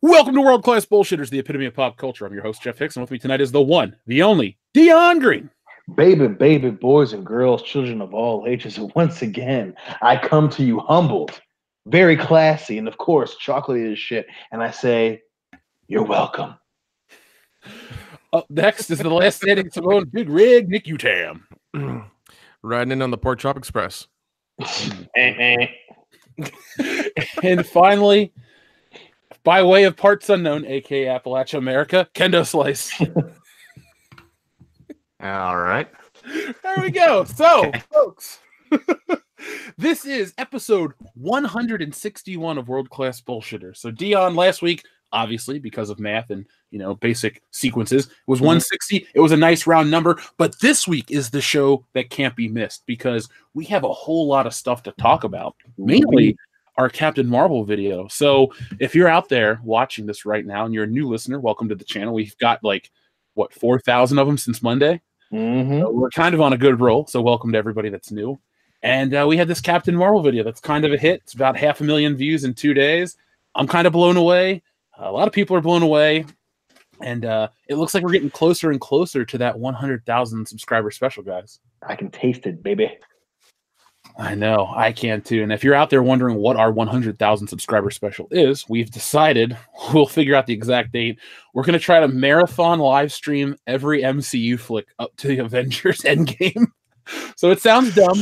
Welcome to World Class Bullshitters, the epitome of pop culture. I'm your host, Jeff Hicks, and with me tonight is the one, the only, Dion Green. Baby, boys and girls, children of all ages, and once again, I come to you humbled, very classy, and of course, chocolatey as shit, and I say, you're welcome. Up next is the last standing Simone Big Rig, Nick Utam. Riding in on the Pork Chop Express. And finally, by way of parts unknown, aka Appalachia America, Kendo Slice. All right. There we go. So, folks, this is episode 161 of World Class Bullshitters. So, Dion, last week, obviously, because of math and, basic sequences, was 160. It was a nice round number. But this week is the show that can't be missed because we have a whole lot of stuff to talk about, mainly our Captain Marvel video. So if you're out there watching this right now and you're a new listener, welcome to the channel. We've got 4,000 of them since Monday. So we're kind of on a good roll. So welcome to everybody that's new. And we had this Captain Marvel video that's kind of a hit. It's about 500,000 views in 2 days. I'm kind of blown away. A lot of people are blown away. And it looks like we're getting closer and closer to that 100,000 subscriber special, guys. I can taste it, baby. I know, I can too. And if you're out there wondering what our 100,000 subscriber special is, we've decided we'll figure out the exact date. We're going to try to marathon live stream every MCU flick up to the Avengers Endgame. So it sounds dumb,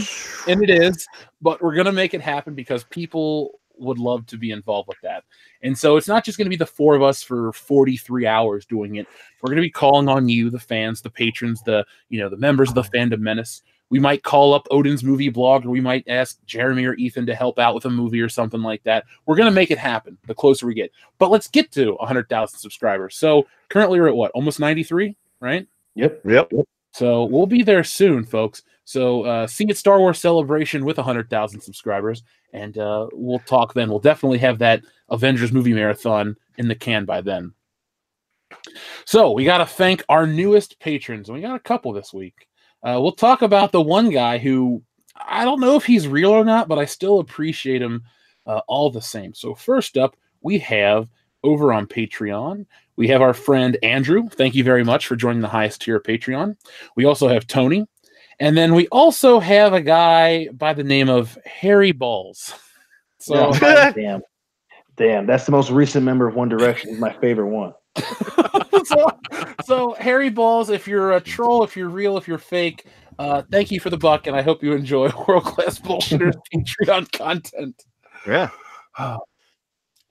and it is, but we're going to make it happen because people would love to be involved with that. And so it's not just going to be the four of us for 43 hours doing it. We're going to be calling on you, the fans, the patrons, the members of the Fandom Menace. We might call up Odin's movie blog, or we might ask Jeremy or Ethan to help out with a movie or something like that. We're going to make it happen the closer we get. But let's get to 100,000 subscribers. So currently we're at what? Almost 93, right? Yep. So we'll be there soon, folks. So see you at Star Wars Celebration with 100,000 subscribers, and we'll talk then. We'll definitely have that Avengers movie marathon in the can by then. So we got to thank our newest patrons, and we got a couple this week. We'll talk about the one guy who, I don't know if he's real or not, but I still appreciate him all the same. So first up, we have over on Patreon, we have our friend Andrew. Thank you very much for joining the highest tier of Patreon. We also have Tony. And then we also have a guy by the name of Harry Balls. So Damn, that's the most recent member of One Direction. He's my favorite one. so Harry Balls, if you're a troll, if you're real, if you're fake, thank you for the buck, and I hope you enjoy World Class Bullshitters Patreon content. Yeah.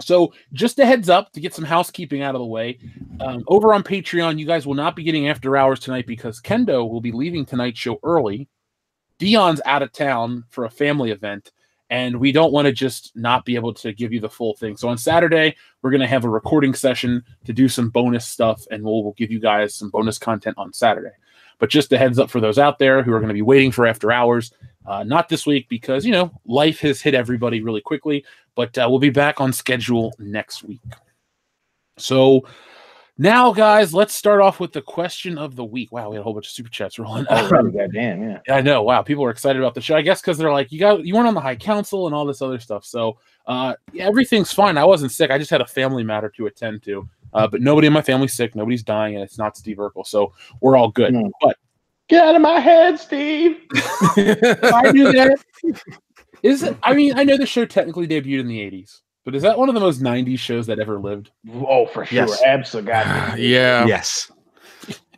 So just a heads up to get some housekeeping out of the way. Over on Patreon, you guys will not be getting after hours tonight because Kendo will be leaving tonight's show early. Dion's out of town for a family event, and we don't want to just not be able to give you the full thing. So on Saturday, we're going to have a recording session to do some bonus stuff, and we'll give you guys some bonus content on Saturday. But just a heads up for those out there who are going to be waiting for after hours. Not this week because, life has hit everybody really quickly, but we'll be back on schedule next week. So now, guys, let's start off with the question of the week. Wow, we had a whole bunch of super chats rolling. Goddamn, yeah. I know. Wow, people are excited about the show. I guess because they're like, you weren't on the High Council and all this other stuff. So everything's fine. I wasn't sick. I just had a family matter to attend to. But nobody in my family's sick. Nobody's dying, and it's not Steve Urkel. So we're all good. But get out of my head, Steve. I knew that. I know the show technically debuted in the 80s, but is that one of the most 90s shows that ever lived? Oh, for sure. Yes. Absolutely. Yeah. Yes.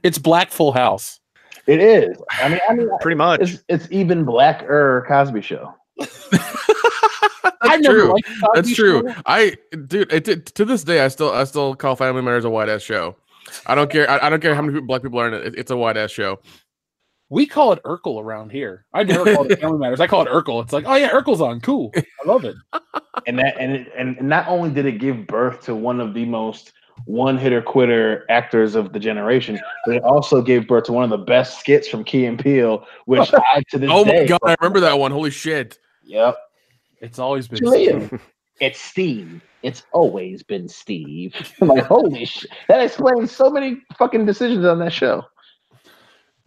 It's Black Full House. It is. I mean, Pretty much. It's even blacker Cosby Show. I've never liked Cosby That's true. Show. To this day, I still call Family Matters a white ass show. I don't care. I don't care how many black people are in it. It's a white ass show. We call it Urkel around here. I never called it Family Matters. I call it Urkel. It's like, oh yeah, Urkel's on. Cool. I love it. And not only did it give birth to one of the most one-hitter quitter actors of the generation, but it also gave birth to one of the best skits from Key and Peele, which I to this Oh day. my god, I remember that one. Holy shit. Yep. It's always been Steve. It's Steve. It's always been Steve. I'm like, holy shit. That explains so many fucking decisions on that show.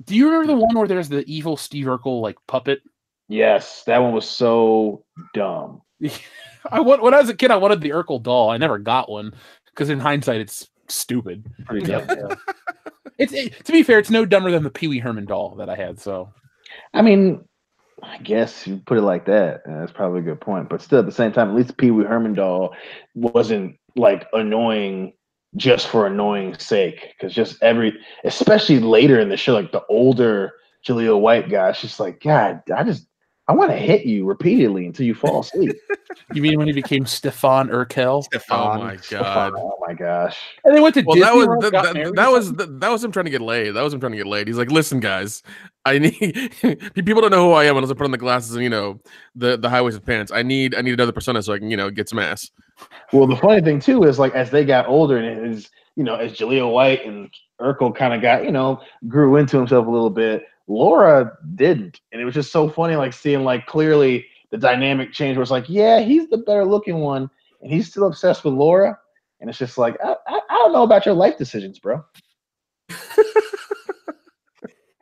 Do you remember the one where there's the evil Steve Urkel puppet? Yes, that one was so dumb. When I was a kid, I wanted the Urkel doll. I never got one because in hindsight, it's stupid. Pretty dumb. Yeah. To be fair, it's no dumber than the Pee Wee Herman doll that I had. So, I mean, I guess you put it like that. That's probably a good point. But still, at the same time, at least the Pee Wee Herman doll wasn't like annoying just for annoying sake. Because especially later in the show, like the older Jaleel White guy, she's like, God, I want to hit you repeatedly until you fall asleep. You mean when he became Stefan Urkel? Oh my god! Oh my gosh! And they went to Disney. That was him trying to get laid. That was him trying to get laid. He's like, listen, guys, I need people don't know who I am unless I put on the glasses and the high waisted pants. I need another persona so I can get some ass. Well, the funny thing too is like as they got older and as Jaleel White and Urkel kind of got grew into himself a little bit, Laura didn't, and it was just so funny, like seeing like clearly the dynamic change where it's like, yeah, he's the better looking one, and he's still obsessed with Laura, and it's just like, I don't know about your life decisions, bro.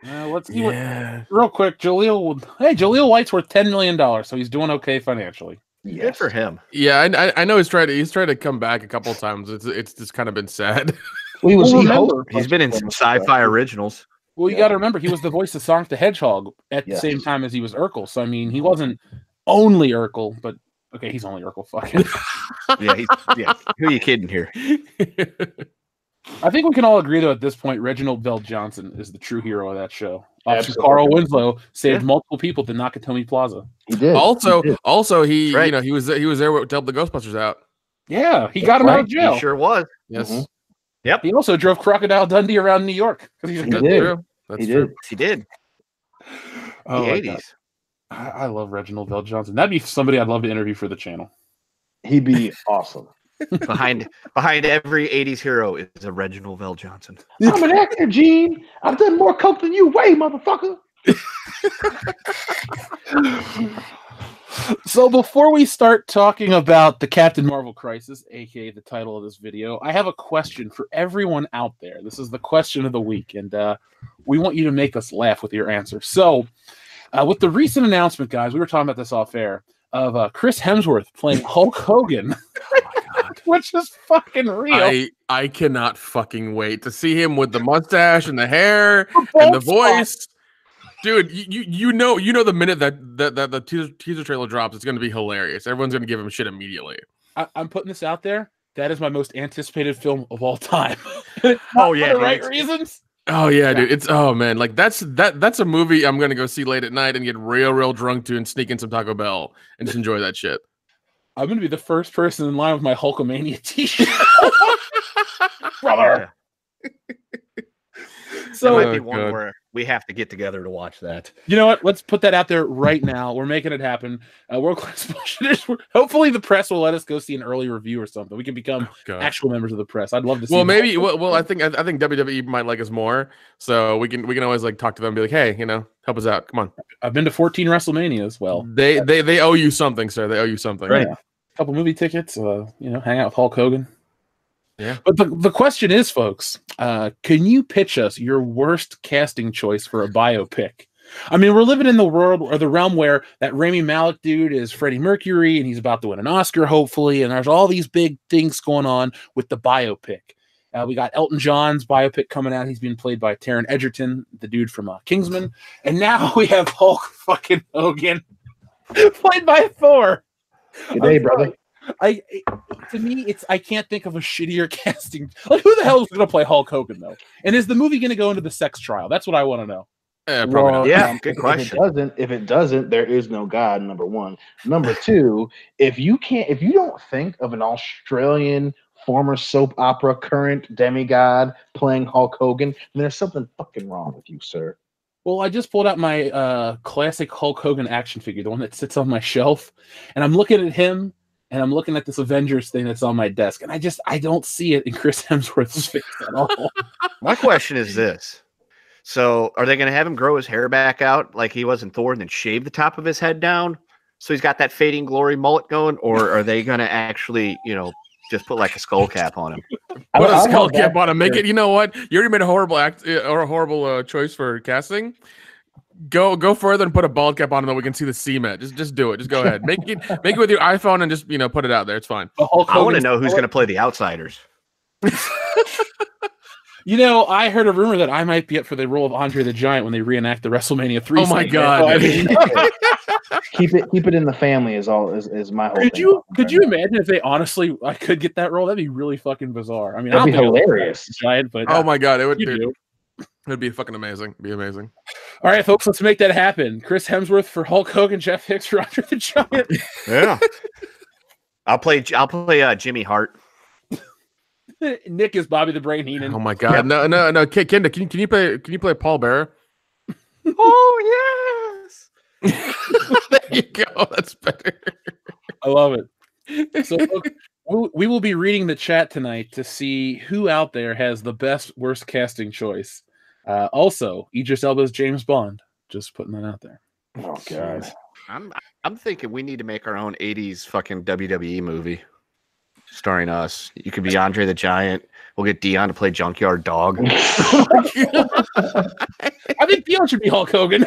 Let's see real quick. Jaleel White's worth $10 million, so he's doing okay financially. Yes. Good for him. Yeah, I know he's tried to come back a couple of times. It's just kind of been sad. He's been in some sci-fi originals. Well, you got to remember, he was the voice of Sonic the Hedgehog at the same time as he was Urkel. So, I mean, he wasn't only Urkel, but, okay, he's only Urkel. Fucking. Yeah. Who are you kidding here? I think we can all agree, though, at this point, Reginald Bell Johnson is the true hero of that show. Carl Winslow saved multiple people to Nakatomi Plaza. He did. Also, he he was there to help the Ghostbusters out. Yeah, he got him out of jail. He sure was. Yes. Mm-hmm. Yep. He also drove Crocodile Dundee around New York. He's a good dude. That's true. He did. Oh, the 80s. I love Reginald Bell Johnson. That'd be somebody I'd love to interview for the channel. He'd be awesome. Behind every 80s hero is a Reginald Bell Johnson. I'm an actor, Gene. I've done more coke than you, way, motherfucker. So before we start talking about the Captain Marvel crisis, aka the title of this video, I have a question for everyone out there. This is the question of the week, and we want you to make us laugh with your answer. So, with the recent announcement, guys, we were talking about this off air, of Chris Hemsworth playing Hulk Hogan, which is fucking real. I cannot fucking wait to see him with the mustache and the hair and the voice. Dude, you know the minute that the teaser trailer drops, it's going to be hilarious. Everyone's going to give him shit immediately. I'm putting this out there. That is my most anticipated film of all time. Oh yeah, for the right reasons. Oh yeah, dude. It's man, like that's a movie I'm going to go see late at night and get real drunk to and sneak in some Taco Bell and just enjoy that shit. I'm going to be the first person in line with my Hulkamania t-shirt. Brother. So that might be one where we have to get together to watch that. You know what? Let's put that out there right now. We're making it happen. World Class Bullshitters. Hopefully, the press will let us go see an early review or something. We can become actual members of the press. I'd love to see. Well, maybe. Well, I think WWE might like us more, so we can always like talk to them and be like, hey, help us out. Come on. I've been to 14 WrestleManias. Well, they owe you something, sir. They owe you something. Right. A couple movie tickets. Hang out with Hulk Hogan. Yeah. But the question is, folks, can you pitch us your worst casting choice for a biopic? I mean, we're living in the world or the realm where that Rami Malek dude is Freddie Mercury and he's about to win an Oscar, hopefully. And there's all these big things going on with the biopic. We got Elton John's biopic coming out. He's being played by Taron Egerton, the dude from Kingsman. And now we have Hulk fucking Hogan played by Thor. Good day, brother. To me, I can't think of a shittier casting. Like, who the hell is going to play Hulk Hogan, though? And is the movie going to go into the sex trial? That's what I want to know. Probably not. Yeah, good question. If it doesn't, there is no God. Number one. Number two, if you don't think of an Australian former soap opera current demigod playing Hulk Hogan, then there's something fucking wrong with you, sir. Well, I just pulled out my classic Hulk Hogan action figure, the one that sits on my shelf, and I'm looking at him. And I'm looking at this Avengers thing that's on my desk, and I don't see it in Chris Hemsworth's face at all. My question is this. So are they going to have him grow his hair back out like he was in Thor and then shave the top of his head down so he's got that fading glory mullet going? Or are they going to actually, just put like a skull cap on him? Put a skull cap on him. Make it, you know what? You already made a horrible choice for casting. Go further and put a bald cap on him that we can see the cement. Just do it. Just go ahead. Make it with your iPhone and just put it out there. It's fine. I want to know who's going to play the Outsiders. You know, I heard a rumor that I might be up for the role of Andre the Giant when they reenact the WrestleMania 3. Oh my segment. God. So, I mean, keep it in the family is my whole thing. Could you imagine if they honestly I could get that role? That'd be really fucking bizarre. I mean, that'd be hilarious. Giant, but Oh my God, it would. do. It'd be fucking amazing. It'd be amazing. All right, folks, let's make that happen. Chris Hemsworth for Hulk Hogan, Jeff Hicks for Andre the Giant. Yeah. I'll play Jimmy Hart. Nick is Bobby the Brain Heenan. Oh my God, no, Kenda, can you play Paul Bearer? Oh yes. There you go. That's better. I love it. So folks, we will be reading the chat tonight to see who out there has the best worst casting choice. Also, Idris Elba's James Bond. Just putting that out there. Oh God. I'm thinking we need to make our own 80s fucking WWE movie starring us. You could be Andre the Giant. We'll get Dion to play Junkyard Dog. I think Dion should be Hulk Hogan.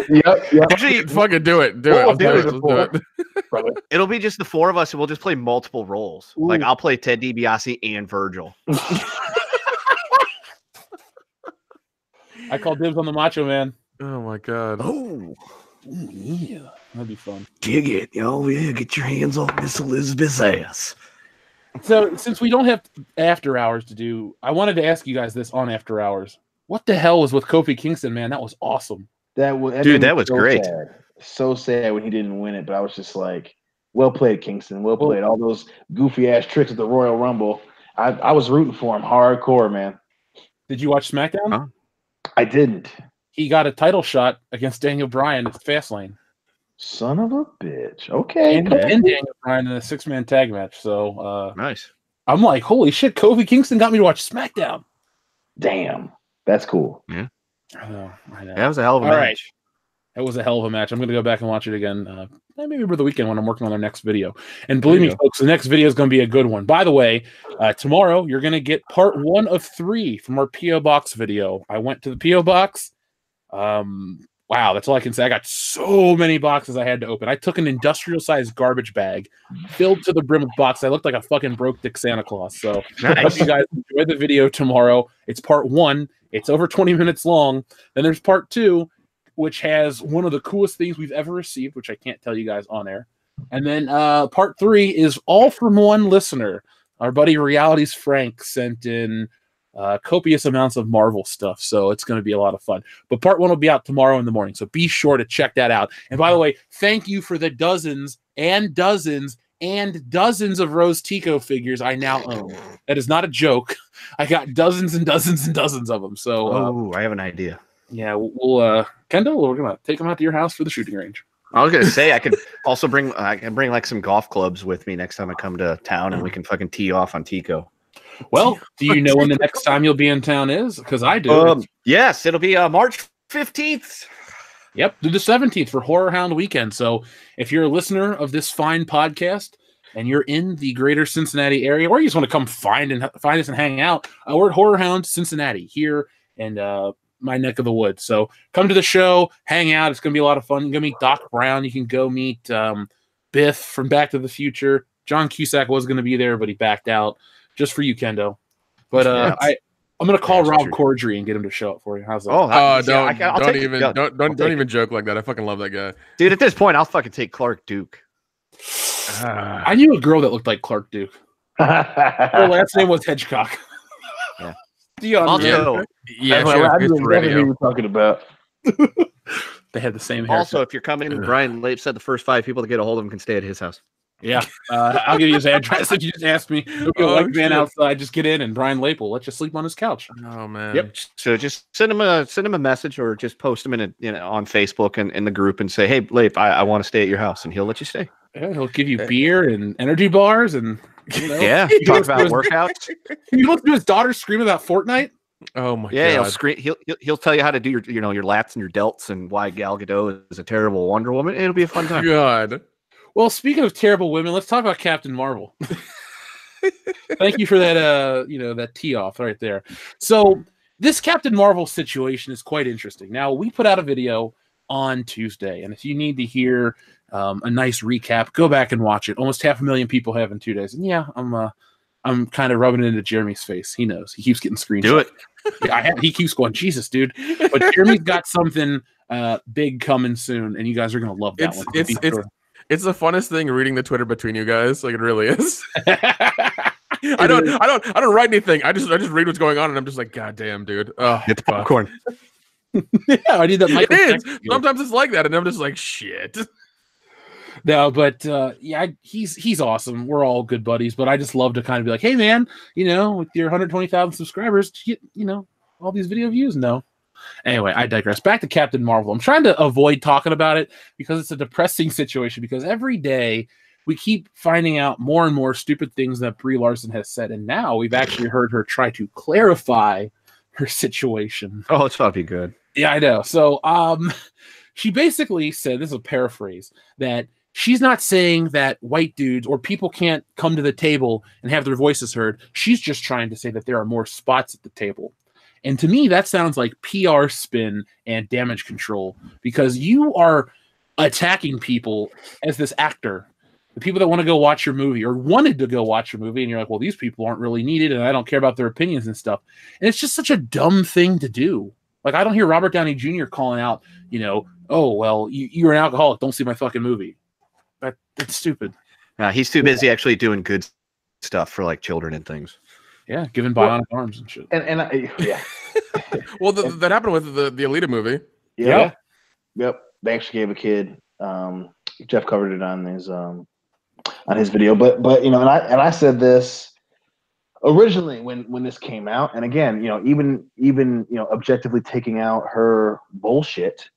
Yep. Actually, fucking do it. We'll do Let's it. do it. It'll be just the four of us, and we'll just play multiple roles. Ooh. Like I'll play Ted DiBiase and Virgil. I call dibs on the Macho Man. Oh my God. Oh, Yeah, that'd be fun. dig it. Oh, yeah, get your hands on Miss Elizabeth's ass. So, since we don't have after hours to do, I wanted to ask you guys this on after hours. What the hell was with Kofi Kingston, man? That was awesome. That was so great. Sad. So sad when he didn't win it, but I was just like, well played, Kingston. Well played. All those goofy ass tricks at the Royal Rumble. I was rooting for him hardcore, man. Did you watch SmackDown? Huh? I didn't. He got a title shot against Daniel Bryan at Fastlane. Son of a bitch. Okay. And Daniel Bryan in a 6-man tag match. So Nice. I'm like, holy shit, Kofi Kingston got me to watch SmackDown. Damn. That's cool. I know. Yeah, that was a hell of a All match. right. That was a hell of a match. I'm going to go back and watch it again. Maybe over the weekend when I'm working on our next video. And believe me, folks, the next video is going to be a good one. By the way, tomorrow you're going to get part 1 of 3 from our P.O. Box video. I went to the P.O. Box. Wow, that's all I can say. I got so many boxes I had to open. I took an industrial-sized garbage bag filled to the brim with boxes. I looked like a fucking broke dick Santa Claus. So I hope you guys enjoy the video tomorrow. It's part 1. It's over 20 minutes long. Then there's part 2, which has one of the coolest things we've ever received, which I can't tell you guys on air. And then part 3 is all from one listener. Our buddy Realities Frank sent in copious amounts of Marvel stuff, so it's going to be a lot of fun. But part 1 will be out tomorrow in the morning, so be sure to check that out. And by the way, thank you for the dozens and dozens and dozens of Rose Tico figures I now own. That is not a joke. I got dozens and dozens and dozens of them. So I have an idea. yeah, we'll Kendall, we're gonna take them out to your house for the shooting range. I was gonna say I could also bring like some golf clubs with me next time I come to town, and we can fucking tee off on Tico. Well, do you know when the next time you'll be in town is? Because I do. Yes, it'll be March 15th. Yep, through the 17th for Horror Hound Weekend. So if you're a listener of this fine podcast and you're in the greater Cincinnati area, or you just want to come find us and hang out, we're at Horror Hound Cincinnati here in my neck of the woods. So come to the show, hang out. It's going to be a lot of fun. You can go meet Doc Brown. You can go meet Biff from Back to the Future. John Cusack was going to be there, but he backed out. Just for you, Kendo. But I'm going to call Rob Corddry and get him to show up for you. How's that? Oh, don't even joke like that. I fucking love that guy, dude. At this point, I'll fucking take Clark Duke. I knew a girl that looked like Clark Duke. Her last name was Hedgecock. Yeah. Dion. Also, yeah, I knew exactly who you were talking about. They had the same hair. Also, if you're coming in, Brian Lape said the first 5 people to get a hold of him can stay at his house. Yeah, I'll give you his address if you just ask me. There'll be a white man outside. Just get in, and Brian Lape will let you sleep on his couch. Oh man. Yep. So just send him a message, or just post him in on Facebook and in the group, and say, "Hey, Lape, I want to stay at your house," and he'll let you stay. Yeah, he'll give you beer and energy bars, and yeah, talk about workouts. You look to his daughter scream about Fortnite. Oh my god. He'll scream. He'll tell you how to do your your lats and your delts, and why Gal Gadot is a terrible Wonder Woman. It'll be a fun time. God. Well, speaking of terrible women, let's talk about Captain Marvel. Thank you for that, that tee off right there. So this Captain Marvel situation is quite interesting. Now, we put out a video on Tuesday, and if you need to hear a nice recap, go back and watch it. Almost 500,000 people have in 2 days. And yeah, I'm I'm kind of rubbing it into Jeremy's face. He knows. He keeps getting screenshots. Do it. Yeah, he keeps going, Jesus, dude. But Jeremy's got something big coming soon, and you guys are gonna love that one. It's the funnest thing reading the Twitter between you guys. Like, it really is. I don't write anything. I just read what's going on, and I'm just like, God damn, dude. Oh, It's popcorn. Yeah, I need that. It is. Sometimes it's like that, and I'm just like, shit. No, but yeah, he's awesome. We're all good buddies, but I just love to kind of be like, hey, man, with your 120,000 subscribers, you get, all these video views. No. Anyway, I digress. Back to Captain Marvel. I'm trying to avoid talking about it because it's a depressing situation, because every day we keep finding out more and more stupid things that Brie Larson has said, and now we've actually heard her try to clarify her situation. Oh, it's probably good. Yeah, I know. So she basically said, this is a paraphrase, that she's not saying that white dudes or people can't come to the table and have their voices heard. She's just trying to say that there are more spots at the table. And to me, that sounds like PR spin and damage control, because you are attacking people as this actor, the people that want to go watch your movie or wanted to go watch your movie. And you're like, well, these people aren't really needed, and I don't care about their opinions and stuff. And it's just such a dumb thing to do. Like, I don't hear Robert Downey Jr. calling out, oh, well, you're an alcoholic. Don't see my fucking movie. That's stupid. He's too busy actually doing good stuff for like children and things. Yeah, giving bionic arms and shit. Yeah. Well, that happened with the Alita movie. Yep. They actually gave a kid. Jeff covered it on his video, but and I said this originally when this came out, and again, even objectively taking out her bullshit,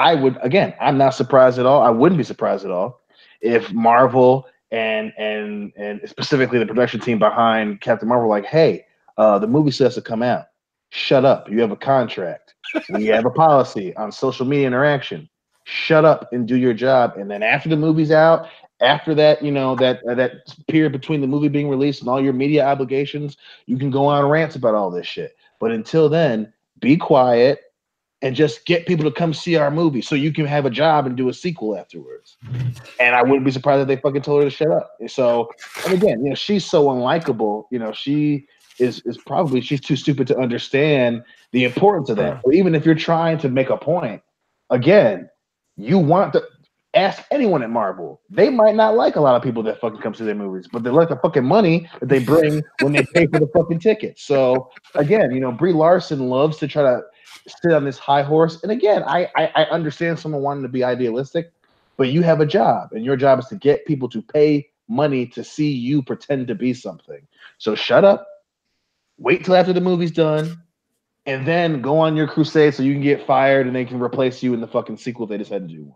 I would, again, I'm not surprised at all. I wouldn't be surprised at all if Marvel and specifically the production team behind Captain Marvel, like, hey, the movie still has to come out. Shut up. You have a contract. We have a policy on social media interaction. Shut up and do your job. And then after the movie's out, after that, that period between the movie being released and all your media obligations, you can go on rants about all this shit. But until then, be quiet and just get people to come see our movie so you can have a job and do a sequel afterwards. And I wouldn't be surprised if they fucking told her to shut up. So, and again, she's so unlikable. She is probably, she's too stupid to understand the importance of that. But even if you're trying to make a point, again, you want to ask anyone at Marvel. They might not like a lot of people that fucking come to their movies, but they like the fucking money that they bring when they pay for the fucking tickets. So again, Brie Larson loves to try to sit on this high horse. And again, I understand someone wanting to be idealistic, but you have a job, and your job is to get people to pay money to see you pretend to be something. So shut up, wait till after the movie's done, and then go on your crusade so you can get fired and they can replace you in the fucking sequel they decided to do one.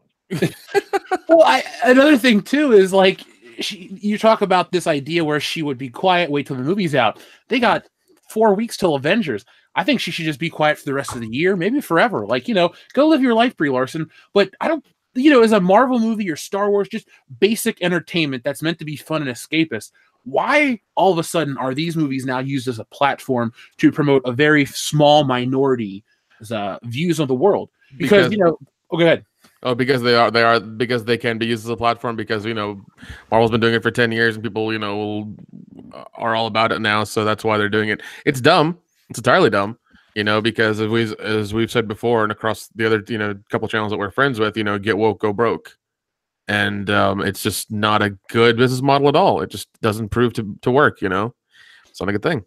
Well, another thing too is like you talk about this idea where she would be quiet, wait till the movie's out. They got 4 weeks till Avengers. I think she should just be quiet for the rest of the year, maybe forever. Like, go live your life, Brie Larson. But I don't, as a Marvel movie or Star Wars, just basic entertainment that's meant to be fun and escapist. Why all of a sudden are these movies now used as a platform to promote a very small minority views of the world? Because go ahead. Oh, because because they can be used as a platform, because Marvel's been doing it for 10 years and people are all about it now, so that's why they're doing it. It's dumb. It's entirely dumb, because as we've said before, and across the other couple channels that we're friends with, get woke, go broke, and it's just not a good business model at all. It just doesn't prove to work. It's not a good thing.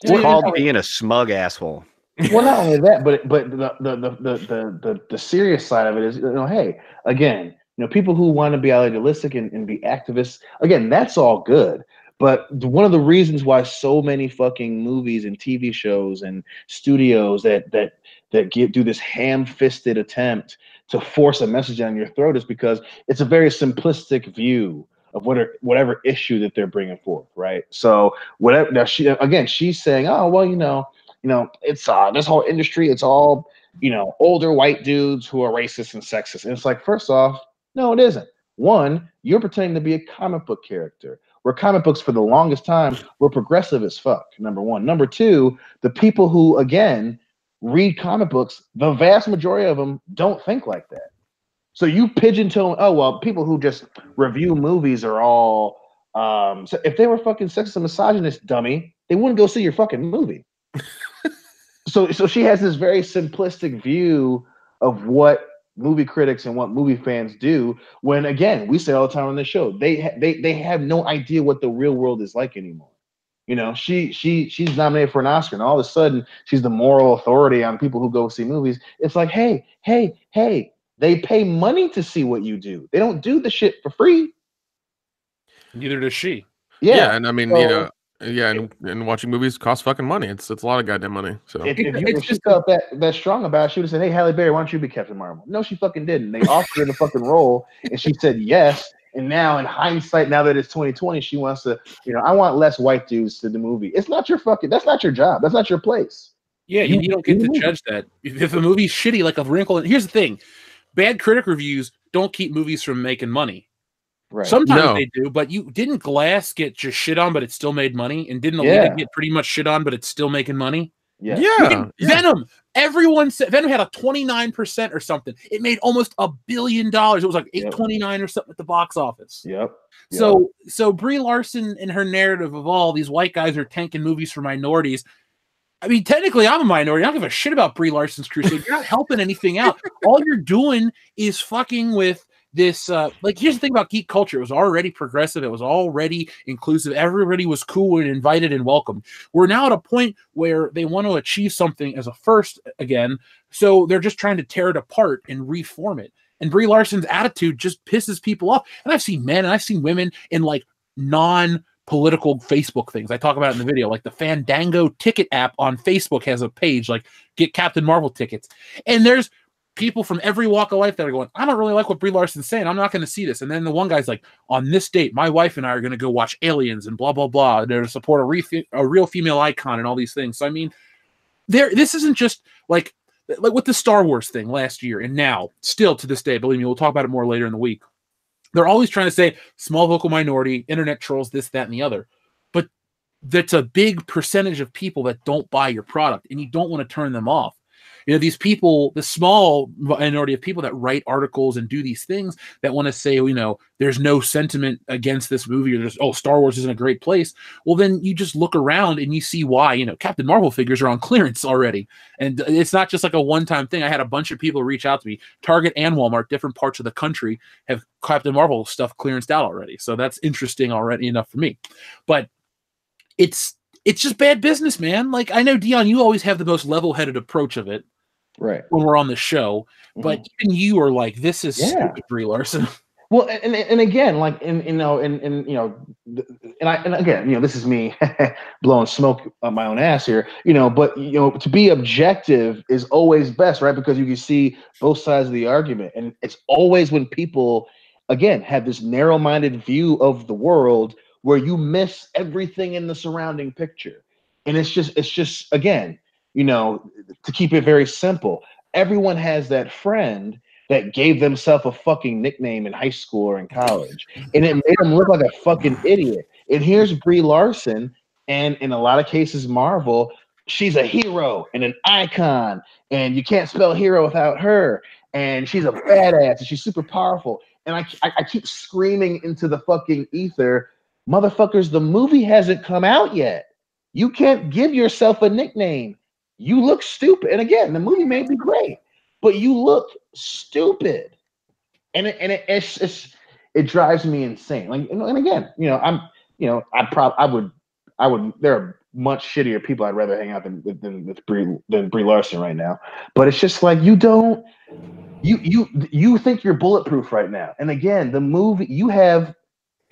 It's called being a smug asshole. Well, not only that, but the serious side of it is, hey, again, people who want to be idealistic and be activists, again, that's all good. But one of the reasons why so many fucking movies and TV shows and studios that do this ham-fisted attempt to force a message down your throat is because it's a very simplistic view of whatever issue that they're bringing forth, right? So whatever. Now she's saying, oh well, it's this whole industry, it's all older white dudes who are racist and sexist. And it's like, first off, no, it isn't. One, you're pretending to be a comic book character. Where comic books for the longest time were progressive as fuck, number one. Number two, the people who, again, read comic books, the vast majority of them don't think like that. So you pigeonhole, oh, well, people who just review movies are all So if they were fucking sexist and misogynist, dummy, they wouldn't go see your fucking movie. So she has this very simplistic view of what movie critics and what movie fans do. When again, we say all the time on the show, they have no idea what the real world is like anymore. You know, she's nominated for an Oscar, and all of a sudden she's the moral authority on people who go see movies. It's like, hey, they pay money to see what you do. They don't do the shit for free. Neither does she. Yeah, and I mean, and watching movies costs fucking money. It's a lot of goddamn money. So if she felt that strong about it, she would have said, "Hey, Halle Berry, why don't you be Captain Marvel?" No, she fucking didn't. They offered her the fucking role, and she said yes. And now, in hindsight, now that it's 2020, she wants to, I want less white dudes to the movie. It's not your fucking. That's not your job. That's not your place. Yeah, you don't get to judge that. If a movie's shitty, like A Wrinkle, here's the thing: bad critic reviews don't keep movies from making money. Right. Sometimes they do, but didn't Glass get just shit on, but it still made money, and didn't Alita get pretty much shit on, but it's still making money? Yeah. Venom. Everyone said Venom had a 29% or something. It made almost $1 billion. It was like 829 or something at the box office. Yep. So Brie Larson and her narrative of all these white guys are tanking movies for minorities. I mean, technically, I'm a minority. I don't give a shit about Brie Larson's crusade. You're not helping anything out. All you're doing is fucking with this. Here's the thing about geek culture. It was already progressive. It was already inclusive. Everybody was cool and invited and welcome. We're now at a point where they want to achieve something as a first again. So they're just trying to tear it apart and reform it. And Brie Larson's attitude just pisses people off. And I've seen men and I've seen women in like non-political Facebook things. I talk about it in the video. Like the Fandango ticket app on Facebook has a page like get Captain Marvel tickets. And there's people from every walk of life that are going, I don't really like what Brie Larson's saying. I'm not going to see this. And then the one guy's like, on this date, my wife and I are going to go watch Aliens and blah, blah, blah. They're to support a real female icon and all these things. So, I mean, this isn't just like with the Star Wars thing last year and now, still to this day, believe me, we'll talk about it more later in the week. They're always trying to say small vocal minority, internet trolls, this, that, and the other. But that's a big percentage of people that don't buy your product, and you don't want to turn them off. These people, the small minority of people that write articles and do these things that want to say, there's no sentiment against this movie or just, Star Wars isn't a great place. Well, then you just look around and you see why, Captain Marvel figures are on clearance already. And it's not just like a one-time thing. I had a bunch of people reach out to me. Target and Walmart, different parts of the country, have Captain Marvel stuff clearanced out already. So that's interesting already enough for me. But it's just bad business, man. Like, I know, Dion, you always have the most level-headed approach of it. Right. When we're on the show, but even you are like, this is stupid, Brie Larson. Well, and again, like, and again, this is me blowing smoke up my own ass here, but to be objective is always best, right? Because you can see both sides of the argument, and it's always when people, again, have this narrow-minded view of the world where you miss everything in the surrounding picture, and it's just again. To keep it very simple, everyone has that friend that gave themselves a fucking nickname in high school or in college, and it made them look like a fucking idiot. And here's Brie Larson, and in a lot of cases, Marvel, she's a hero and an icon, and you can't spell hero without her, and she's a badass, and she's super powerful. And I keep screaming into the fucking ether, motherfuckers, the movie hasn't come out yet. You can't give yourself a nickname. You look stupid. And again, the movie may be great, but you look stupid. And it drives me insane. Like, and again, I would there are much shittier people I'd rather hang out than Brie Larson right now. But it's just like you think you're bulletproof right now. And again, the movie, you have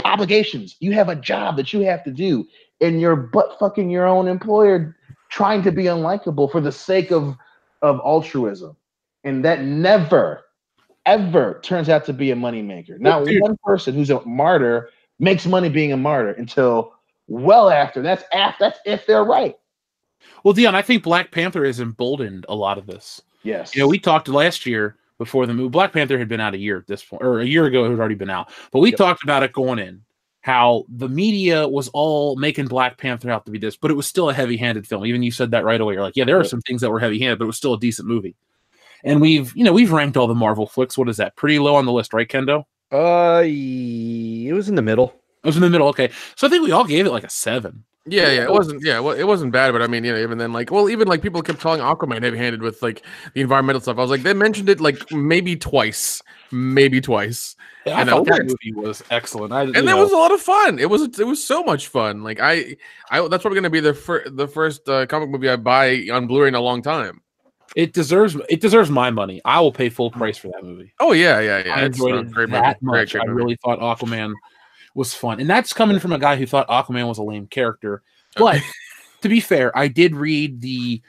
obligations. You have a job that you have to do, and you're butt fucking your own employer trying to be unlikable for the sake of altruism. And that never, ever turns out to be a moneymaker. Not one person who's a martyr makes money being a martyr until well after. That's if they're right. Well, Dion, I think Black Panther has emboldened a lot of this. Yes. We talked last year before the movie. Black Panther had been out a year at this point, or a year ago it had already been out. But we talked about it going in. How the media was all making Black Panther out to be this, but it was still a heavy-handed film. Even you said that right away. You're like, yeah, there are some things that were heavy-handed, but it was still a decent movie. And we've ranked all the Marvel flicks. What is that? Pretty low on the list, right, Kendo? It was in the middle. I was in the middle. Okay, so I think we all gave it like a 7. Yeah, it wasn't. Yeah, well, it wasn't bad, but I mean, even then, like, well, even like people kept calling Aquaman heavy-handed with like the environmental stuff. I was like, they mentioned it like maybe twice. I And thought that worked. movie was excellent. And that was a lot of fun. It was so much fun. Like I that's probably gonna be the first comic movie I buy on Blu-ray in a long time. It deserves my money. I will pay full price for that movie. Oh yeah. I enjoyed it that much. I really thought Aquaman was fun, and that's coming from a guy who thought Aquaman was a lame character. But to be fair, I did read the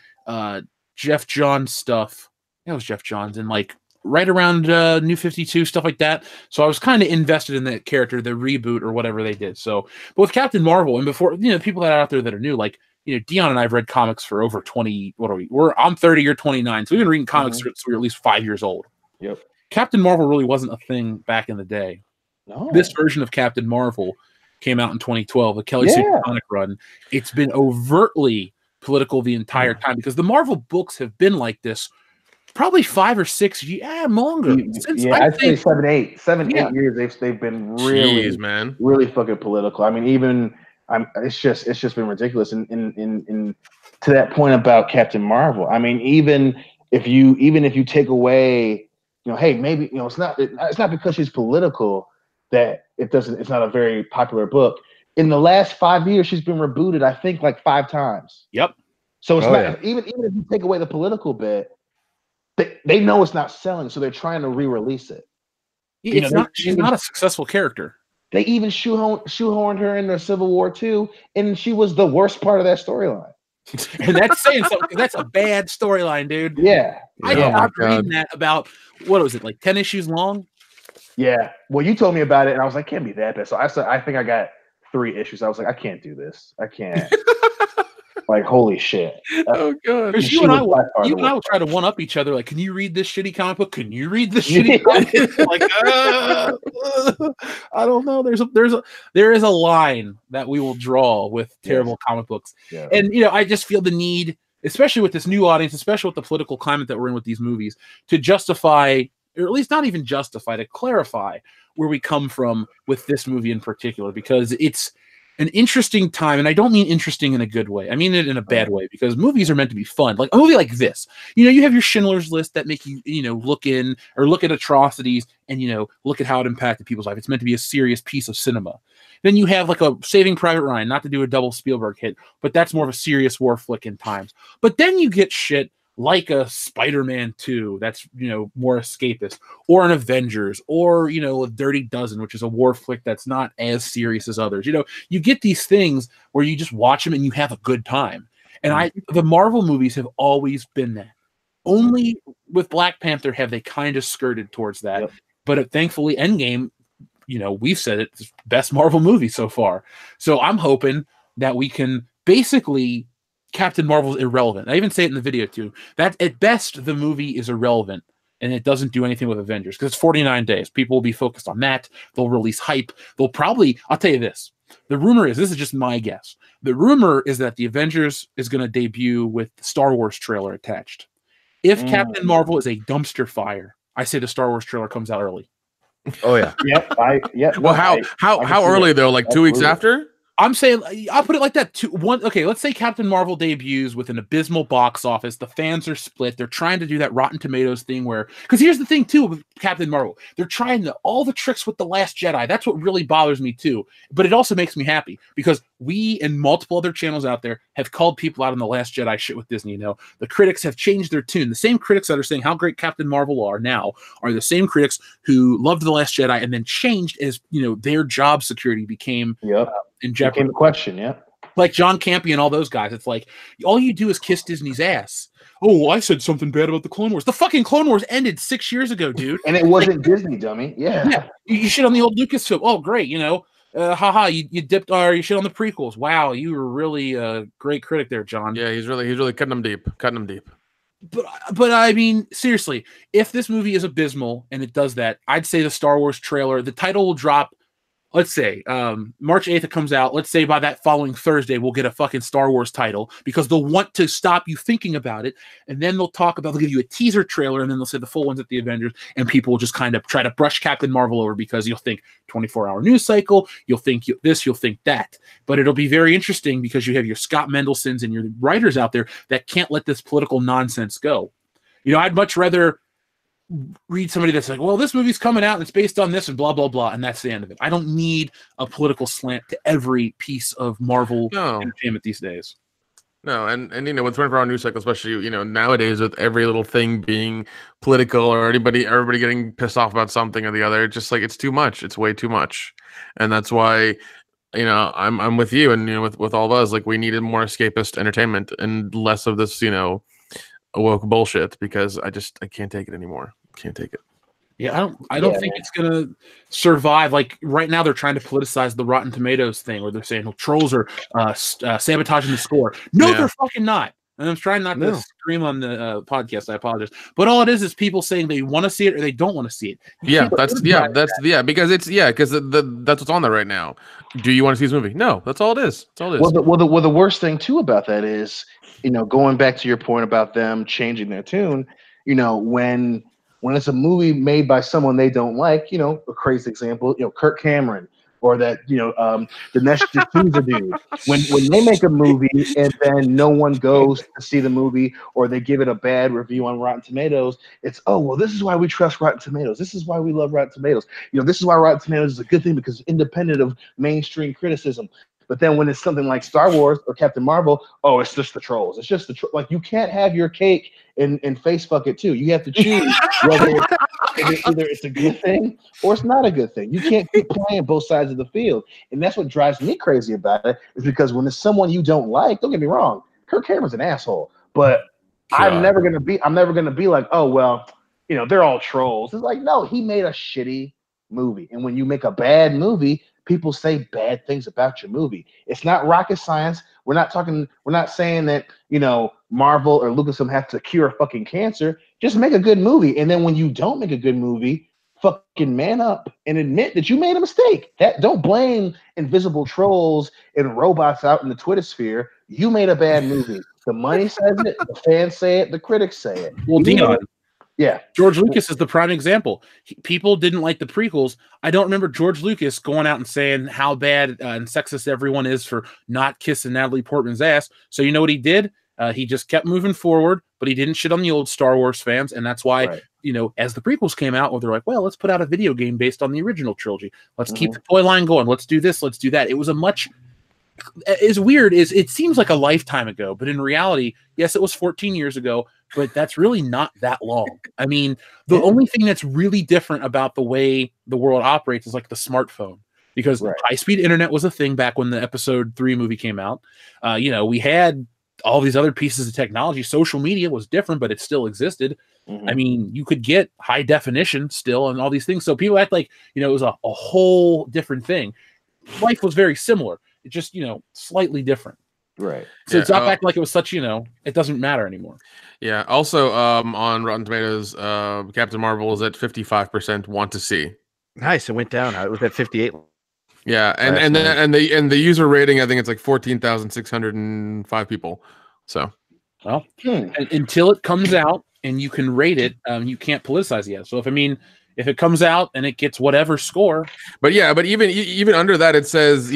Jeff Johns stuff. It was Jeff Johns, and like right around New 52 stuff like that. So I was kind of invested in that character, the reboot or whatever they did. So, but with Captain Marvel, and before people that are out there that are new, like Dion and I have read comics for over 20. What are we? I'm 30, you're 29, so we've been reading comics since we were at least 5 years old. Yep. Captain Marvel really wasn't a thing back in the day. No. This version of Captain Marvel came out in 2012, the Kelly Sue comic run. It's been overtly political the entire time because the Marvel books have been like this probably 5 or 6 years, longer. I'd say 7, 8 years. They've been really fucking political. I mean, it's just been ridiculous. And to that point about Captain Marvel, I mean, even if you take away, hey, maybe it's not because she's political that it's not a very popular book. In the last 5 years, she's been rebooted, I think, like 5 times. Yep. So it's not even if you take away the political bit, they know it's not selling, so they're trying to re-release it. She's not a successful character. They even shoehorned her in the Civil War too, and she was the worst part of that storyline. And that's saying something. That's a bad storyline, dude. Yeah. I stopped reading that about, what was it, like 10 issues long? Yeah. Well, you told me about it, and I was like, can't be that bad. So I think I got 3 issues. I was like, I can't do this. I can't. Like, holy shit. Oh, God. Because you and I will try to one-up each other. Like, can you read this shitty comic book? Can you read this shitty comic book? Like, I don't know. There is a line that we will draw with terrible comic books. Yeah. And, I just feel the need, especially with this new audience, especially with the political climate that we're in with these movies, to justify, or at least not even justify, to clarify where we come from with this movie in particular, because it's an interesting time, and I don't mean interesting in a good way. I mean it in a bad way, because movies are meant to be fun. Like a movie like this, you have your Schindler's List that make you, look at atrocities and, look at how it impacted people's life. It's meant to be a serious piece of cinema. Then you have like a Saving Private Ryan, not to do a double Spielberg hit, but that's more of a serious war flick in times. But then you get shit like a Spider-Man 2 that's, more escapist, or an Avengers, or, a Dirty Dozen, which is a war flick that's not as serious as others. You get these things where you just watch them and you have a good time. And the Marvel movies have always been that. Only with Black Panther have they kind of skirted towards that. Yep. But thankfully, Endgame, we've said it's the best Marvel movie so far. So I'm hoping that we can basically... Captain Marvel's irrelevant. I even say it in the video too. That at best the movie is irrelevant and it doesn't do anything with Avengers because it's 49 days. People will be focused on that. They'll release hype. I'll tell you this. The rumor is, this is just my guess. The rumor is that the Avengers is going to debut with the Star Wars trailer attached. If Captain Marvel is a dumpster fire, I say the Star Wars trailer comes out early. Oh yeah. Yep. Well, how early though? Like 2 weeks after? I'm saying, I'll put it like that. Okay, let's say Captain Marvel debuts with an abysmal box office. The fans are split. They're trying to do that Rotten Tomatoes thing because here's the thing too with Captain Marvel. They're trying all the tricks with The Last Jedi. That's what really bothers me too. But it also makes me happy because we and multiple other channels out there have called people out on The Last Jedi shit with Disney. The critics have changed their tune. The same critics that are saying how great Captain Marvel are now are the same critics who loved The Last Jedi and then changed as, their job security became... in jeopardy. Became the question, yeah. Like John Campy and all those guys. It's like, all you do is kiss Disney's ass. Oh, well, I said something bad about the Clone Wars. The fucking Clone Wars ended 6 years ago, dude. And it wasn't Disney, dummy. Yeah. You shit on the old Lucasfilm. Oh, great, haha, you dipped you shit on the prequels. Wow, you were really a great critic there, John. Yeah, he's really cutting them deep. But I mean, seriously, if this movie is abysmal and it does that, I'd say the Star Wars trailer, the title will drop let's say March 8th it comes out. Let's say by that following Thursday we'll get a fucking Star Wars title because they'll want to stop you thinking about it, and then they'll give you a teaser trailer, and then they'll say the full one's at the Avengers, and people will just kind of try to brush Captain Marvel over because you'll think 24-hour news cycle, you'll think this, you'll think that. But it'll be very interesting because you have your Scott Mendelsons and your writers out there that can't let this political nonsense go. I'd much rather read somebody that's like, well, this movie's coming out and it's based on this and blah, blah, blah, and that's the end of it. I don't need a political slant to every piece of Marvel entertainment these days. No, and with 24-hour news cycle, especially, nowadays with every little thing being political or everybody getting pissed off about something or the other, it's just like, it's too much. It's way too much. And that's why, I'm with you and, with all of us, like, we needed more escapist entertainment and less of this, woke bullshit, because I can't take it anymore. Can't take it. Yeah, I don't think it's gonna survive. Like right now, they're trying to politicize the Rotten Tomatoes thing, where they're saying trolls are sabotaging the score. No, they're fucking not. And I'm trying not to scream on the podcast. I apologize, but all it is people saying they want to see it or they don't want to see it. Because that's what's on there right now. Do you want to see this movie? No, that's all it is. That's all it is. Well, the worst thing too about that is, going back to your point about them changing their tune, when it's a movie made by someone they don't like, a crazy example, Kirk Cameron or that, the Nesh D'Souza dude. When they make a movie and then no one goes to see the movie or they give it a bad review on Rotten Tomatoes, it's, oh, well, this is why we trust Rotten Tomatoes. This is why we love Rotten Tomatoes. This is why Rotten Tomatoes is a good thing because it's independent of mainstream criticism. But then when it's something like Star Wars or Captain Marvel, oh, it's just the trolls. It's just like you can't have your cake and face fuck it too. You have to choose whether either it's a good thing or it's not a good thing. You can't keep playing both sides of the field. And that's what drives me crazy about it, is because when it's someone you don't like, don't get me wrong, Kirk Cameron's an asshole. But I'm never gonna be like, oh well, they're all trolls. It's like, no, he made a shitty movie. And when you make a bad movie, people say bad things about your movie. It's not rocket science. We're not saying that, Marvel or Lucasfilm have to cure fucking cancer. Just make a good movie. And then when you don't make a good movie, fucking man up and admit that you made a mistake. Don't blame invisible trolls and robots out in the Twitter sphere. You made a bad movie. The money says it, the fans say it, the critics say it. Well, Dion, yeah, George Lucas is the prime example. People didn't like the prequels. I don't remember George Lucas going out and saying how bad and sexist everyone is for not kissing Natalie Portman's ass. So you know what he did? He just kept moving forward, but he didn't shit on the old Star Wars fans. And that's why, as the prequels came out, they're like, well, let's put out a video game based on the original trilogy. Let's keep the toy line going. Let's do this. Let's do that. It was as weird as it seems like a lifetime ago, but in reality, yes, it was 14 years ago, but that's really not that long. I mean, the only thing that's really different about the way the world operates is like the smartphone, because high-speed internet was a thing back when the episode 3 movie came out. We had all these other pieces of technology. Social media was different, but it still existed. I mean, you could get high definition still and all these things. So people act like, it was a whole different thing. Life was very similar. It's just, slightly different. Right. So it's not back like it was such, it doesn't matter anymore. Yeah. Also, on Rotten Tomatoes, Captain Marvel is at 55% want to see. Nice. It went down. It was at 58. Yeah, and the user rating, I think it's like 14,605 people. So, well, until it comes out and you can rate it, you can't politicize it yet. So if it comes out and it gets whatever score, but even under that, it says,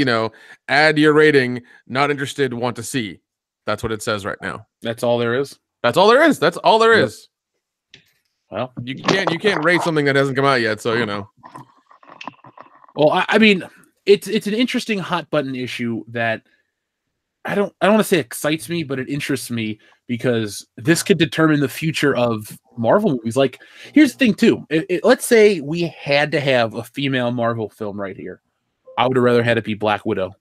add your rating, not interested, want to see. That's what it says right now. That's all there is. That's all there is. That's all there is. Well, you can't rate something that hasn't come out yet. So Well, I mean, it's an interesting hot button issue that I don't want to say excites me, but it interests me because this could determine the future of Marvel movies. Like, here's the thing too. Let's say we had to have a female Marvel film right here. I would have rather had it be Black Widow.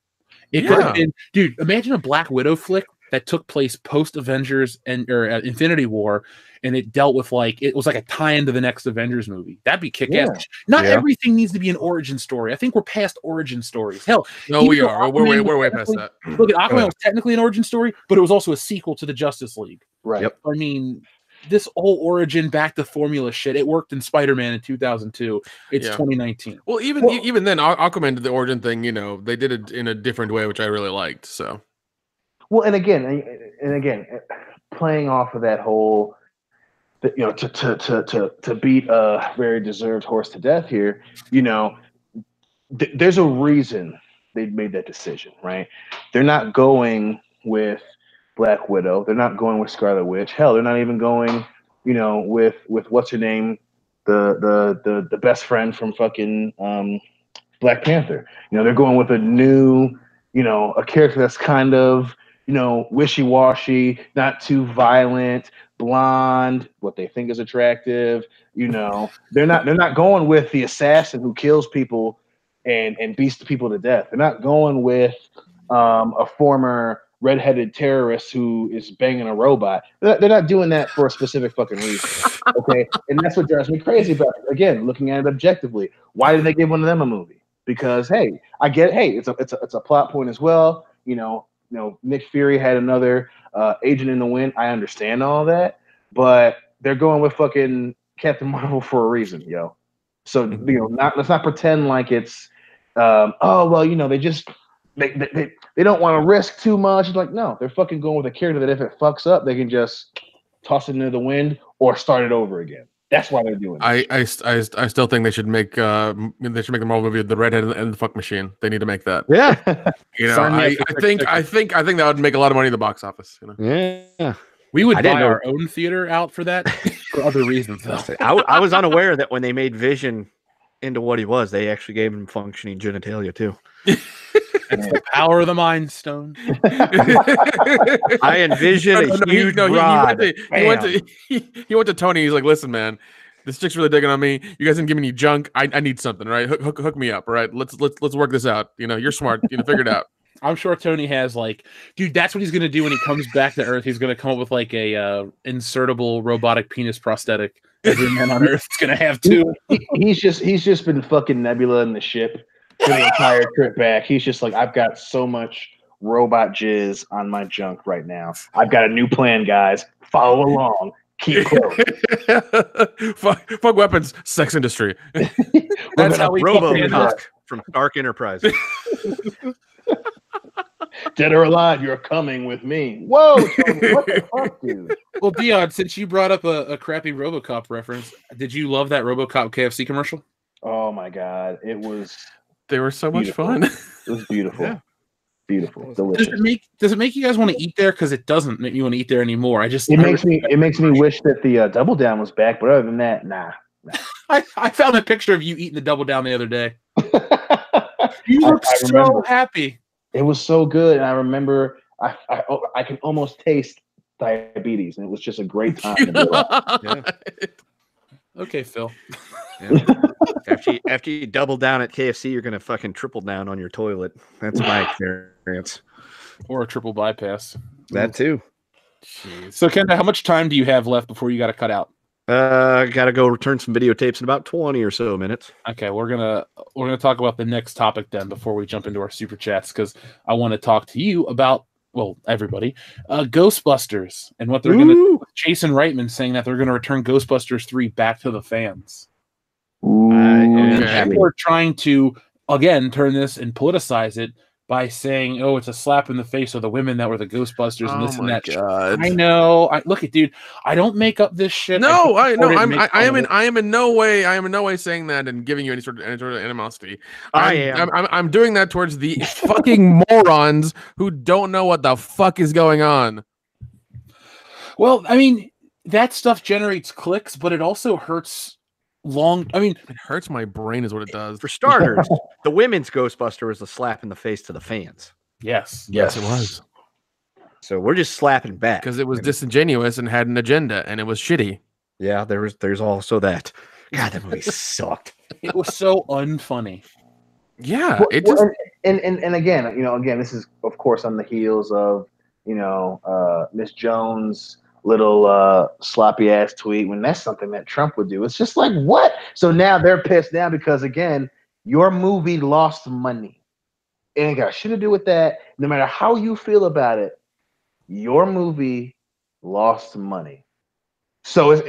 It could have been, dude, imagine a Black Widow flick that took place post Avengers or Infinity War, and it dealt with it was like a tie into the next Avengers movie. That'd be kick-ass. Yeah. Not everything needs to be an origin story. I think we're past origin stories. Hell, no, we are. We're way past that. Look, at Aquaman was technically an origin story, but it was also a sequel to the Justice League. Right. Yep. I mean, this whole origin back to formula shit. It worked in Spider-Man in 2002. It's 2019. Well, even then, Aquaman did the origin thing. They did it in a different way, which I really liked. So, well, and again, playing off of that whole, to beat a very deserved horse to death here, there's a reason they made that decision, right? They're not going with Black Widow. They're not going with Scarlet Witch. Hell, they're not even going, with what's her name, the best friend from fucking Black Panther. They're going with a new, a character that's kind of, wishy-washy, not too violent, blonde, what they think is attractive. They're not going with the assassin who kills people and beats the people to death. They're not going with a former redheaded terrorist who is banging a robot. They're not doing that for a specific fucking reason. Okay, and that's what drives me crazy about it. Again, looking at it objectively, why did they give one of them a movie? Because hey, I get it. Hey, it's a plot point as well. Nick Fury had another agent in the wind. I understand all that, but they're going with fucking Captain Marvel for a reason, yo. So let's not pretend like it's they just they don't want to risk too much. It's like, no, they're fucking going with a character that if it fucks up, they can just toss it into the wind or start it over again. That's why they're doing it. I still think they should make the Marvel movie The Redhead and the Fuck Machine. They need to make that. Yeah. I think that would make a lot of money in the box office. Yeah. We would buy our own theater out for that for other reasons, though. I was unaware that when they made Vision into what he was, they actually gave him functioning genitalia too. It's the power of the Mind Stone. I envision a huge rod. He went to Tony. He's like, "Listen, man, this chick's really digging on me. You guys didn't give me any junk. I need something, right? Hook me up, all right? Let's work this out. You're smart. Figure it out." I'm sure Tony has dude, that's what he's gonna do when he comes back to Earth. He's gonna come up with a insertable robotic penis prosthetic. Every man on Earth is gonna have too. He's just been fucking Nebula in the ship for the entire trip back. He's just like, I've got so much robot jizz on my junk right now. I've got a new plan, guys. Follow along. Keep close. fuck weapons, sex industry. That's how we RoboCop from Dark Enterprise. Dead or alive, you're coming with me. Whoa, Tony, what the fuck, dude? Well, Dion, since you brought up a crappy RoboCop reference, did you love that RoboCop KFC commercial? Oh my god, they were so beautiful. much fun. It was beautiful. Yeah. Beautiful, delicious. Does it make you guys want to eat there? Because it doesn't make me want to eat there anymore. It makes me wish that the Double Down was back, but other than that, nah. I found a picture of you eating the Double Down the other day. You look so happy. It was so good, and I remember I can almost taste diabetes, and it was just a great time. Yeah. Okay, Phil. Yeah. After you double down at KFC, you're gonna fucking triple down on your toilet. That's my experience. Or a triple bypass. That too. Jeez. So, Ken, how much time do you have left before you got to cut out? I gotta go return some videotapes in about 20 or so minutes. Okay, we're gonna talk about the next topic then before we jump into our super chats, because I want to talk to you about, well, everybody, Ghostbusters and what they're gonna. Jason Reitman saying that they're gonna return Ghostbusters 3 back to the fans. People are trying to again turn this and politicize it by saying, "Oh, it's a slap in the face of the women that were the Ghostbusters and this and that." God. I know. Look at dude. I don't make up this shit. No, I am in no way saying that and giving you any sort of animosity. I'm doing that towards the fucking morons who don't know what the fuck is going on. Well, I mean, that stuff generates clicks, but it also hurts. It hurts my brain is what it does. For starters, the women's Ghostbuster was a slap in the face to the fans. Yes, it was. So we're just slapping back because it was disingenuous and had an agenda, and it was shitty. Yeah, there's also that. God, that movie sucked. It was so unfunny. Yeah, and again, this is of course on the heels of Miss Jones' little sloppy ass tweet when that's something that Trump would do. It's just like, what? So now they're pissed now because again, your movie lost money. It ain't got shit to do with that. No matter how you feel about it, your movie lost money. So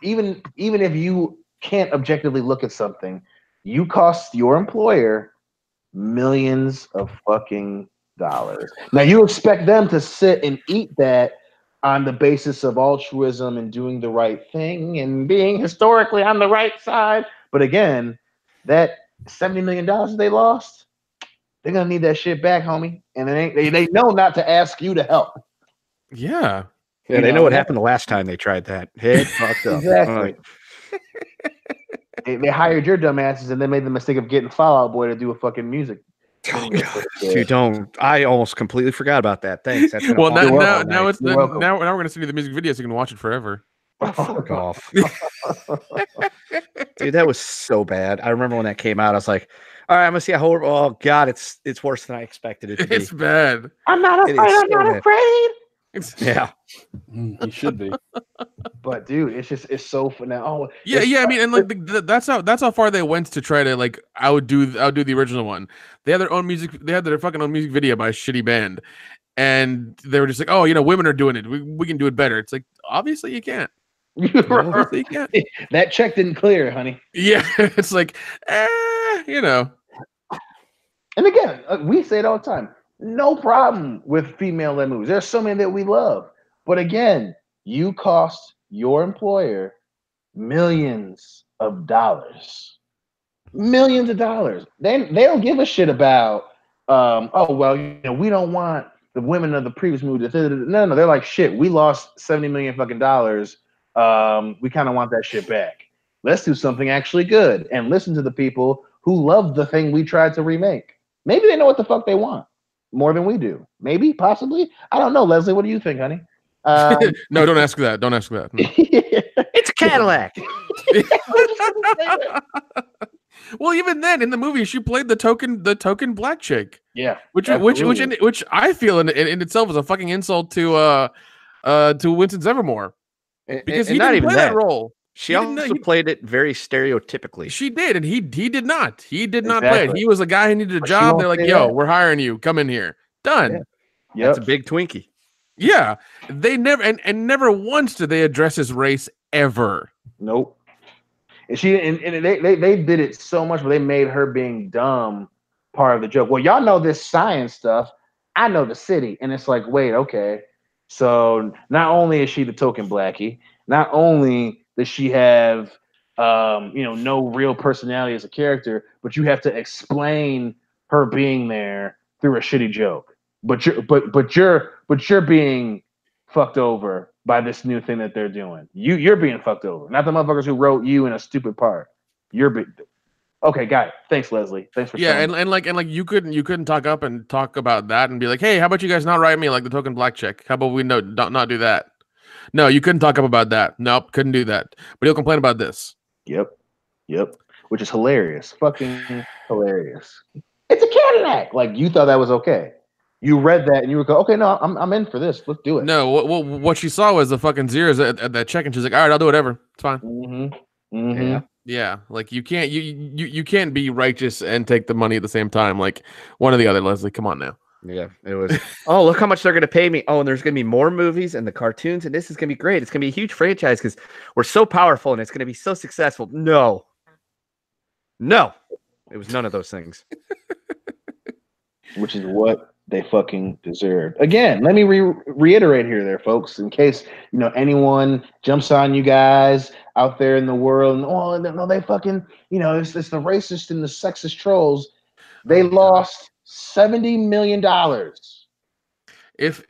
even if you can't objectively look at something, you cost your employer millions of fucking dollars. Now you expect them to sit and eat that on the basis of altruism and doing the right thing and being historically on the right side. But again, that $70 million they lost, they're gonna need that shit back, homie. And they know not to ask you to help. Yeah. Yeah, they know what happened the last time they tried that. Head fucked up. Exactly. They hired your dumbasses and they made the mistake of getting Fall Out Boy to do a fucking music. Oh god, dude, don't! I almost completely forgot about that. Thanks. That's Well, now we're welcome. gonna send you the music video so you can watch it forever. Oh, fuck off, dude. That was so bad. I remember when that came out. I was like, "All right, I'm gonna see how horrible." Oh god, it's worse than I expected it to be. It's bad. I'm not afraid. I'm not afraid. Yeah, You should be. But dude, it's so fun now. Oh, yeah. I mean, and like that's how far they went to try to like outdo the original one. They had their own music. They had their fucking own music video by a shitty band, and they were just like, "Oh, women are doing it. We can do it better." It's like obviously you can't. Obviously you can't. That check didn't clear, honey. Yeah, it's like, And again, we say it all the time. No problem with female-led movies. There's so many that we love. But again, you cost your employer millions of dollars. Millions of dollars. They don't give a shit about, we don't want the women of the previous movie. No. They're like, shit, we lost $70 million fucking dollars. We kind of want that shit back. Let's do something actually good and listen to the people who love the thing we tried to remake. Maybe they know what the fuck they want more than we do. Maybe, possibly. I don't know. Leslie, what do you think, honey? no, don't ask that. Don't ask that. No. it's a Cadillac. Well, even then, in the movie, she played the token black chick. Yeah, which I feel in itself is a fucking insult to Winston Evermore, because he didn't play that role. She also played it very stereotypically. She did, and he did not. He did not play it. He was a guy who needed a job. They're like, "Yo, we're hiring you. Come in here." Done. Yeah. That's a big Twinkie. Yeah, they never and never once did they address his race ever. Nope. And they did it so much, but they made her being dumb part of the joke. Well, y'all know this science stuff. I know the city, and it's like, wait, okay. So not only is she the token blackie, not only does she have no real personality as a character, but you have to explain her being there through a shitty joke. But you're being fucked over by this new thing that they're doing. You're being fucked over, not the motherfuckers who wrote you in a stupid part. Okay, got it. Thanks, Leslie. Thanks for and you couldn't talk about that and be like, hey, how about you guys not write me like the token black chick? How about we not do that? No, you couldn't talk up about that. Nope, couldn't do that. But he'll complain about this. Yep. Which is hilarious. Fucking hilarious. It's a Cadillac. Like, you thought that was okay. You read that and you would go, okay, no, I'm in for this. Let's do it. No, what she saw was the fucking zeros at that check, and she's like, all right, I'll do whatever. It's fine. Mm-hmm. Mm-hmm. Yeah. Like you can't be righteous and take the money at the same time. Like one or the other, Leslie. Come on now. Yeah, it was. Oh, look how much they're going to pay me. Oh, and there's going to be more movies and the cartoons, and this is going to be great. It's going to be a huge franchise because we're so powerful and it's going to be so successful. No, it was none of those things. Which is what they fucking deserved. Again, let me reiterate here, there, folks, in case anyone jumps on you guys out there in the world. And no, they fucking it's the racist and the sexist trolls. They lost $70 million. If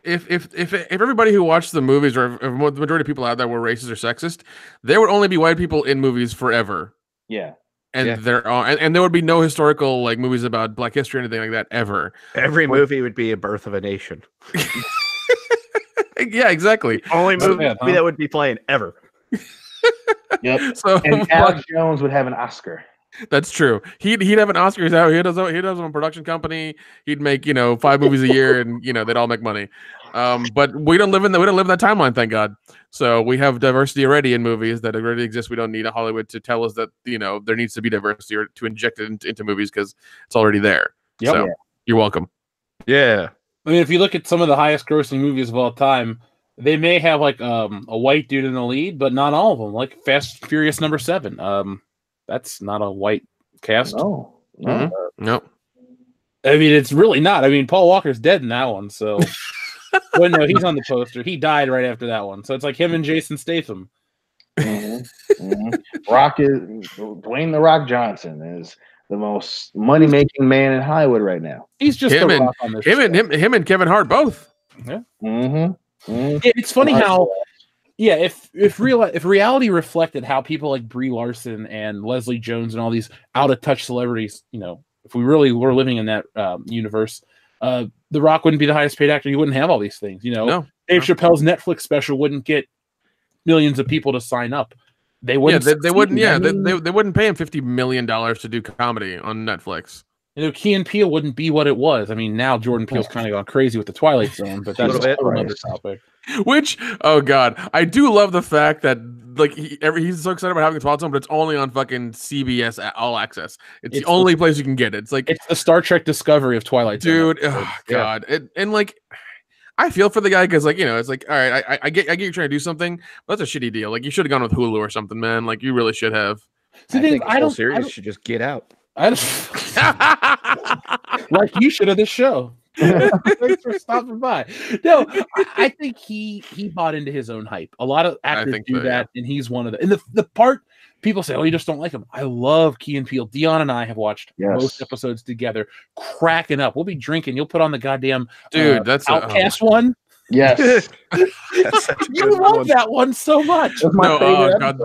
everybody who watched the movies, or if the majority of people out there were racist or sexist, there would only be white people in movies forever. Yeah. And there would be no historical like movies about Black history or anything like that ever. Every movie would be a birth of a nation. Yeah, exactly. Only movie that would be playing ever. Yep. So and Alex Jones would have an Oscar. That's true. He'd have an Oscar. He does a production company. He'd make 5 movies a year, and they'd all make money. But we don't live in that timeline, thank God. So we have diversity already in movies that already exist. We don't need a Hollywood to tell us that there needs to be diversity or to inject it into movies because it's already there. Yep. So you're welcome. Yeah. I mean, if you look at some of the highest grossing movies of all time, They may have like a white dude in the lead, but not all of them. Like Fast Furious #7. That's not a white cast. No. Nope. I mean, it's really not. I mean, Paul Walker's dead in that one, so. Well, no, he's on the poster. He died right after that one, so it's like him and Jason Statham. Rock is Dwayne the Rock Johnson is the most money making man in Hollywood right now. He's just him the and Rock on this him and Kevin Hart both. Yeah. Mm-hmm. It's funny how, if reality reflected how people like Brie Larson and Leslie Jones and all these out of touch celebrities, if we really were living in that universe, The Rock wouldn't be the highest paid actor. He wouldn't have all these things. No. Dave Chappelle's Netflix special wouldn't get millions of people to sign up. They wouldn't. They wouldn't. Yeah, they wouldn't pay him $50 million to do comedy on Netflix. Key and Peele wouldn't be what it was. I mean, now Jordan Peele's kind of gone crazy with the Twilight Zone, but that's another topic. Which, oh god, I do love the fact that like he's so excited about having a Twilight Zone, but it's only on fucking CBS All Access. It's the only place you can get it. It's like it's the Star Trek Discovery of Twilight Zone. Dude, oh god, and like. I feel for the guy because, like, it's like, all right, I get you're trying to do something, but that's a shitty deal. Like, you should have gone with Hulu or something, man. Like, you really should have. I think the whole series should just get out. Like, you should have this show. Thanks for stopping by. No, I think he bought into his own hype. A lot of actors do that, and he's one of them. And the part people say, "Oh, you just don't like him." I love Key and Peele. Dion and I have watched most episodes together, cracking up. We'll be drinking. You'll put on the goddamn that's Outcast one. Yes, you love that one so much. No, god,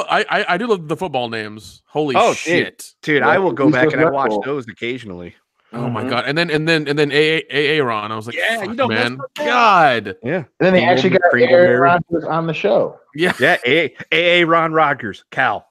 I do love the football names. Holy shit, dude! I will go back and I watch those occasionally. Oh my god! And then Aaron, I was like, yeah, you don't man, God, yeah. And then they actually got Aaron Rodgers on the show. Yeah, Aaron Rodgers, Cal.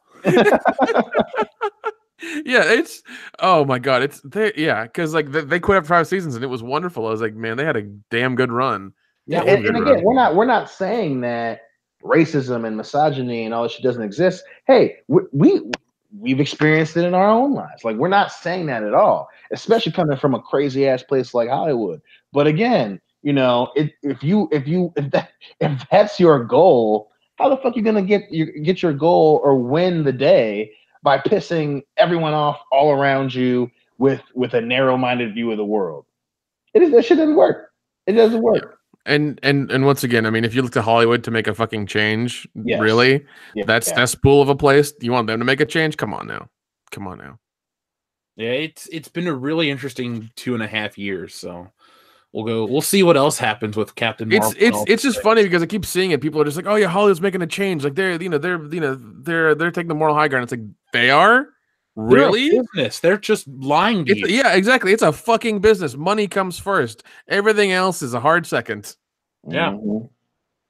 Yeah, it's oh my god, it's because like they quit after 5 seasons and it was wonderful. I was like, man, they had a damn good run. Yeah, and again, we're not saying that racism and misogyny and all that shit doesn't exist. Hey, we've experienced it in our own lives. Like, we're not saying that at all, especially coming from a crazy ass place like Hollywood. But again, if that's your goal, how the fuck you gonna get your goal or win the day by pissing everyone off all around you with a narrow-minded view of the world? That shit doesn't work. It doesn't work. Yeah. And once again, I mean, if you look to Hollywood to make a fucking change, really, that spool of a place, you want them to make a change? Come on now. Yeah, it's been a really interesting 2.5 years. So we'll see what else happens with Captain Marvel. It's just funny because I keep seeing it. People are just like, oh yeah, Hollywood's making a change. Like they're taking the moral high ground. It's like they are. Really? They're a business. They're just lying to you. Yeah, exactly. It's a fucking business. Money comes first. Everything else is a hard second. Yeah. Mm-hmm.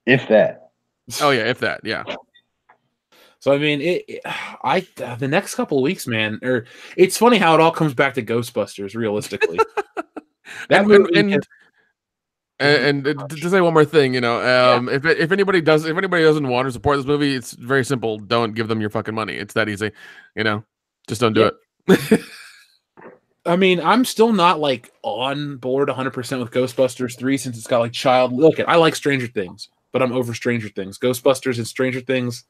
If that. Oh yeah, if that. Yeah. So I mean, the next couple of weeks, man. It's funny how it all comes back to Ghostbusters. Realistically, and to say one more thing, if anybody doesn't want to support this movie, it's very simple. Don't give them your fucking money. It's that easy. Just don't do it. I mean, I'm still not like on board 100% with Ghostbusters 3 since it's got like child. Look, I like Stranger Things, but I'm over Stranger Things. Ghostbusters and Stranger Things.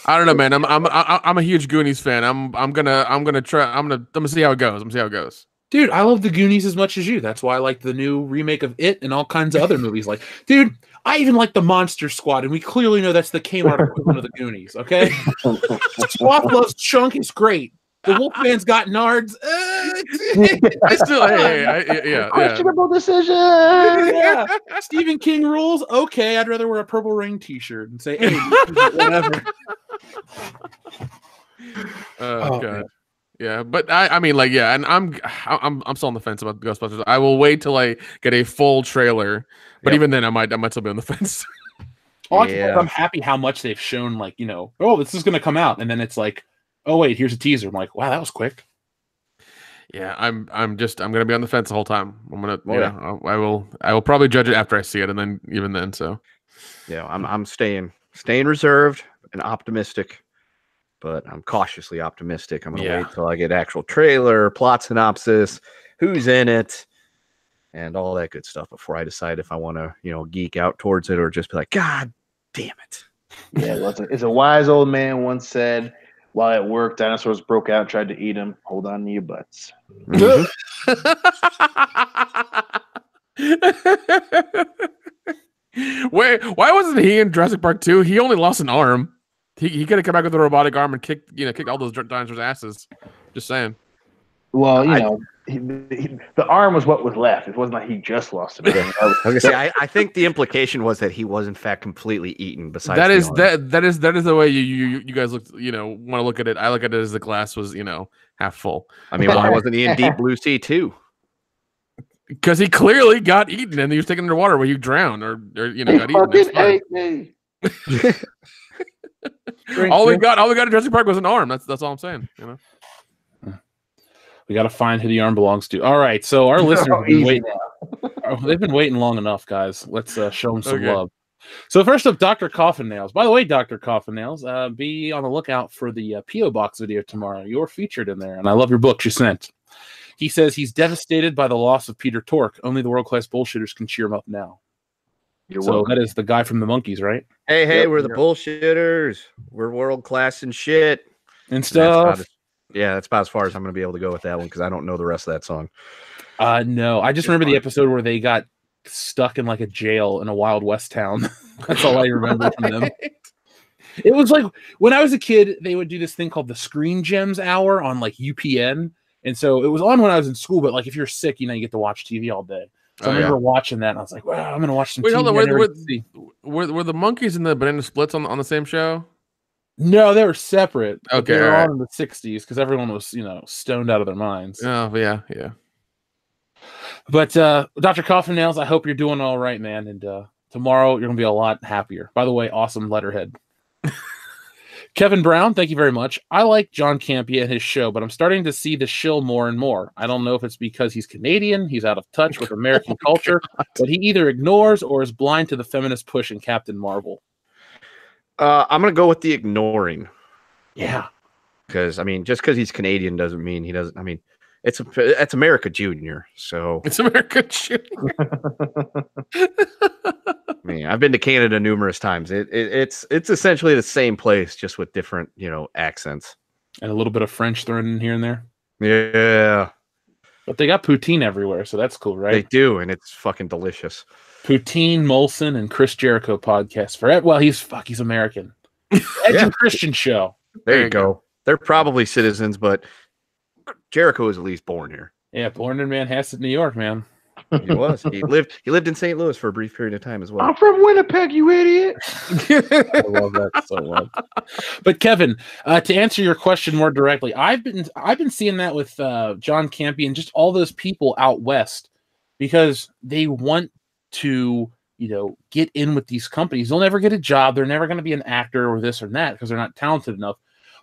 I don't know, man. I'm a huge Goonies fan. I'm gonna see how it goes. Dude, I love the Goonies as much as you. That's why I like the new remake of It and all kinds of other movies. Like, dude, I even like the Monster Squad, and we clearly know that's the Kmart equivalent of the Goonies. Okay, Squawk loves Chunk is great. The Wolfman's got nards. I still, questionable decision. Yeah. Stephen King rules. Okay, I'd rather wear a Purple Rain T-shirt and say, "Hey, whatever." God. Man. Yeah, but I mean, like, yeah, and I'm still on the fence about Ghostbusters. I will wait till I get a full trailer, but even then, I might still be on the fence. I'm happy how much they've shown. Like, oh, this is gonna come out, and then it's like, oh wait, here's a teaser. I'm like, wow, that was quick. Yeah, I'm gonna be on the fence the whole time. I will probably judge it after I see it, and then even then, so yeah, I'm staying reserved and optimistic. But I'm cautiously optimistic. I'm going to wait till I get actual trailer, plot synopsis, who's in it. and all that good stuff before I decide if I want to, geek out towards it or just be like, God damn it. Yeah, well, it's a wise old man once said, while at work, dinosaurs broke out and tried to eat them. Hold on to your butts. Mhm. Wait, why wasn't he in Jurassic Park 2? He only lost an arm. He could have come back with a robotic arm and kicked all those dinosaurs' asses. Just saying. Well, the arm was what was left. It wasn't like he just lost it. I was gonna say, I think the implication was that he was in fact completely eaten. Besides, that is the way you guys look. Want to look at it. I look at it as the glass was half full. I mean, why wasn't he in Deep Blue Sea too? Because he clearly got eaten and he was taken underwater where he drowned or got eaten. Ate me. all we got in Jurassic Park was an arm. That's all I'm saying. We got to find who the arm belongs to. All right, so our listeners have been waiting. They've been waiting long enough, guys. Let's show them some love. So first up, Dr. Coffin Nails. By the way, Dr. Coffin Nails, be on the lookout for the P.O. Box video tomorrow. You're featured in there, and I love your books you sent. He says he's devastated by the loss of Peter Tork. Only the world-class bullshitters can cheer him up now. That is the guy from the Monkees, right? Hey, we're the bullshitters. We're world-class and shit. And stuff. That's about as far as I'm going to be able to go with that one because I don't know the rest of that song. No, I just remember the episode where they got stuck in like a jail in a Wild West town. That's all I remember from them. It was like when I was a kid, they would do this thing called the Screen Gems Hour on like UPN. And so it was on when I was in school, but like if you're sick, you get to watch TV all day. So I remember watching that and I was like, wow, I'm going to watch some TV. Hold on, were the Monkees and the Banana Splits on the same show? No, they were separate. Okay, they were on in the 60s because everyone was, stoned out of their minds. Oh, yeah. But Dr. Coffin Nails, I hope you're doing all right, man. And tomorrow you're going to be a lot happier. By the way, awesome letterhead. Kevin Brown, thank you very much. I like John Campea and his show, but I'm starting to see the shill more and more. I don't know if it's because he's Canadian, he's out of touch with American culture, but he either ignores or is blind to the feminist push in Captain Marvel. I'm going to go with the ignoring. Yeah. Because, just because he's Canadian doesn't mean he doesn't. It's America Junior. So it's America Junior. I've been to Canada numerous times. It's essentially the same place, just with different, accents. And a little bit of French thrown in here and there. Yeah. But they got poutine everywhere, so that's cool, right? They do, and it's fucking delicious. Poutine, Molson, and Chris Jericho podcast. He's American. Edge and Christian show. There you go. They're probably citizens, but Jericho is at least born here. Yeah, born in Manhasset, New York, man. He was. He lived in St. Louis for a brief period of time as well. I'm from Winnipeg, you idiot. I love that so much. But Kevin, to answer your question more directly, I've been seeing that with John Campea and just all those people out west because they want to, get in with these companies. They'll never get a job. They're never going to be an actor or this or that because they're not talented enough.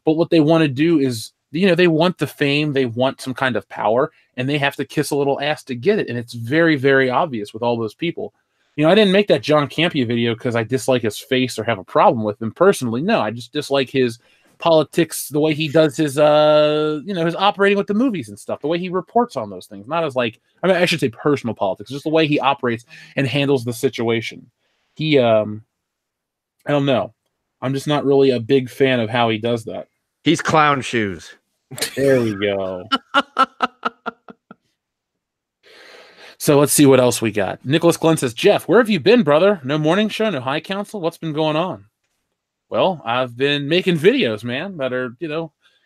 But what they want to do is, they want the fame, they want some kind of power, and they have to kiss a little ass to get it. And it's very, very obvious with all those people. I didn't make that John Campea video because I dislike his face or have a problem with him personally. No, I just dislike his politics, the way he does his, his operating with the movies and stuff, the way he reports on those things. Not as I should say personal politics, just the way he operates and handles the situation. He, I don't know. I'm just not really a big fan of how he does that. He's clown shoes. There we go. So let's see what else we got. Nicholas Glenn says, Jeff, where have you been, brother? No morning show, no high council? What's been going on? Well, I've been making videos, man, that are,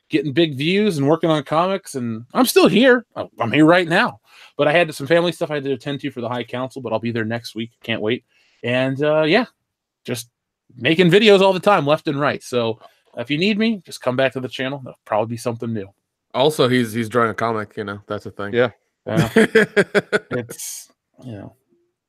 getting big views and working on comics, and I'm still here. I'm here right now. But I had some family stuff I had to attend to for the high council, but I'll be there next week. Can't wait. And just making videos all the time, left and right. So if you need me, just come back to the channel. There'll probably be something new. Also, he's drawing a comic, that's a thing. Yeah. It's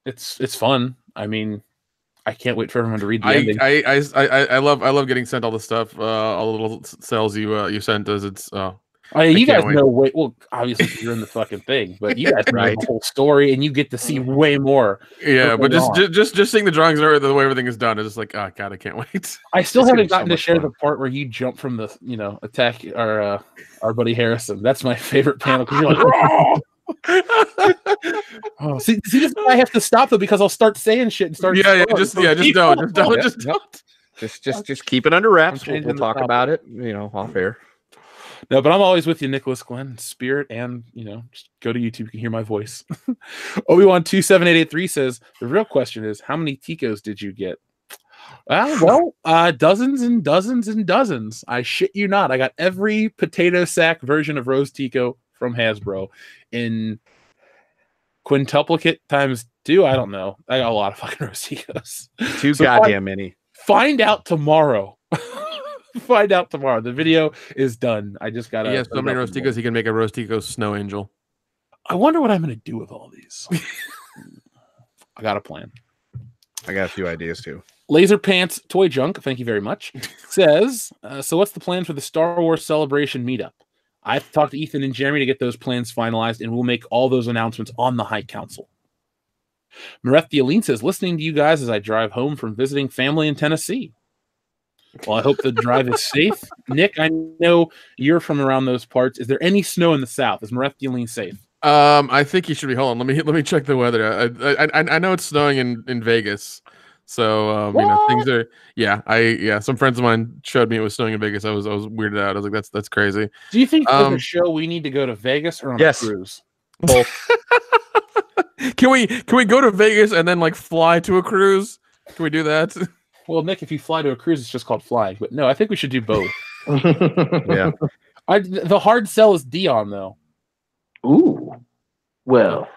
it's fun. I can't wait for everyone to read the ending. I love getting sent all the stuff, all the little cells you sent us. It's you guys know way well. Obviously, you're in the fucking thing, but you guys know the whole story, and you get to see way more. Yeah, but just seeing the drawings or the way everything is done, it's just like, oh god, I can't wait. I still haven't gotten to share the part where you jump from the attack our buddy Harrison. That's my favorite panel because you're like, Oh, see, this is why I have to stop though, because I'll start saying shit and start. Just don't. Just keep it under wraps. I'm We'll changing the talk topic. about it, off air. No, but I'm always with you, Nicholas Glenn, spirit, and just go to YouTube. You can hear my voice. Obi-Wan 27883 says the real question is, how many Ticos did you get? Dozens and dozens and dozens. I shit you not. I got every potato sack version of Rose Tico from Hasbro in quintuplicate times 2. I don't know. I got a lot of fucking Rose Ticos. Too goddamn many. Find out tomorrow. Find out tomorrow. The video is done. I just got. He has so many Rose Ticos, he can make a Rose Tico snow angel. I wonder what I'm going to do with all these. I got a plan. I got a few ideas too. Laser Pants Toy Junk, thank you very much, says, so what's the plan for the Star Wars Celebration meetup? I've talked to Ethan and Jeremy to get those plans finalized, and we'll make all those announcements on the High Council. Mareth Aline says, listening to you guys as I drive home from visiting family in Tennessee. Well, I hope the drive is safe. Nick, I know you're from around those parts. Is there any snow in the south? Is Mareth Aline safe? I think you should be. Hold on, let me check the weather. I know it's snowing in Vegas, so things are. Some friends of mine showed me it was snowing in Vegas. I was weirded out. I was like, that's crazy. Do you think for the show we need to go to Vegas or on a cruise? Both. Can we go to Vegas and then fly to a cruise? Can we do that? Well, Nick, if you fly to a cruise, it's just called flying. But no, I think we should do both. Yeah. The hard sell is Dion, though. Ooh. Well,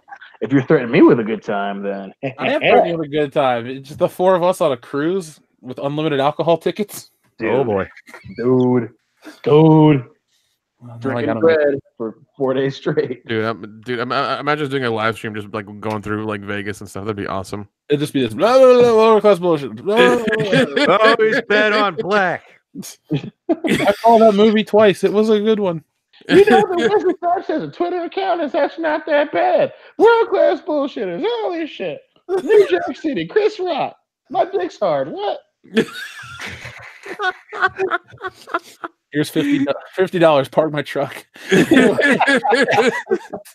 if you're threatening me with a good time, then I am threatening you with a good time. It's just the 4 of us on a cruise with unlimited alcohol tickets. Dude. Oh boy, dude. Drinking bread for 4 days straight. Dude, imagine doing a live stream just going through Vegas and stuff. That'd be awesome. It'd just be this blah, blah, blah, lower class bullshit. Blah, blah, blah. always bet on black. I saw that movie twice. It was a good one. You know, the Wizard Star says a Twitter account is actually not that bad. World class bullshitters, all this shit. New Jack City, Chris Rock. My dick's hard. What? Here's $50. Park my truck.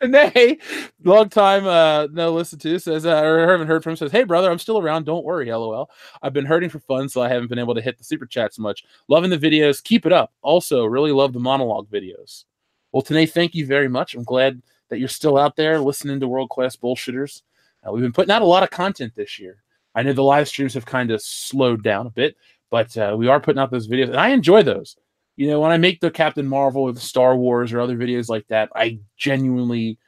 Nay, long time no listen to says or haven't heard from says, hey brother, I'm still around. Don't worry, LOL. I've been hurting for fun, so I haven't been able to hit the super chats much. Loving the videos. Keep it up. Also, really love the monologue videos. Well, Tanae, thank you very much. I'm glad that you're still out there listening to World Class Bullshitters. We've been putting out a lot of content this year. I know the live streams have kind of slowed down a bit, but we are putting out those videos, and I enjoy those. When I make the Captain Marvel or the Star Wars or other videos like that, I genuinely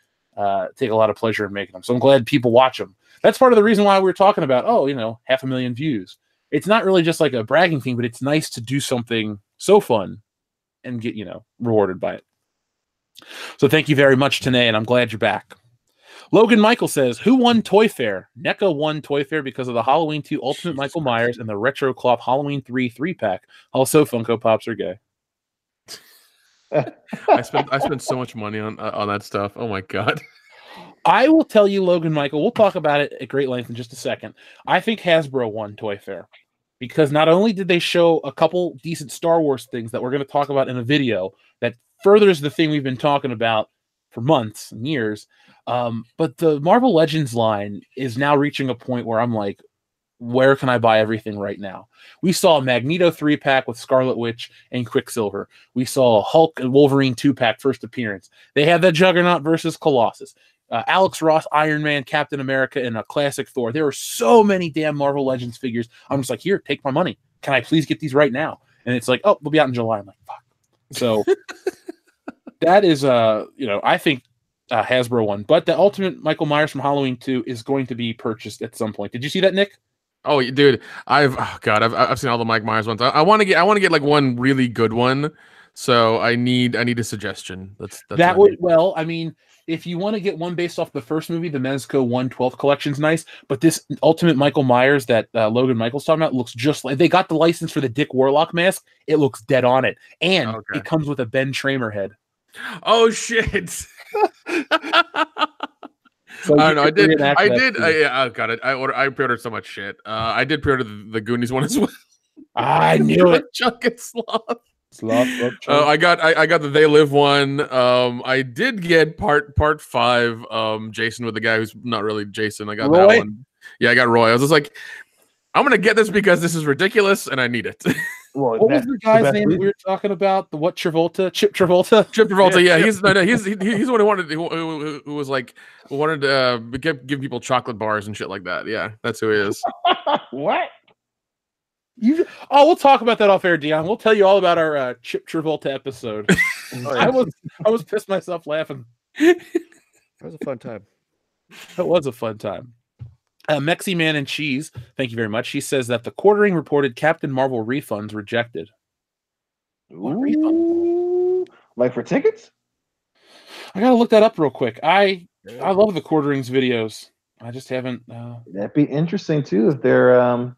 take a lot of pleasure in making them. So I'm glad people watch them. That's part of the reason why we're talking about, 500,000 views. It's not really just like a bragging thing, but it's nice to do something so fun and get, rewarded by it. So thank you very much, Tanae, and I'm glad you're back. Logan Michael says, who won Toy Fair? NECA won Toy Fair because of the Halloween 2 Ultimate Michael Myers and the Retro Cloth Halloween 3 3-pack. Also, Funko Pops are gay. I spent so much money on that stuff. Oh my god. I will tell you, Logan Michael, we'll talk about it at great length in just a second. I think Hasbro won Toy Fair because not only did they show a couple decent Star Wars things that we're going to talk about in a video that furthers the thing we've been talking about for months and years, but the Marvel Legends line is now reaching a point where I'm like, where can I buy everything right now? We saw a Magneto 3-pack with Scarlet Witch and Quicksilver. We saw a Hulk and Wolverine 2-pack first appearance. They had the Juggernaut versus Colossus. Alex Ross, Iron Man, Captain America, and a classic Thor. There are so many damn Marvel Legends figures. I'm just like, here, take my money. Can I please get these right now? And it's like, oh, they'll be out in July. I'm like, fuck. So that is, I think Hasbro won. But the Ultimate Michael Myers from Halloween 2 is going to be purchased at some point. Did you see that, Nick? Oh, dude, I've seen all the Mike Myers ones. I want to get like one really good one. So I need a suggestion. That's that would well. I mean, if you want to get one based off the first movie, the Mezco 1/12 collection's nice. But this Ultimate Michael Myers that Logan Michael's talking about looks just like they got the license for the Dick Warlock mask. It looks dead on it, and it comes with a Ben Tramer head. Oh shit! So I don't know. I did. Oh god, I pre-ordered so much shit. I did pre-order the Goonies one as well. I knew it. Chuck and Sloth. I got the They Live one. I did get part 5. Jason with the guy who's not really Jason. I got Roy? that one. Yeah, I got Roy. I was just like, I'm gonna get this because this is ridiculous and I need it. Well, What was the guy's name that we were talking about? The what Travolta? Chip Travolta? Chip Travolta. Yeah, he's the one who wanted who was like wanted to give people chocolate bars and shit like that. Yeah, that's who he is. What? We'll talk about that off air, Dion. We'll tell you all about our Chip Travolta episode. I was pissed myself laughing. That was a fun time. It was a fun time. Mexi Man and Cheese, thank you very much. He says that the quartering reported Captain Marvel refunds rejected. What refund? Like for tickets? I gotta look that up real quick. I love the quarterings videos. I just haven't. That'd be interesting too if they're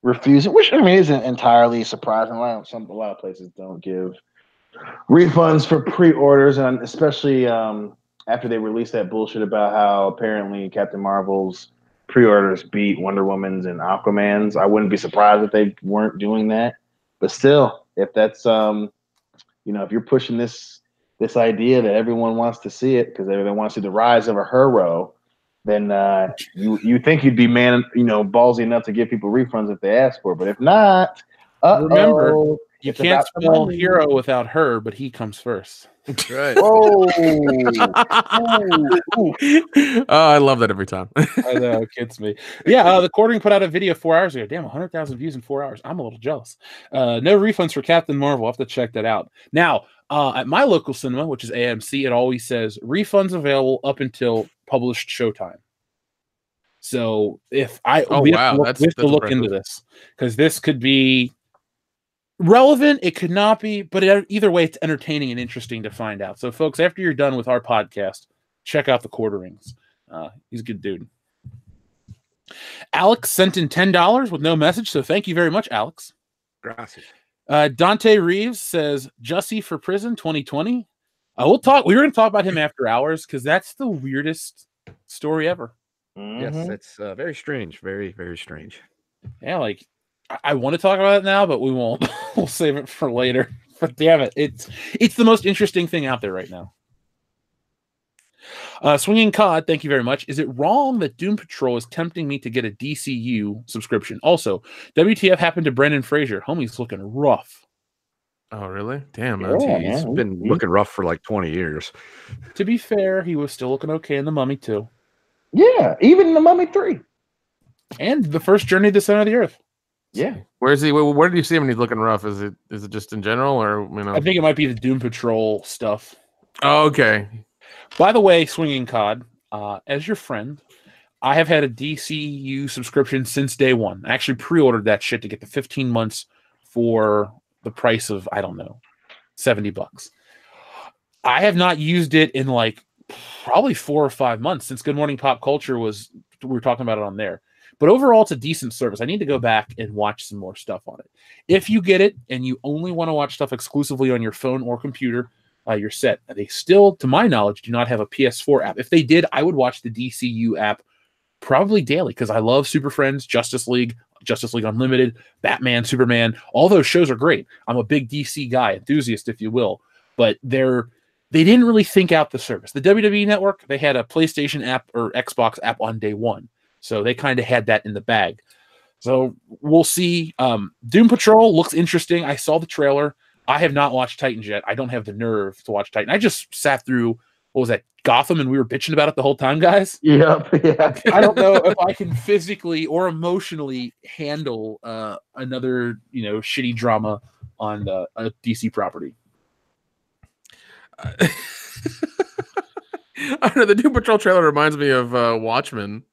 refusing, which I mean isn't entirely surprising. A lot of places don't give refunds for pre-orders, and especially after they released that bullshit about how apparently Captain Marvel's pre-orders beat Wonder Woman's and Aquaman's. I wouldn't be surprised if they weren't doing that. But still, if that's if you're pushing this idea that everyone wants to see it because everyone wants to see the rise of a hero, then you think you'd be ballsy enough to give people refunds if they ask for it. But if not, remember, you can't spell hero without her, but he comes first. Right. Oh, I love that every time. I know, it gets me. Yeah, the quartering put out a video 4 hours ago. Damn, 100,000 views in 4 hours. I'm a little jealous. No refunds for Captain Marvel. I'll have to check that out. Now, at my local cinema, which is AMC, it always says refunds available up until published showtime. So if we have to look into this because this could be relevant, it could not be, but either way, it's entertaining and interesting to find out. So, folks, after you're done with our podcast, check out the quarterings. He's a good dude. Alex sent in $10 with no message, so thank you very much, Alex. Gracias. Dante Reeves says Jussie for prison 2020. We're going to talk about him after hours because that's the weirdest story ever. Yes, it's very strange. Very, very strange. Yeah, like I want to talk about it now, but we won't. We'll save it for later. But damn it, it's the most interesting thing out there right now. Swinging Cod, thank you very much. Is it wrong that Doom Patrol is tempting me to get a DCU subscription? Also, WTF happened to Brendan Fraser? Homie's looking rough. Oh, really? Damn, man. He's been looking rough for like 20 years. To be fair, he was still looking okay in The Mummy 2. Yeah, even in The Mummy 3. And the first Journey to the Center of the Earth. Yeah. Where did you see him when he's looking rough? Is it just in general, or I think it might be the Doom Patrol stuff. Oh, okay. By the way, Swinging Cod, as your friend, I have had a DCU subscription since day one. I actually pre-ordered that shit to get the 15 months for the price of, I don't know, $70. I have not used it in like probably 4 or 5 months since Good Morning Pop Culture we were talking about it on there. But overall, it's a decent service. I need to go back and watch some more stuff on it. If you get it and you only want to watch stuff exclusively on your phone or computer, you're set. They still, to my knowledge, do not have a PS4 app. If they did, I would watch the DCU app probably daily because I love Super Friends, Justice League Unlimited, Batman, Superman. All those shows are great. I'm a big DC guy, enthusiast, if you will. But they didn't really think out the service. The WWE Network, they had a PlayStation app or Xbox app on day one. So they kind of had that in the bag. So we'll see. Doom Patrol looks interesting. I saw the trailer. I have not watched Titans yet. I don't have the nerve to watch Titan. I just sat through, what was that, Gotham, and we were bitching about it the whole time, guys? Yep. Yeah. I don't know if I can physically or emotionally handle another, shitty drama on a DC property. I don't know. The Doom Patrol trailer reminds me of Watchmen.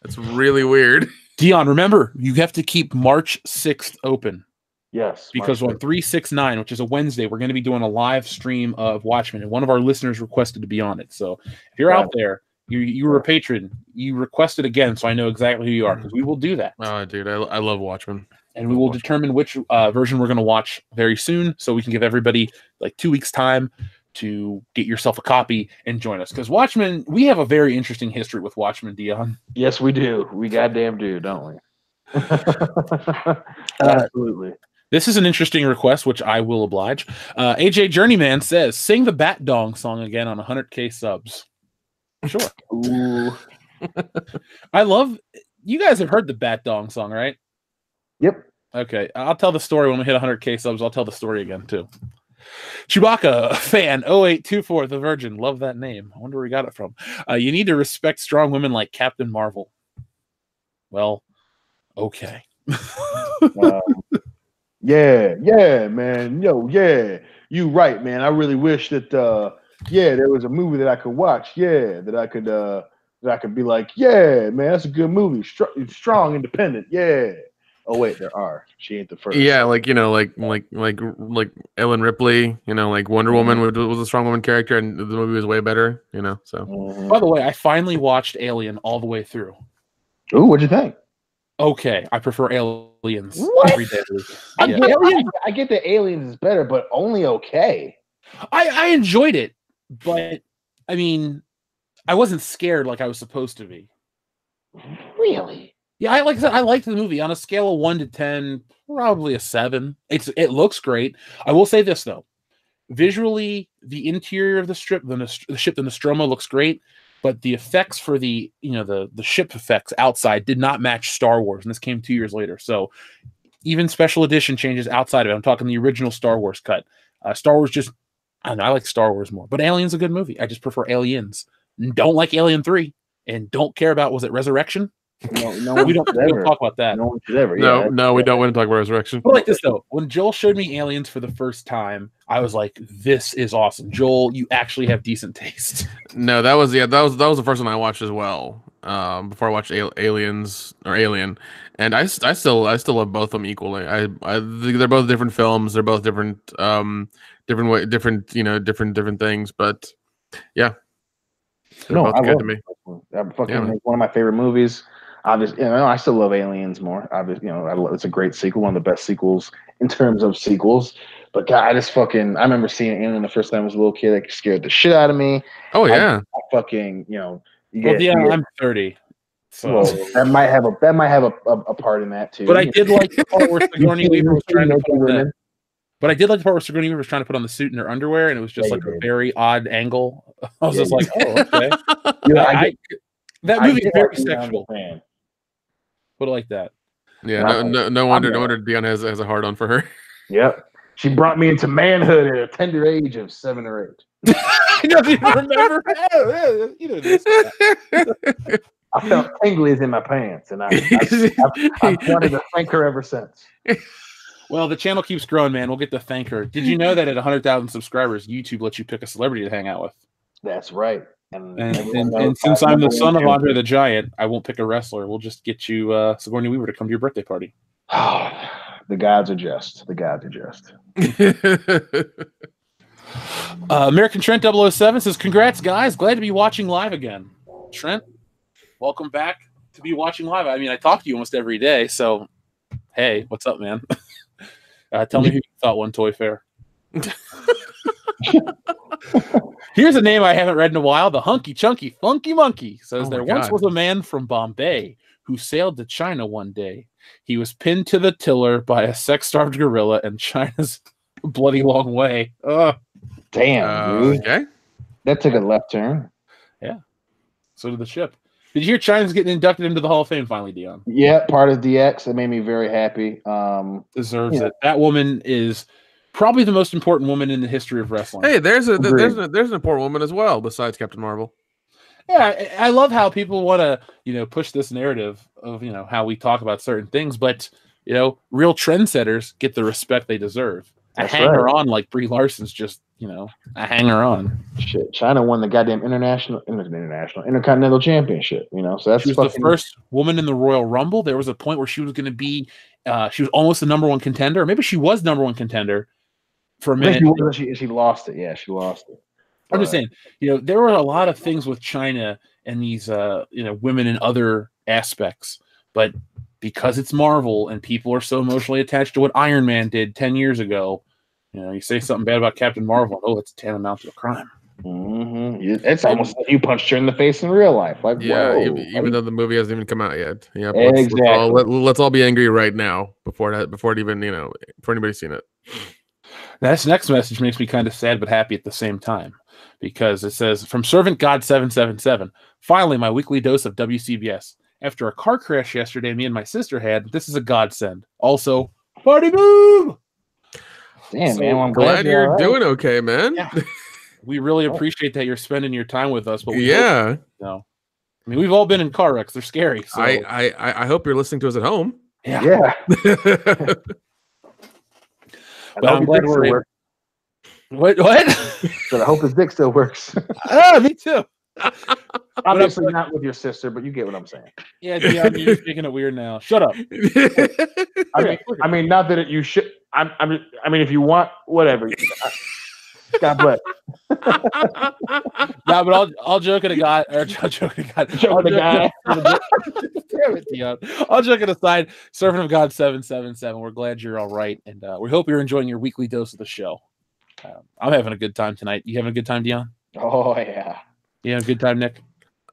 It's really weird. Dion, remember, you have to keep March 6th open. Yes. Because on 369, which is a Wednesday, we're going to be doing a live stream of Watchmen, and one of our listeners requested to be on it. So if you're out there, you were a patron, you requested again, so I know exactly who you are, because we will do that. Oh, dude, I love Watchmen. And we will determine which version we're going to watch very soon, so we can give everybody like 2 weeks' time to get yourself a copy and join us. Because Watchmen, we have a very interesting history with Watchmen, Dion. Yes, we do. We goddamn do, don't we? Absolutely. This is an interesting request, which I will oblige. AJ Journeyman says, "Sing the Bat Dong song again on 100K subs." Sure. Ooh. I love. You guys have heard the Bat Dong song, right? Yep. Okay, I'll tell the story when we hit 100K subs. I'll tell the story again too. Chewbacca fan 0824 The Virgin. Love that name. I wonder where he got it from. You need to respect strong women like Captain Marvel. Well, okay. Yeah, man. Yo, yeah. You right, man. I really wish that there was a movie that I could watch. Yeah, that I could be like, yeah, man, that's a good movie. Strong, independent. Yeah. Oh wait, there are. She ain't the first. Yeah, like Ellen Ripley. Like Wonder Woman was a strong woman character, and the movie was way better. So. By the way, I finally watched Alien all the way through. Ooh, what'd you think? Okay, I prefer Aliens every day. I get that Aliens is better, but only okay. I enjoyed it, but I mean, I wasn't scared like I was supposed to be. Really? Yeah, I liked the movie. On a scale of 1 to 10, probably a 7. It looks great. I will say this though, visually, the interior of the ship, the Nostromo, looks great, but the effects for the ship effects outside did not match Star Wars, and this came 2 years later. So even special edition changes outside of it. I'm talking the original Star Wars cut. Star Wars just, I don't know, I like Star Wars more, but Alien's a good movie. I just prefer Aliens. Don't like Alien 3, and don't care about, was it Resurrection? No, we don't talk about that. No one should ever. No, we don't want to talk about Resurrection. But like this though, when Joel showed me Aliens for the first time, I was like, "This is awesome, Joel. You actually have decent taste." No, that was the first one I watched as well. Before I watched Aliens or Alien, and I still love both of them equally. They're both different films. They're both different different things. But yeah, they're both good to me. One of my favorite movies. Obviously, I still love Aliens more. Obviously, it's a great sequel, one of the best sequels in terms of sequels. But God, I remember seeing Alien the first time I was a little kid. It scared the shit out of me. Oh yeah. I'm 30. So well, that might have a part in that too. But I did like the part where Sigourney Weaver was trying to put on But I did like the part where Sigourney Weaver was trying to put on the suit in her underwear, and it was just like a very odd angle. I was just like, oh, okay. That movie is very sexual. Put it like that. Yeah, no wonder Dion has a hard on for her. Yep. She brought me into manhood at a tender age of 7 or 8. He doesn't even remember. I felt tinglies in my pants, and I've wanted to thank her ever since. Well, the channel keeps growing, man. We'll get to thank her. Did you know that at 100,000 subscribers, YouTube lets you pick a celebrity to hang out with? That's right. And since I'm the son of Andre the Giant, I won't pick a wrestler. We'll just get you Sigourney Weaver to come to your birthday party. The gods are just. The gods are just. American Trent 007 says, "Congrats, guys. Glad to be watching live again." Trent, welcome back to be watching live. I mean, I talk to you almost every day, so hey, what's up, man? Tell me who you thought won Toy Fair. Here's a name I haven't read in a while. The Hunky Chunky Funky Monkey says, there once was a man from Bombay who sailed to China one day. He was pinned to the tiller by a sex-starved gorilla in China's bloody long way. Damn, dude. Okay. That took a left turn. Yeah. So did the ship. Did you hear China's getting inducted into the Hall of Fame finally, Dion? Yeah, part of DX. It made me very happy. Deserves it. That woman is probably the most important woman in the history of wrestling. Hey, there's an important woman as well besides Captain Marvel. Yeah, I love how people want to, push this narrative of, how we talk about certain things, but real trendsetters get the respect they deserve. A hanger on like Brie Larson's just, a hanger on. Shit, China won the goddamn Intercontinental Championship, so that's she was the first woman in the Royal Rumble. There was a point where she was going to be, she was almost the number one contender. Maybe she was number one contender for a minute. She lost it. Yeah, she lost it. I'm just saying, there were a lot of things with China and these, women in other aspects, but because it's Marvel and people are so emotionally attached to what Iron Man did 10 years ago, you say something bad about Captain Marvel, it's tantamount to a crime. It's almost like you punched her in the face in real life. Like, Yeah, whoa, even though the movie hasn't even come out yet. Yep, exactly. let's all be angry right now before it even before anybody's seen it. This next message makes me kind of sad but happy at the same time, because it says, from Servant God 777, finally my weekly dose of WCBS. After a car crash yesterday me and my sister had, this is a godsend. Also, party boom! Damn, So, man, well, I'm Glad you're all right. doing okay, man. Yeah. We really appreciate that you're spending your time with us, but we Yeah. hope, I mean, we've all been in car wrecks. They're scary. So I hope you're listening to us at home. yeah. But I'm glad we're able. What? So I hope his dick still works. Oh, me too. Obviously not with your sister, but you get what I'm saying. Yeah, Dion, you're making it weird now. Shut up. I mean, not that you should. I mean, if you want, whatever. God bless. No, but I'll joke at a guy. Or I'll joke at a guy. Damn it, Dion. I'll joke it aside. Servant of God 777. We're glad you're all right, and we hope you're enjoying your weekly dose of the show. I'm having a good time tonight. You having a good time, Dion? Oh yeah. You having a good time, Nick?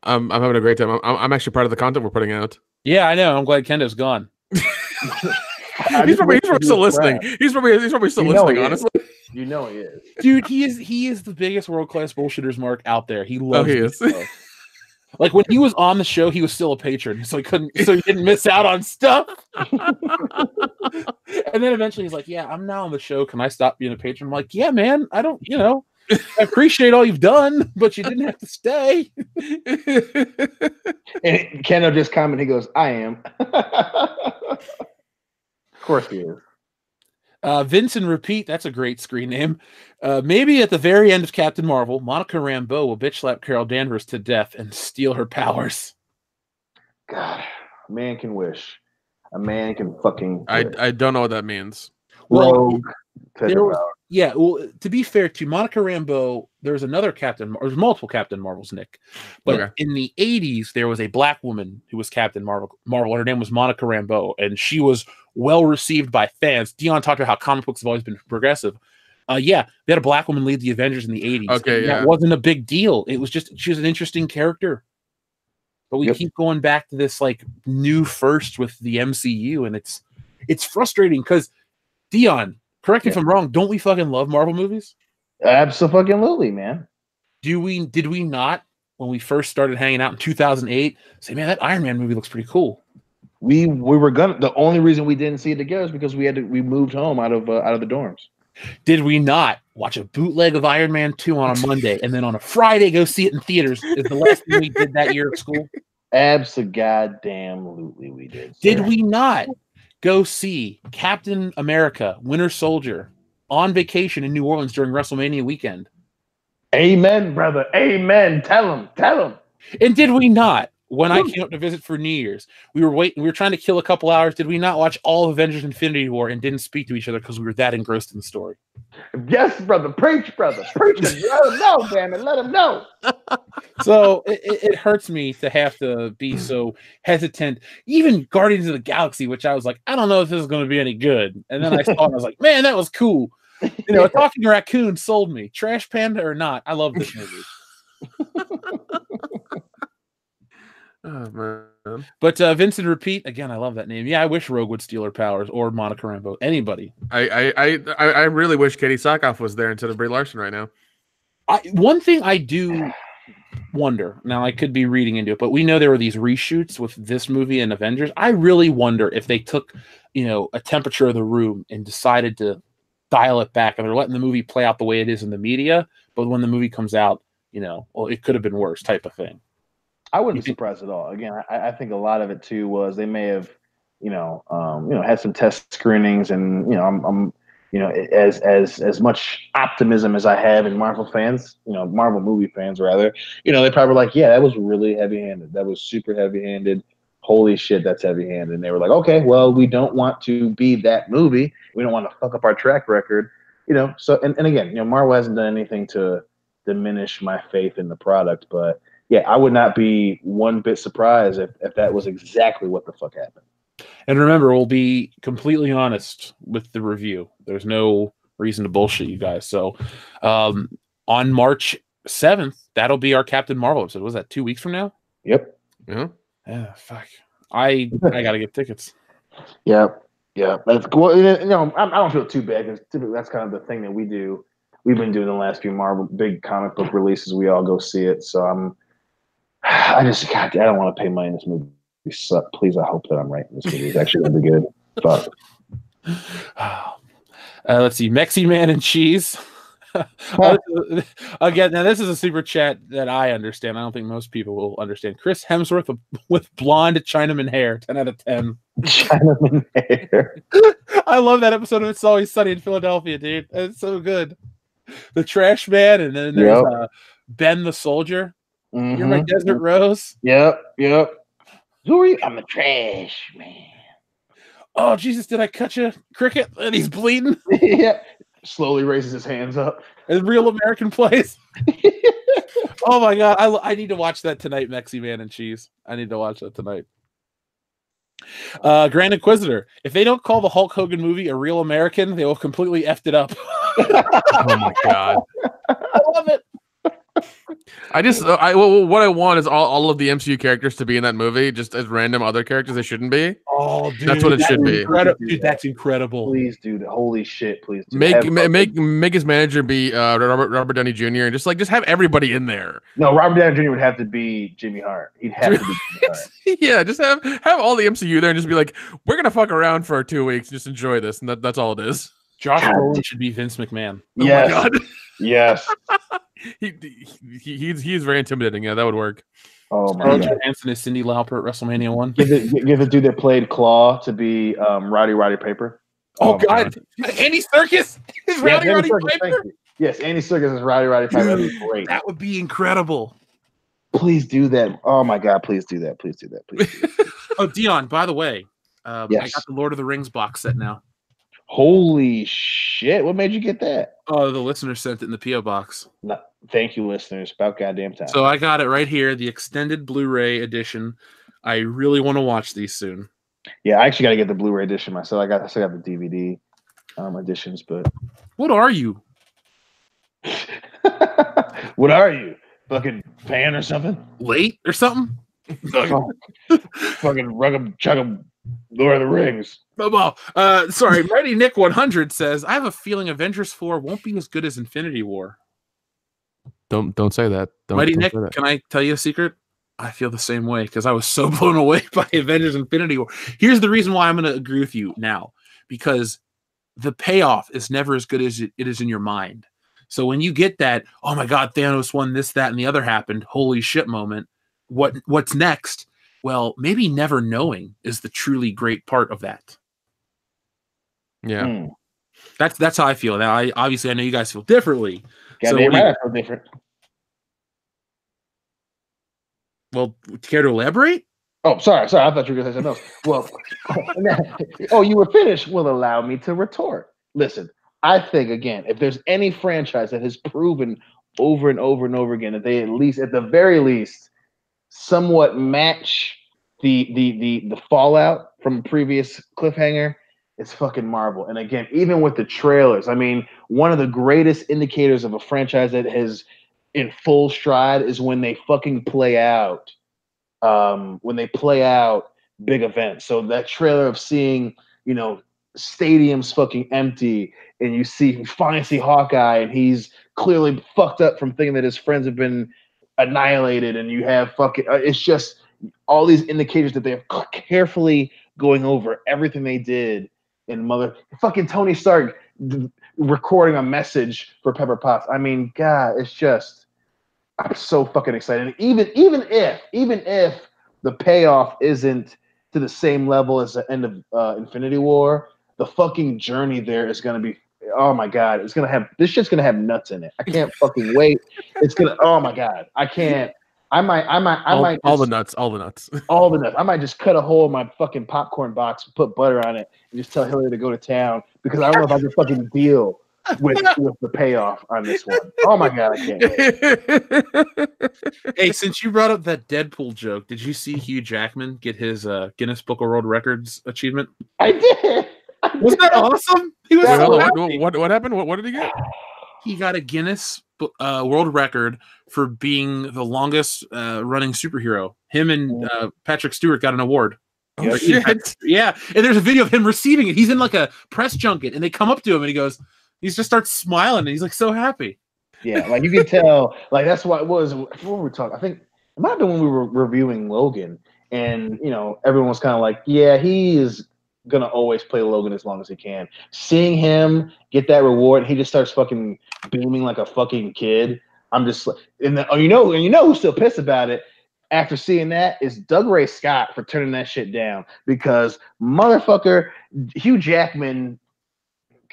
I'm having a great time. I'm actually proud of the content we're putting out. Yeah, I know. I'm glad Kendo's gone. He's probably still listening. He's probably still listening. Honestly, he is. Dude, he is the biggest world class bullshitters mark out there. He loves. He is. Like when he was on the show, he was still a patron, so he didn't miss out on stuff. And then eventually he's like, "Yeah, I'm now on the show. Can I stop being a patron?" I'm like, "Yeah, man. I don't, I appreciate all you've done, but you didn't have to stay." And Keno just commented. He goes, "I am." Of course he is. Vincent Repeat, that's a great screen name. Maybe at the very end of Captain Marvel, Monica Rambeau will bitch slap Carol Danvers to death and steal her powers. God, a man can wish. A man can fucking wish. I don't know what that means. Well, to be fair to Monica Rambeau, there's another there's multiple Captain Marvels, Nick. But in the 80s, there was a black woman who was Captain Marvel, and her name was Monica Rambeau, and she was well received by fans. Dion talked about how comic books have always been progressive. They had a black woman lead the Avengers in the 80s. Okay, that wasn't a big deal. It was just she was an interesting character. But we keep going back to this like new first with the MCU, and it's frustrating because Dion, correct me if I'm wrong, don't we fucking love Marvel movies? Absolutely, man. Did we not, when we first started hanging out in 2008, say, man, that Iron Man movie looks pretty cool? We were the only reason we didn't see it together is because we moved home out of the dorms. Did we not watch a bootleg of Iron Man 2 on a Monday and then on a Friday go see it in theaters? Is the last thing we did that year at school? Absolutely we did. Sir. Did we not go see Captain America, Winter Soldier on vacation in New Orleans during WrestleMania weekend? Amen, brother. Amen. Tell him. And did we not, when I came up to visit for New Year's, we were trying to kill a couple hours. Did we not watch all of Avengers Infinity War and didn't speak to each other because we were that engrossed in the story? Yes, brother. Preach, brother. Preach. Let him know, damn it. Let him know. So it hurts me to have to be so hesitant. Even Guardians of the Galaxy, which I was like, I don't know if this is going to be any good. And then I saw it and I was like, man, that was cool. A talking raccoon sold me. Trash Panda or not, I love this movie. Oh, man. But Vincent Repeat, again, I love that name. Yeah, I wish Rogue would steal her powers or Monica Rambeau. Anybody. I really wish Katie Sackhoff was there instead of Brie Larson right now. One thing I do wonder, now I could be reading into it, but we know there were these reshoots with this movie and Avengers. I really wonder if they took, a temperature of the room and decided to dial it back, and they're letting the movie play out the way it is in the media, but when the movie comes out, it could have been worse type of thing. I wouldn't be surprised at all. Again, I think a lot of it too was they may have, had some test screenings, and I'm as much optimism as I have in Marvel fans, Marvel movie fans rather, they probably were like, yeah, that was really heavy-handed. That was super heavy-handed. Holy shit, that's heavy-handed. And they were like, okay, well, we don't want to be that movie. We don't want to fuck up our track record, So, and again, Marvel hasn't done anything to diminish my faith in the product, but yeah, I would not be one bit surprised if that was exactly what the fuck happened. And remember, we'll be completely honest with the review. There's no reason to bullshit you guys. So on March 7th, that'll be our Captain Marvel episode. Was that 2 weeks from now? Yep. Yeah, fuck. I gotta get tickets. Yep. Yeah. That's well, you know, I don't feel too bad because typically that's kind of the thing that we do. We've been doing the last few Marvel big comic book releases. We all go see it. So I don't want to pay money in this movie. Please, I hope that I'm right in this movie. It's actually gonna be good. Fuck. Let's see, Mexi Man and Cheese. Again, now this is a super chat that I understand. I don't think most people will understand. Chris Hemsworth with blonde Chinaman hair, 10 out of 10. Chinaman hair. I love that episode of It's Always Sunny in Philadelphia, dude. It's so good. The Trash Man, and then there's Ben the Soldier. You're my Desert Rose. Yep. Who are you? I'm the Trash Man. Oh, Jesus, did I cut you, Cricket? And he's bleeding. Yeah. Slowly raises his hands up. And Real American Plays. Oh, my God. I need to watch that tonight, Mexi Man and Cheese. I need to watch that tonight. Grand Inquisitor. If they don't call the Hulk Hogan movie a Real American, they will completely effed it up. Oh, my God. I love it. What I want is all of the MCU characters to be in that movie, just as random other characters they shouldn't be. Oh, dude, that's what it should be. Dude, that's incredible. Please do that. Holy shit! Please do. Make his manager be Robert Downey Jr. and just have everybody in there. No, Robert Downey Jr. would have to be Jimmy Hart. He'd have to be Jimmy Hart. Yeah, just have all the MCU there and just be like, we're gonna fuck around for 2 weeks, just enjoy this, and that's all it is. Josh Brolin should be Vince McMahon. Yes. Oh my God. Yes. He's very intimidating. Yeah, that would work. Oh my God. Johansson is Cyndi Lauper at WrestleMania 1. Give the dude that played Claw to be Roddy Piper. Oh God. Andy Serkis is Roddy Piper. Yes, Andy Serkis is Roddy Piper. That'd be great. That would be incredible. Please do that. Oh my God, please do that. Please do that. Please do that. Oh, Dion, by the way, yes. I got the Lord of the Rings box set now. Holy shit. What made you get that? Oh, the listener sent it in the P.O. box. No, thank you, listeners. About goddamn time. So I got it right here, the extended Blu-ray edition. I really want to watch these soon. Yeah, I actually got to get the Blu-ray edition myself. I still got the DVD editions, but... What are you? What are you? Fucking fan or something? Late or something? Fucking chug Lord of the Rings. Sorry, Mighty Nick 100 says, I have a feeling Avengers 4 won't be as good as Infinity War. Don't say that. Mighty Nick, can I tell you a secret? I feel the same way because I was so blown away by Avengers Infinity War. Here's the reason why I'm going to agree with you now, because the payoff is never as good as it is in your mind. So when you get that, oh my God, Thanos won this, that, and the other happened, holy shit moment, what's next? Well, maybe never knowing is the truly great part of that. Yeah. That's how I feel. Now, I know you guys feel differently. I feel different. Well, care to elaborate? Oh, sorry. I thought you were going to say something else. Well, you were finished. Will allow me to retort. Listen, I think, again, if there's any franchise that has proven over and over and over again that they at the very least, somewhat match the fallout from a previous cliffhanger, it's fucking Marvel. And again, even with the trailers, I mean, one of the greatest indicators of a franchise that has in full stride is when they fucking play out big events. So that trailer of seeing, stadiums fucking empty, and you finally see Hawkeye, and he's clearly fucked up from thinking that his friends have been annihilated, and you have it's just all these indicators that they're carefully going over everything they did in fucking Tony Stark recording a message for Pepper Potts. I mean, God, it's just, I'm so fucking excited. Even if the payoff isn't to the same level as the end of Infinity War, the fucking journey there is going to be, oh my God, this shit's going to have nuts in it. I can't fucking wait. It's going to, oh my God, I can't. I might all the nuts. I might just cut a hole in my fucking popcorn box, put butter on it, and just tell Hillary to go to town, because I don't know if I can fucking deal with the payoff on this one. Oh my God, I can't wait. Hey, since you brought up that Deadpool joke, did you see Hugh Jackman get his Guinness Book of World Records achievement? I did. Wasn't that awesome? He was what happened? What did he get? He got a Guinness world record for being the longest running superhero. Him and Patrick Stewart got an award. Oh, shit. Yeah, and there's a video of him receiving it. He's in like a press junket, and they come up to him, and he just starts smiling, and he's like so happy. Yeah, like you can tell, like that's what it was. What were we talking? I think it might have been when we were reviewing Logan, and everyone was kind of like, "Yeah, he is gonna always play Logan as long as he can." Seeing him get that reward, he just starts fucking beaming like a fucking kid. I'm just like, and you know who's still pissed about it after seeing that is Doug Ray Scott for turning that shit down because motherfucker Hugh Jackman.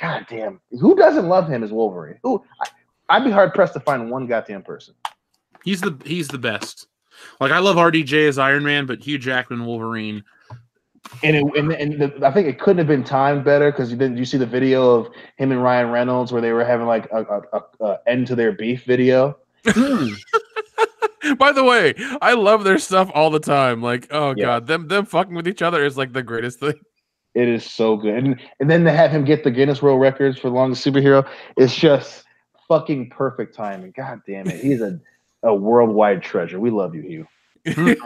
God damn, who doesn't love him as Wolverine? I'd be hard pressed to find one goddamn person. He's the best. Like I love RDJ as Iron Man, but Hugh Jackman Wolverine. And I think it couldn't have been timed better because you see the video of him and Ryan Reynolds where they were having like a end to their beef video. By the way, I love their stuff all the time. Like, oh god, them fucking with each other is like the greatest thing. It is so good, and then to have him get the Guinness World Records for the longest superhero, it's just fucking perfect timing. God damn it, he's a worldwide treasure. We love you, Hugh.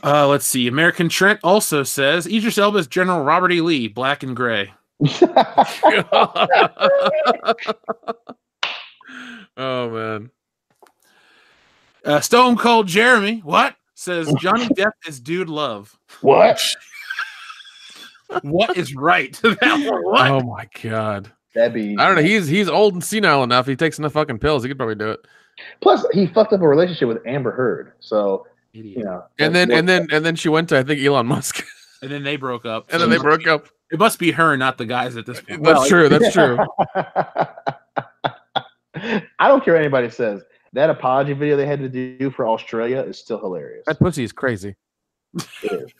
Let's see. American Trent also says Idris Elba's General Robert E. Lee, black and gray. Oh man. Stone Cold Jeremy, what? Says Johnny Depp is Dude Love. What? What is right? What? Oh my god. That'd be. I don't know. He's old and senile enough. He takes enough fucking pills. He could probably do it. Plus, he fucked up a relationship with Amber Heard. So And then she went to I think Elon Musk. And then they broke up. And then they broke up. It must be her, not the guys at this point. That's true. That's true. I don't care what anybody says. That apology video they had to do for Australia is still hilarious. That pussy is crazy. Riv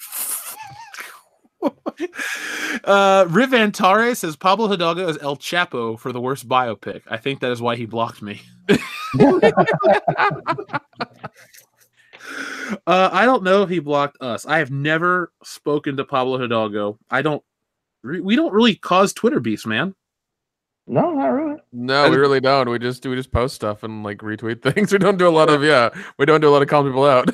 Antare says Pablo Hidalgo is El Chapo for the worst biopic. I think that is why he blocked me. I don't know if he blocked us. I have never spoken to Pablo Hidalgo. We don't really cause Twitter beefs, man. No, not really. No, we really don't. We just post stuff and like retweet things. We don't do a lot of calling people out.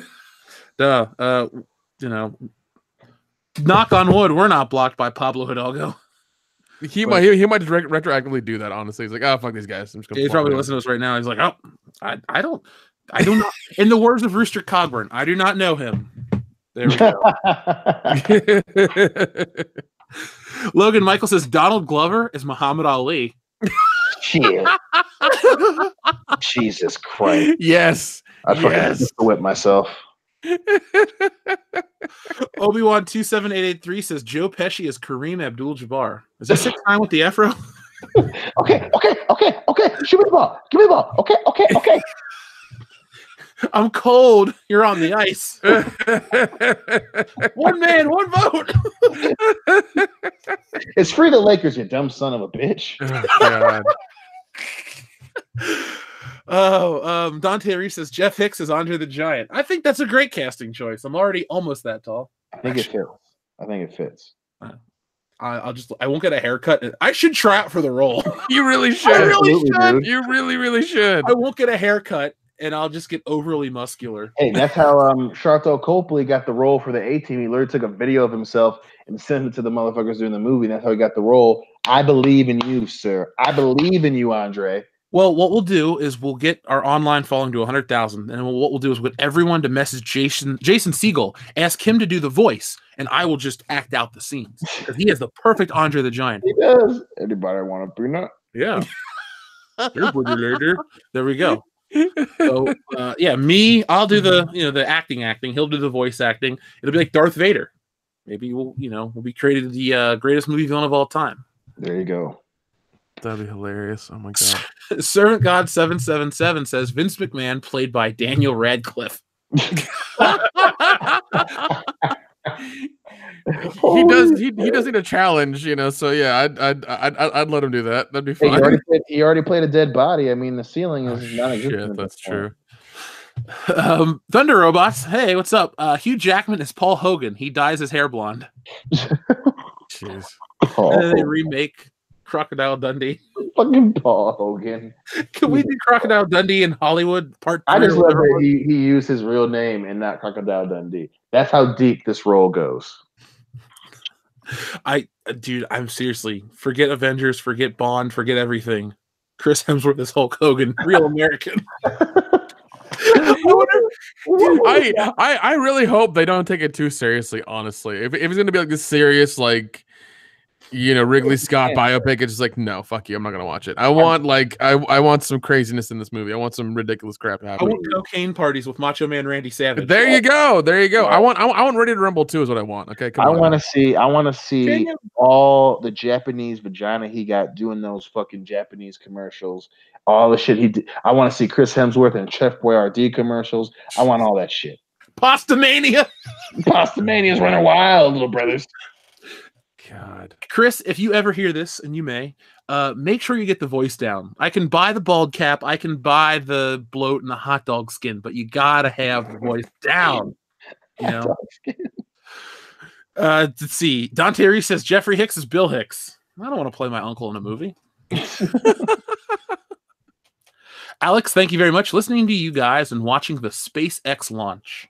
Knock on wood, we're not blocked by Pablo Hidalgo. He might just retroactively do that. Honestly, he's like, oh fuck these guys. I'm just he's probably listening to us right now. He's like, oh, I don't know. In the words of Rooster Cogburn, I do not know him. There we go. Logan Michael says Donald Glover is Muhammad Ali. Shit. Jesus Christ. Yes. I fucking whip myself. Obi-Wan 27883 says Joe Pesci is Kareem Abdul-Jabbar. Is this a time with the afro? Okay. Shoot me the ball. Give me the ball. Okay. I'm cold. You're on the ice. One man, one vote. It's free the Lakers, you dumb son of a bitch. Oh, God. Dante Reese says Jeff Hicks is Andre the Giant. I think that's a great casting choice. I'm already almost that tall. I think it fits. I won't get a haircut. I should try out for the role. You really should. I really should. Dude. You really should. I won't get a haircut. And I'll just get overly muscular. Hey, that's how Sharlto Copley got the role for the A-Team. He literally took a video of himself and sent it to the motherfuckers doing the movie. That's how he got the role. I believe in you, sir. I believe in you, Andre. Well, what we'll do is we'll get our online following to 100,000. And what we'll do is get everyone to message Jason Segel, ask him to do the voice, and I will just act out the scenes. Because he has the perfect Andre the Giant. He does. Anybody want a peanut? Yeah. There we go. So I'll do the acting. He'll do the voice acting. It'll be like Darth Vader. Maybe we'll be created the greatest movie villain of all time. There you go. That'd be hilarious. Oh my god. Servant God 777 says Vince McMahon played by Daniel Radcliffe. He does need a challenge, so yeah, I'd let him do that. That'd be fun. He already played a dead body. I mean, the ceiling is not existent. That's true. Thunder Robots, hey, what's up? Hugh Jackman is Paul Hogan. He dyes his hair blonde. Jeez. And then they remake Crocodile Dundee. Fucking Paul Hogan. Can we do Crocodile Dundee in Hollywood Part 3? I just love that he used his real name and not Crocodile Dundee. That's how deep this role goes. Dude, I'm seriously, forget Avengers, forget Bond, forget everything. Chris Hemsworth is Hulk Hogan, real American. I really hope they don't take it too seriously, honestly. If it's gonna be like this serious, like, you know, Wrigley Scott biopic, it's just like, no, fuck you, I'm not gonna watch it. I want I want some craziness in this movie. I want some ridiculous crap happening. I want cocaine parties with Macho Man Randy Savage. There you go. I want Ready to Rumble too is what I want. Okay, I want to see all the Japanese vagina he got doing those fucking Japanese commercials. All the shit he did. I want to see Chris Hemsworth and Chef Boyardee commercials. I want all that shit. Pasta Mania. Pasta Mania's running wild, little brothers. God, Chris, if you ever hear this, and you may, make sure you get the voice down. I can buy the bald cap, I can buy the bloat and the hot dog skin, but you gotta have the voice down. You know. Let's see. Dante Reese says Jeffrey Hicks is Bill Hicks. I don't want to play my uncle in a movie. Alex, thank you very much. Listening to you guys and watching the SpaceX launch.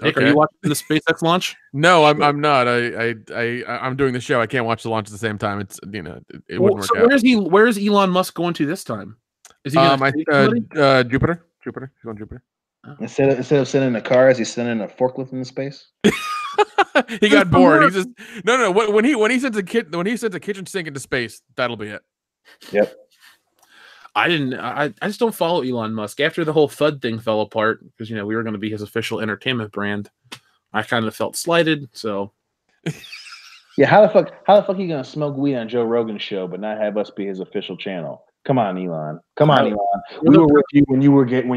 Nick, are you watching the SpaceX launch? No, I'm not. I'm doing the show. I can't watch the launch at the same time. It's, you know, it wouldn't work out. Where is Elon Musk going to this time? Is he going Jupiter? Jupiter. He's going Jupiter. Oh. Instead of sending a car, is he sending a forklift into space? He got bored. He just no. When he sends a kitchen sink into space, that'll be it. Yep. I just don't follow Elon Musk. After the whole FUD thing fell apart, because, you know, we were going to be his official entertainment brand, I kind of felt slighted. So, yeah, how the fuck are you going to smoke weed on Joe Rogan's show but not have us be his official channel? Come on, Elon. Come on, Elon. We were with you when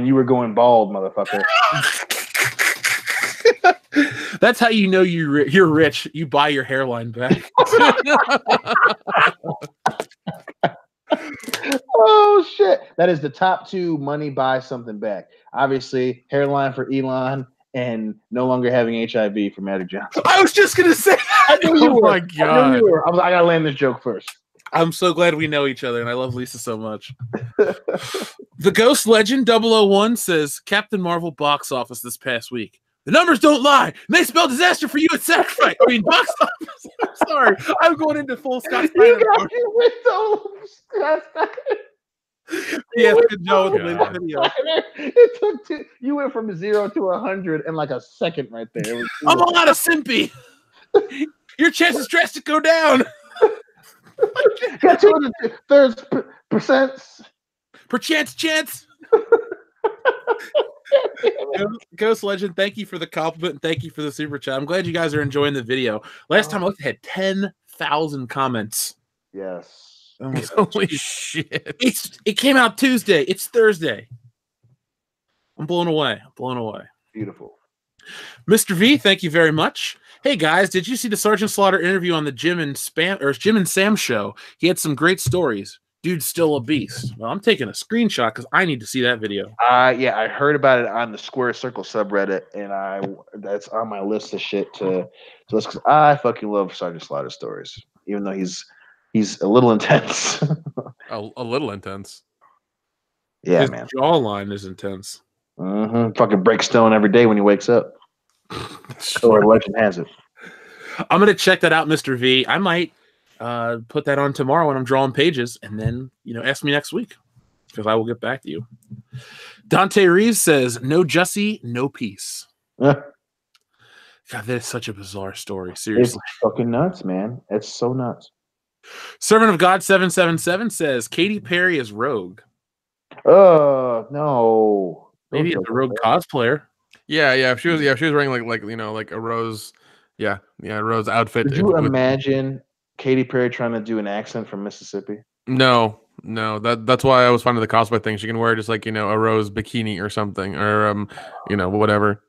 you were going bald, motherfucker. That's how you know you're rich. You buy your hairline back. Oh shit! That is the top two money buy something back. Obviously, hairline for Elon and no longer having HIV for Magic Johnson. I was just gonna say. I knew you were. My God! I gotta land this joke first. I'm so glad we know each other, and I love Lisa so much. The Ghost Legend 001 says Captain Marvel box office this past week. The numbers don't lie. And they spell disaster for you at Sacrifice. I mean, box office. I'm sorry. I'm going into full Scott Steiner. Yes, good job with the video. It took you went from 0 to 100 in like a second right there. I'm a lot of simpy. Your chances drastic go down. Got 200 percent. Chance. Ghost Legend, thank you for the compliment and thank you for the super chat. I'm glad you guys are enjoying the video. Last time I looked, it had 10,000 comments. Yes. Holy shit. It came out Tuesday. It's Thursday. I'm blown away. Beautiful. Mr. V, thank you very much. Hey guys, did you see the Sergeant Slaughter interview on the Jim and Sam show? He had some great stories. Dude's still a beast. Well, I'm taking a screenshot because I need to see that video. Yeah, I heard about it on the Square Circle subreddit, and that's on my list of shit to listen, because I fucking love Sergeant Slaughter stories, even though he's a little intense. a little intense. Yeah, his man. Jawline is intense. Mm-hmm. Fucking break stone every day when he wakes up. Or legend has it. I'm gonna check that out, Mr. V. I might put that on tomorrow when I'm drawing pages, and then, you know, ask me next week, because I will get back to you. Dante Reeves says, no Jussie, no peace. God, that is such a bizarre story. Seriously. It's fucking nuts, man. It's so nuts. Servant of God 777 says Katy Perry is Rogue. No. Maybe it's a Rogue cosplayer. Yeah. If she was wearing like you know, like a Rose, Rose outfit. Could you imagine Katy Perry trying to do an accent from Mississippi? No. That's why I was finding the cosplay thing. She can wear just like, you know, a Rose bikini or something, or you know, whatever.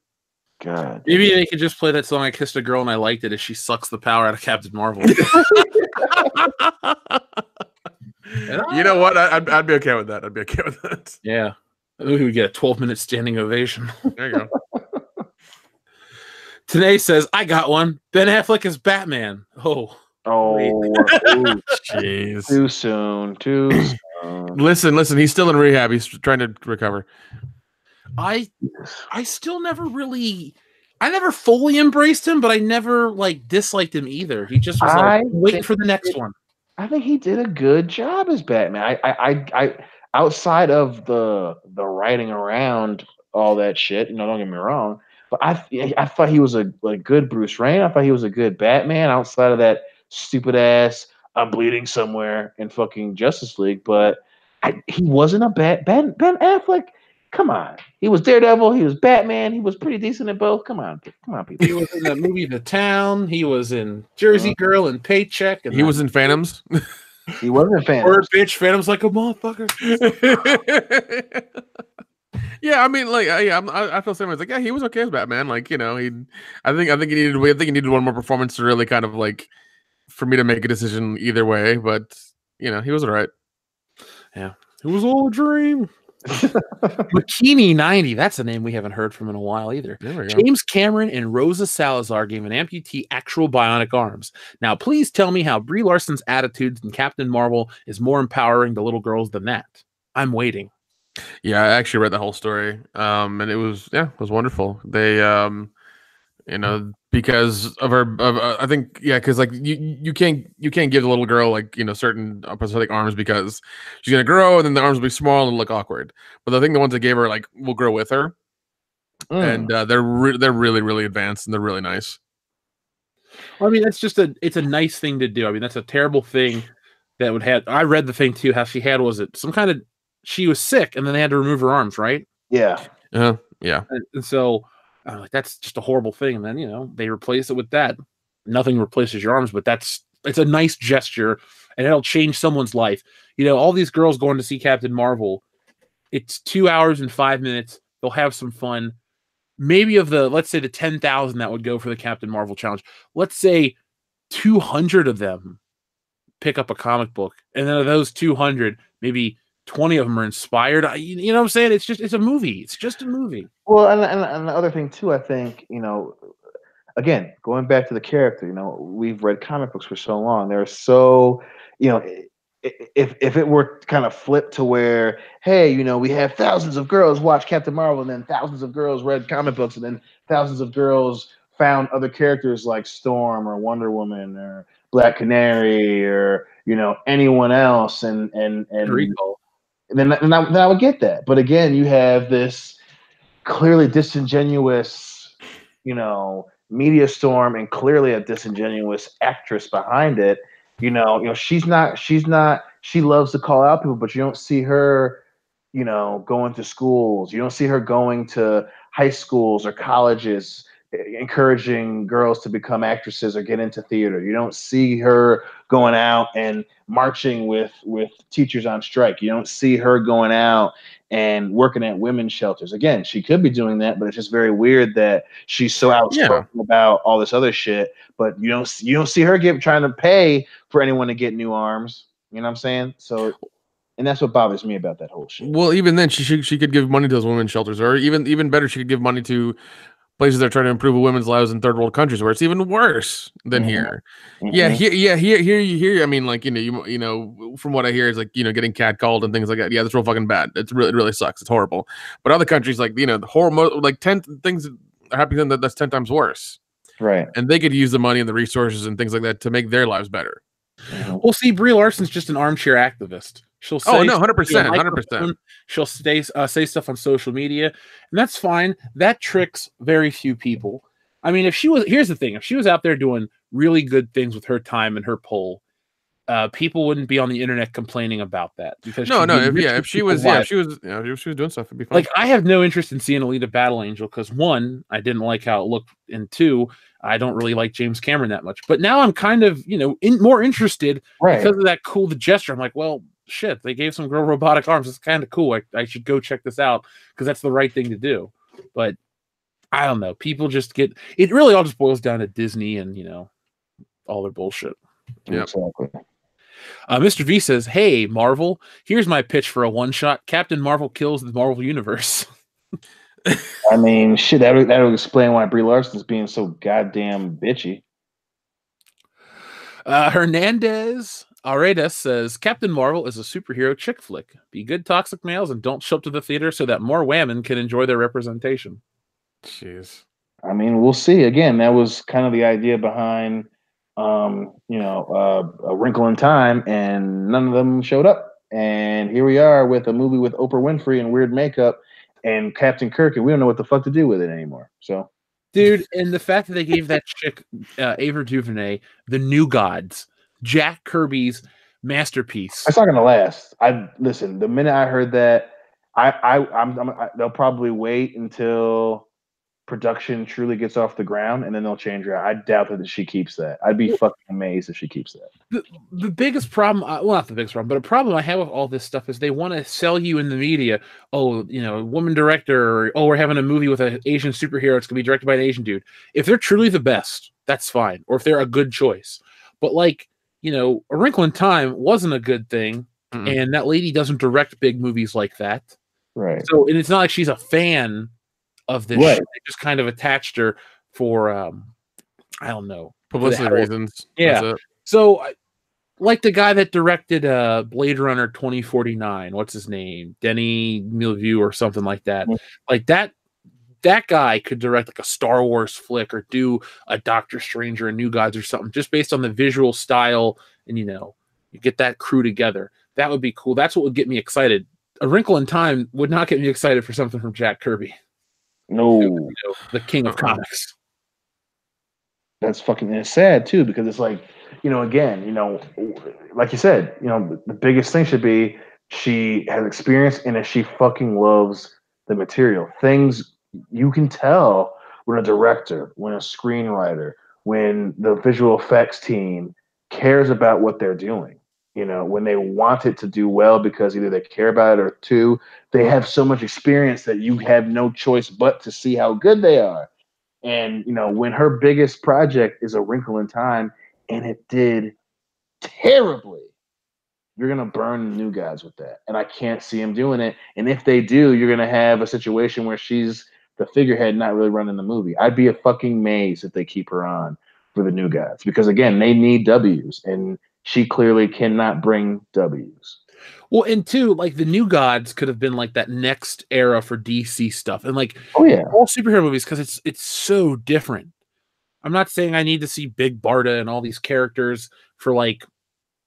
God. Maybe they could just play that song "I Kissed a Girl and I Liked It" as she sucks the power out of Captain Marvel. You know what? I'd be okay with that. Yeah. We would get a 12-minute standing ovation. There you go. Today says, I got one. Ben Affleck is Batman. Oh, Oh, Jeez. too soon. Listen. He's still in rehab. He's trying to recover. I still never really. I never fully embraced him, but I never like disliked him either. He just was like waiting for the next one. I think he did a good job as Batman. I outside of the writing around all that shit, don't get me wrong, but I thought he was a good Bruce Wayne. I thought he was a good Batman outside of that stupid ass I'm bleeding somewhere in fucking Justice League, but he wasn't a bad Ben Affleck. Come on, he was Daredevil. He was Batman. He was pretty decent at both. Come on, people. He was in the movie The Town. He was in Jersey Girl and Paycheck. And he was in Phantoms. He wasn't a Phantoms. Word, bitch. Phantoms like a motherfucker. Yeah, I mean, like, I feel same. It's like, yeah, he was okay as Batman. Like, I think he needed one more performance to really kind of like for me to make a decision either way. But he was all right. Yeah, it was all a dream. Bikini 90, that's a name we haven't heard from in a while either. James Cameron and Rosa Salazar gave an amputee actual bionic arms. Now, please tell me how Brie Larson's attitudes in Captain Marvel is more empowering to little girls than that. I'm waiting. Yeah, I actually read the whole story, and it was wonderful. They, because of her, I think, because like you can't give the little girl like certain prosthetic arms because she's gonna grow and then the arms will be small and look awkward. But I think the ones they gave her like will grow with her, and they're really really advanced and they're really nice. Well, I mean, that's just it's a nice thing to do. I mean, that's a terrible thing that would have. I read the thing too. How she had some kind of she was sick and then they had to remove her arms, right? Yeah. Yeah. And so. Like that's just a horrible thing, and then they replace it with that. Nothing replaces your arms, but it's a nice gesture, and it'll change someone's life. All these girls going to see Captain Marvel. It's 2 hours and 5 minutes. They'll have some fun. Maybe let's say the 10,000 that would go for the Captain Marvel challenge. Let's say 200 of them pick up a comic book, and then of those 200, maybe 20 of them are inspired. You know what I'm saying? It's a movie. It's just a movie. Well, and the other thing too, I think, again, going back to the character, we've read comic books for so long. They're so, if it were kind of flipped to where, hey, we have thousands of girls watch Captain Marvel, and then thousands of girls read comic books, and then thousands of girls found other characters like Storm or Wonder Woman or Black Canary or anyone else, and then I would get that. But again, you have this clearly disingenuous, media storm and clearly a disingenuous actress behind it. She's not, she loves to call out people, but you don't see her, going to schools. You don't see her going to high schools or colleges, encouraging girls to become actresses or get into theater. You don't see her going out and marching with teachers on strike. You don't see her going out and working at women's shelters. Again, she could be doing that, but it's just very weird that she's so outspoken about all this other shit. But you don't see her trying to pay for anyone to get new arms. You know what I'm saying? So, and that's what bothers me about that whole shit. Well, even then, she could give money to those women's shelters, or even better, she could give money to places that are trying to improve women's lives in third world countries where it's even worse than here. Yeah, here. I mean, like from what I hear is like getting catcalled and things like that. Yeah, that's real fucking bad. It really sucks. It's horrible. But other countries like the horrible, like 10 things are happening that's 10 times worse. Right. And they could use the money and the resources and things like that to make their lives better. Well, see, Brie Larson's just an armchair activist. She'll say, 100%. She'll say stuff on social media, and that's fine. That tricks very few people. I mean, here's the thing: if she was out there doing really good things with her time and her pull, people wouldn't be on the internet complaining about that. Because if she was doing stuff, it'd be fine. Like, I have no interest in seeing Alita Battle Angel because one, I didn't like how it looked, and two, I don't really like James Cameron that much. But now I'm kind of more interested because of that cool gesture. I'm like, well, shit, they gave some girl robotic arms. It's kind of cool. I should go check this out because that's the right thing to do. But I don't know. People just it really all just boils down to Disney and all their bullshit. Yeah, exactly. Mr. V says, "Hey, Marvel, here's my pitch for a one-shot. Captain Marvel kills the Marvel Universe." I mean, shit, that would explain why Brie Larson's being so goddamn bitchy. Hernandez Aredes says Captain Marvel is a superhero chick flick. Be good toxic males and don't show up to the theater so that more women can enjoy their representation. Jeez. I mean, we'll see. Again, that was kind of the idea behind, A Wrinkle in Time, and none of them showed up. And here we are with a movie with Oprah Winfrey and weird makeup and Captain Kirk, and we don't know what the fuck to do with it anymore. So, dude, and the fact that they gave that chick, Ava DuVernay, the New Gods, Jack Kirby's masterpiece. it's not gonna last. Listen. The minute I heard that, they'll probably wait until production truly gets off the ground, and then they'll change her. I doubt that she keeps that. I'd be fucking amazed if she keeps that. The biggest problem, well, not the biggest problem, but a problem I have with all this stuff is they want to sell you in the media. Oh, woman director, or oh, we're having a movie with an Asian superhero. It's gonna be directed by an Asian dude. If they're truly the best, that's fine, or if they're a good choice. But A Wrinkle in Time wasn't a good thing, and that lady doesn't direct big movies like that. Right. So, and it's not like she's a fan of this. Right. Shit. They just kind of attached her for I don't know, publicity reasons. Yeah. So, like the guy that directed Blade Runner 2049, what's his name? Denis Villeneuve or something like that. Mm-hmm. Like that guy could direct like a Star Wars flick or do a Doctor Strange or a New Gods or something just based on the visual style, and you get that crew together. That would be cool. That's what would get me excited. A Wrinkle in Time would not get me excited for something from Jack Kirby. No, the king of comics. That's fucking, and it's sad too, because it's like, again, like you said, the biggest thing should be she has experience and that she fucking loves the material. Things you can tell when a director, when a screenwriter, when the visual effects team cares about what they're doing. When they want it to do well because either they care about it or two, they have so much experience that you have no choice but to see how good they are. And, when her biggest project is A Wrinkle in Time and it did terribly, you're going to burn the New Gods with that. And I can't see him doing it. And if they do, you're going to have a situation where she's the figurehead not really running the movie. I'd be a fucking maze if they keep her on for the New Gods because, again, they need W's. And she clearly cannot bring W's. Well, and two, like the New Gods could have been like that next era for DC stuff, and all superhero movies because it's so different. I'm not saying I need to see Big Barda and all these characters for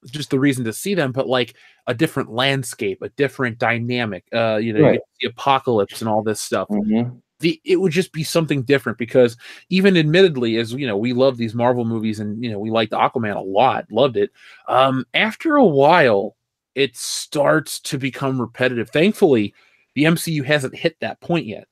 just the reason to see them, but a different landscape, a different dynamic. You get the apocalypse and all this stuff. Mm-hmm. It would just be something different because even admittedly, as we love these Marvel movies and we liked Aquaman a lot, loved it. After a while, it starts to become repetitive. Thankfully, the MCU hasn't hit that point yet.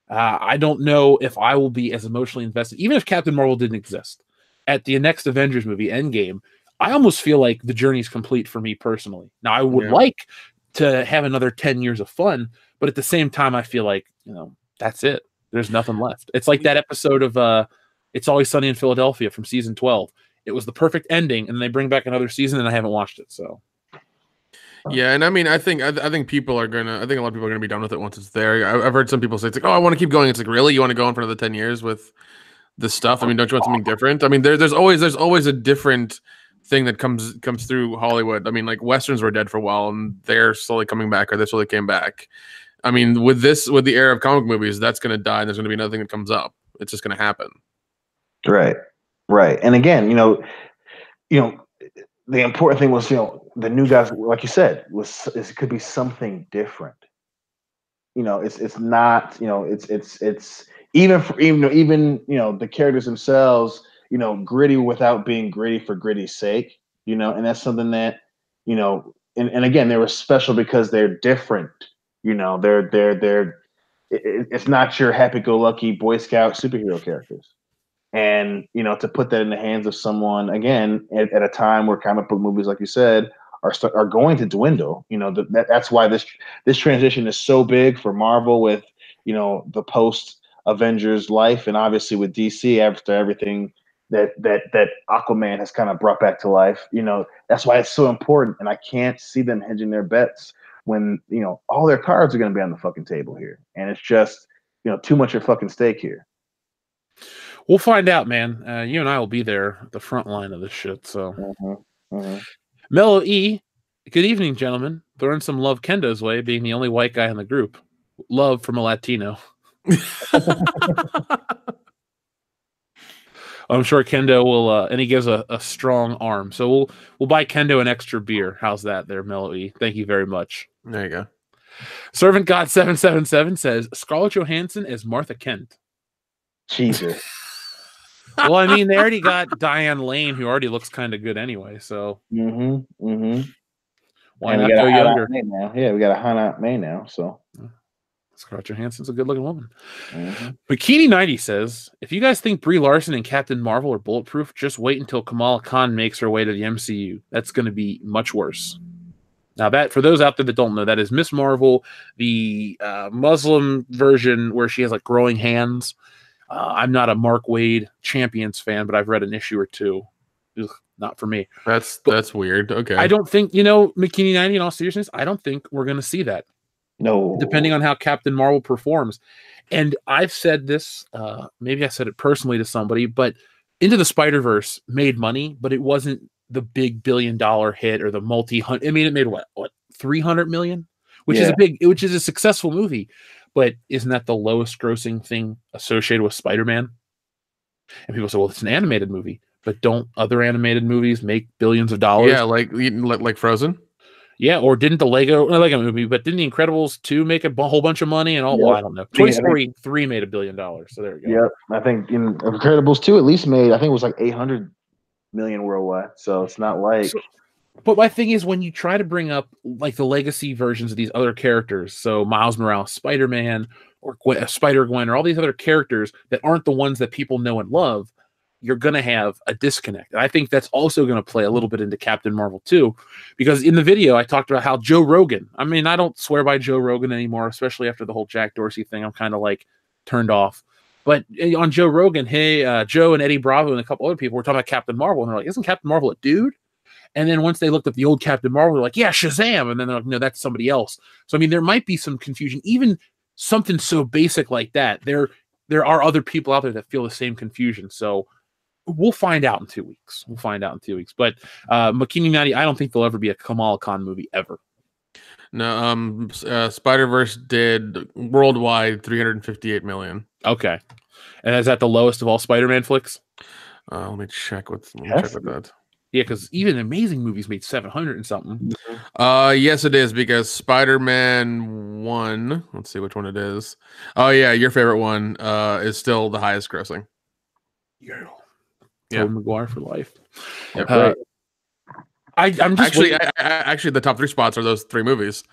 I don't know if I will be as emotionally invested, even if Captain Marvel didn't exist. At the next Avengers movie, Endgame, I almost feel like the journey's complete for me personally. Now, I would like to have another 10 years of fun, but at the same time, I feel like, that's it. There's nothing left. It's like that episode of It's Always Sunny in Philadelphia from season 12. It was the perfect ending, and they bring back another season, and I haven't watched it. So, yeah, and I mean, I think people are gonna. I think a lot of people are gonna be done with it once it's there. I've heard some people say it's like, oh, I want to keep going. It's like, really, you want to go on for another 10 years with this stuff? I mean, don't you want something different? I mean, there's always a different thing that comes through Hollywood. I mean, like Westerns were dead for a while, and they're slowly coming back, or they slowly came back. I mean, with the era of comic movies, that's going to die, and there's going to be another thing that comes up. It's just going to happen. Right. And again, the important thing was, the New Gods, like you said, it could be something different. It's not, it's even the characters themselves, gritty without being gritty for gritty's sake, and that's something that, and again, they were special because they're different. It's not your happy-go-lucky Boy Scout superhero characters. And, to put that in the hands of someone, again, at a time where comic book movies, like you said, are going to dwindle, that's why this transition is so big for Marvel with, the post-Avengers life, and obviously with DC after everything that Aquaman has kind of brought back to life. That's why it's so important, and I can't see them hedging their bets when, all their cards are going to be on the fucking table here. And it's just, too much at fucking stake here. We'll find out, man. You and I will be there at the front line of this shit. So, Mellow E, good evening, gentlemen. Throwing some love Kendo's way, being the only white guy in the group. Love from a Latino. I'm sure Kendo will, and he gives a strong arm. So we'll buy Kendo an extra beer. How's that there, Mellow E? Thank you very much. There you go. Servant God 777 says Scarlett Johansson as Martha Kent. Jesus. Well, I mean, they already got Diane Lane, who already looks kind of good anyway. So why not go younger? Now. Yeah, we got a Hannah May now. So Scarlett Johansson's a good-looking woman. Bikini90 says, if you guys think Brie Larson and Captain Marvel are bulletproof, just wait until Kamala Khan makes her way to the MCU. That's going to be much worse. Now, that for those out there that don't know, that is Miss Marvel, the Muslim version where she has like growing hands. I'm not a Mark Waid Champions fan, but I've read an issue or two. Ugh, not for me. That's weird. Okay. I don't think, Bikini90, in all seriousness, I don't think we're going to see that. No. Depending on how Captain Marvel performs. And I've said this, maybe I said it personally to somebody, but Into the Spider-Verse made money, but it wasn't the big $1 billion hit or the multi-hundred. I mean, it made what 300 million, which is a successful movie. But isn't that the lowest grossing thing associated with Spider-Man? And people say, well, it's an animated movie, but don't other animated movies make billions of dollars? Yeah, like Frozen. Yeah, or didn't the Lego movie, but didn't the Incredibles 2 make a whole bunch of money? And all, well, I don't know. Toy Story 3 made $1 billion. So there you go. Yep. I think in Incredibles 2 at least made, I think it was like 800 million worldwide. So it's not like. But my thing is, when you try to bring up like the legacy versions of these other characters, so Miles Morales, Spider-Man, or Spider-Gwen, or all these other characters that aren't the ones that people know and love, you're going to have a disconnect. And I think that's also going to play a little bit into Captain Marvel too, because in the video, I talked about how Joe Rogan, I mean, I don't swear by Joe Rogan anymore, especially after the whole Jack Dorsey thing. I'm kind of like turned off. But on Joe Rogan, Joe and Eddie Bravo and a couple other people were talking about Captain Marvel, and they're like, isn't Captain Marvel a dude? And then once they looked at the old Captain Marvel, they're like, yeah, Shazam. And then they're like, no, that's somebody else. So, I mean, there might be some confusion. Even something so basic like that, there are other people out there that feel the same confusion. So we'll find out in 2 weeks. But Makini-90, I don't think there'll ever be a Kamala Khan movie ever. No, Spider-Verse did worldwide 358 million. Okay. And is that the lowest of all Spider-Man flicks? Let me check with that. Yeah, because even Amazing movies made 700 and something. Yes, it is, because Spider-Man 1, let's see which one it is. Oh, yeah, your favorite one is still the highest grossing. Yeah. Tobey Maguire for life. Yep. I'm just actually the top 3 spots are those 3 movies.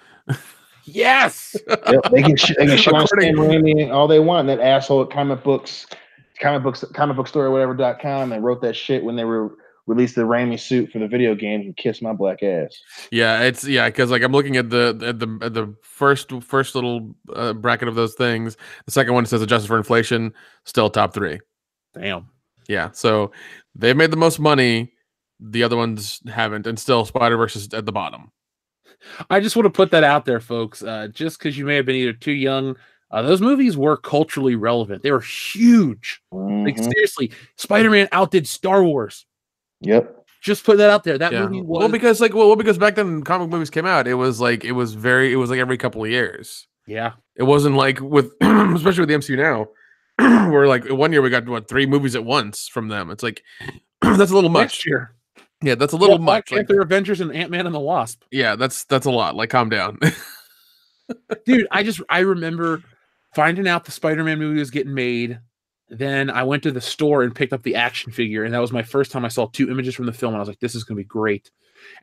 Yes. Yep, they can shit on Sam Raimi all they want. That asshole at comic book story, whatever.com, and wrote that shit when they released the Raimi suit for the video games and kissed my black ass. Yeah, because like I'm looking at the first little bracket of those things. The second one says adjusted for inflation, still top 3. Damn. Yeah, so they've made the most money. The other ones haven't, and still Spider-Verse is at the bottom. I just want to put that out there, folks. Just because you may have been either too young, those movies were culturally relevant. They were huge. Like seriously, Spider-Man outdid Star Wars. Yep. Just put that out there. That movie was because back then comic movies came out, it was like every couple of years. Yeah. It wasn't like with especially with the MCU now, where like 1 year we got 3 movies at once from them. It's like that's a little much. Next year. Yeah, that's a little much. Black Panther, Avengers, and Ant-Man and the Wasp. Yeah, that's a lot. Like, calm down. Dude, I remember finding out the Spider-Man movie was getting made. Then I went to the store and picked up the action figure, and that was my first time I saw 2 images from the film, and I was like, this is going to be great.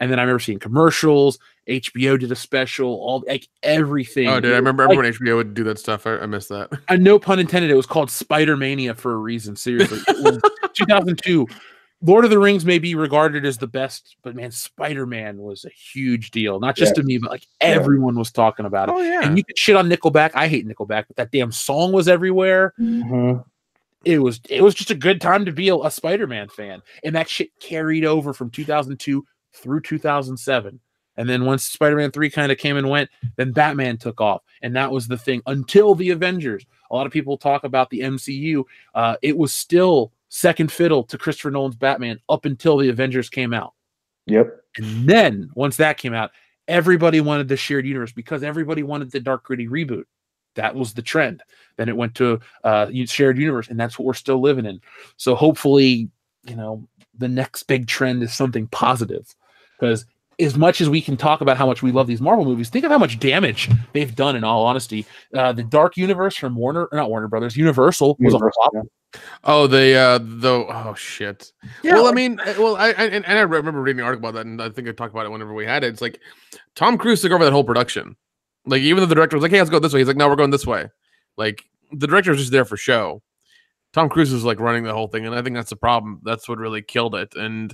And then I remember seeing commercials, HBO did a special, everything. Oh, dude, I remember when HBO would do that stuff. I missed that. No pun intended, it was called Spider-Mania for a reason, seriously. It was 2002. Lord of the Rings may be regarded as the best, but man, Spider-Man was a huge deal. Not just to me, but like everyone was talking about it. Oh, yeah. And you could shit on Nickelback. I hate Nickelback, but that damn song was everywhere. Mm-hmm. It was just a good time to be a Spider-Man fan. And that shit carried over from 2002 through 2007. And then once Spider-Man 3 kind of came and went, then Batman took off. And that was the thing until the Avengers. A lot of people talk about the MCU. It was still second fiddle to Christopher Nolan's Batman up until the Avengers came out. Yep. And then once that came out, everybody wanted the shared universe because everybody wanted the dark, gritty reboot. That was the trend. Then it went to shared universe, and that's what we're still living in. So hopefully, the next big trend is something positive. Because as much as we can talk about how much we love these Marvel movies, think of how much damage they've done, in all honesty. The Dark Universe from not Warner Brothers, Universal was a flop. Yeah. Oh, oh shit. Yeah, well, I mean, I remember reading an article about that, and I think I talked about it whenever we had it. It's like Tom Cruise took over that whole production. Like, even though the director was like, "Hey, let's go this way," he's like, "No, we're going this way." Like, the director was just there for show. Tom Cruise was like running the whole thing, and I think that's the problem. That's what really killed it. And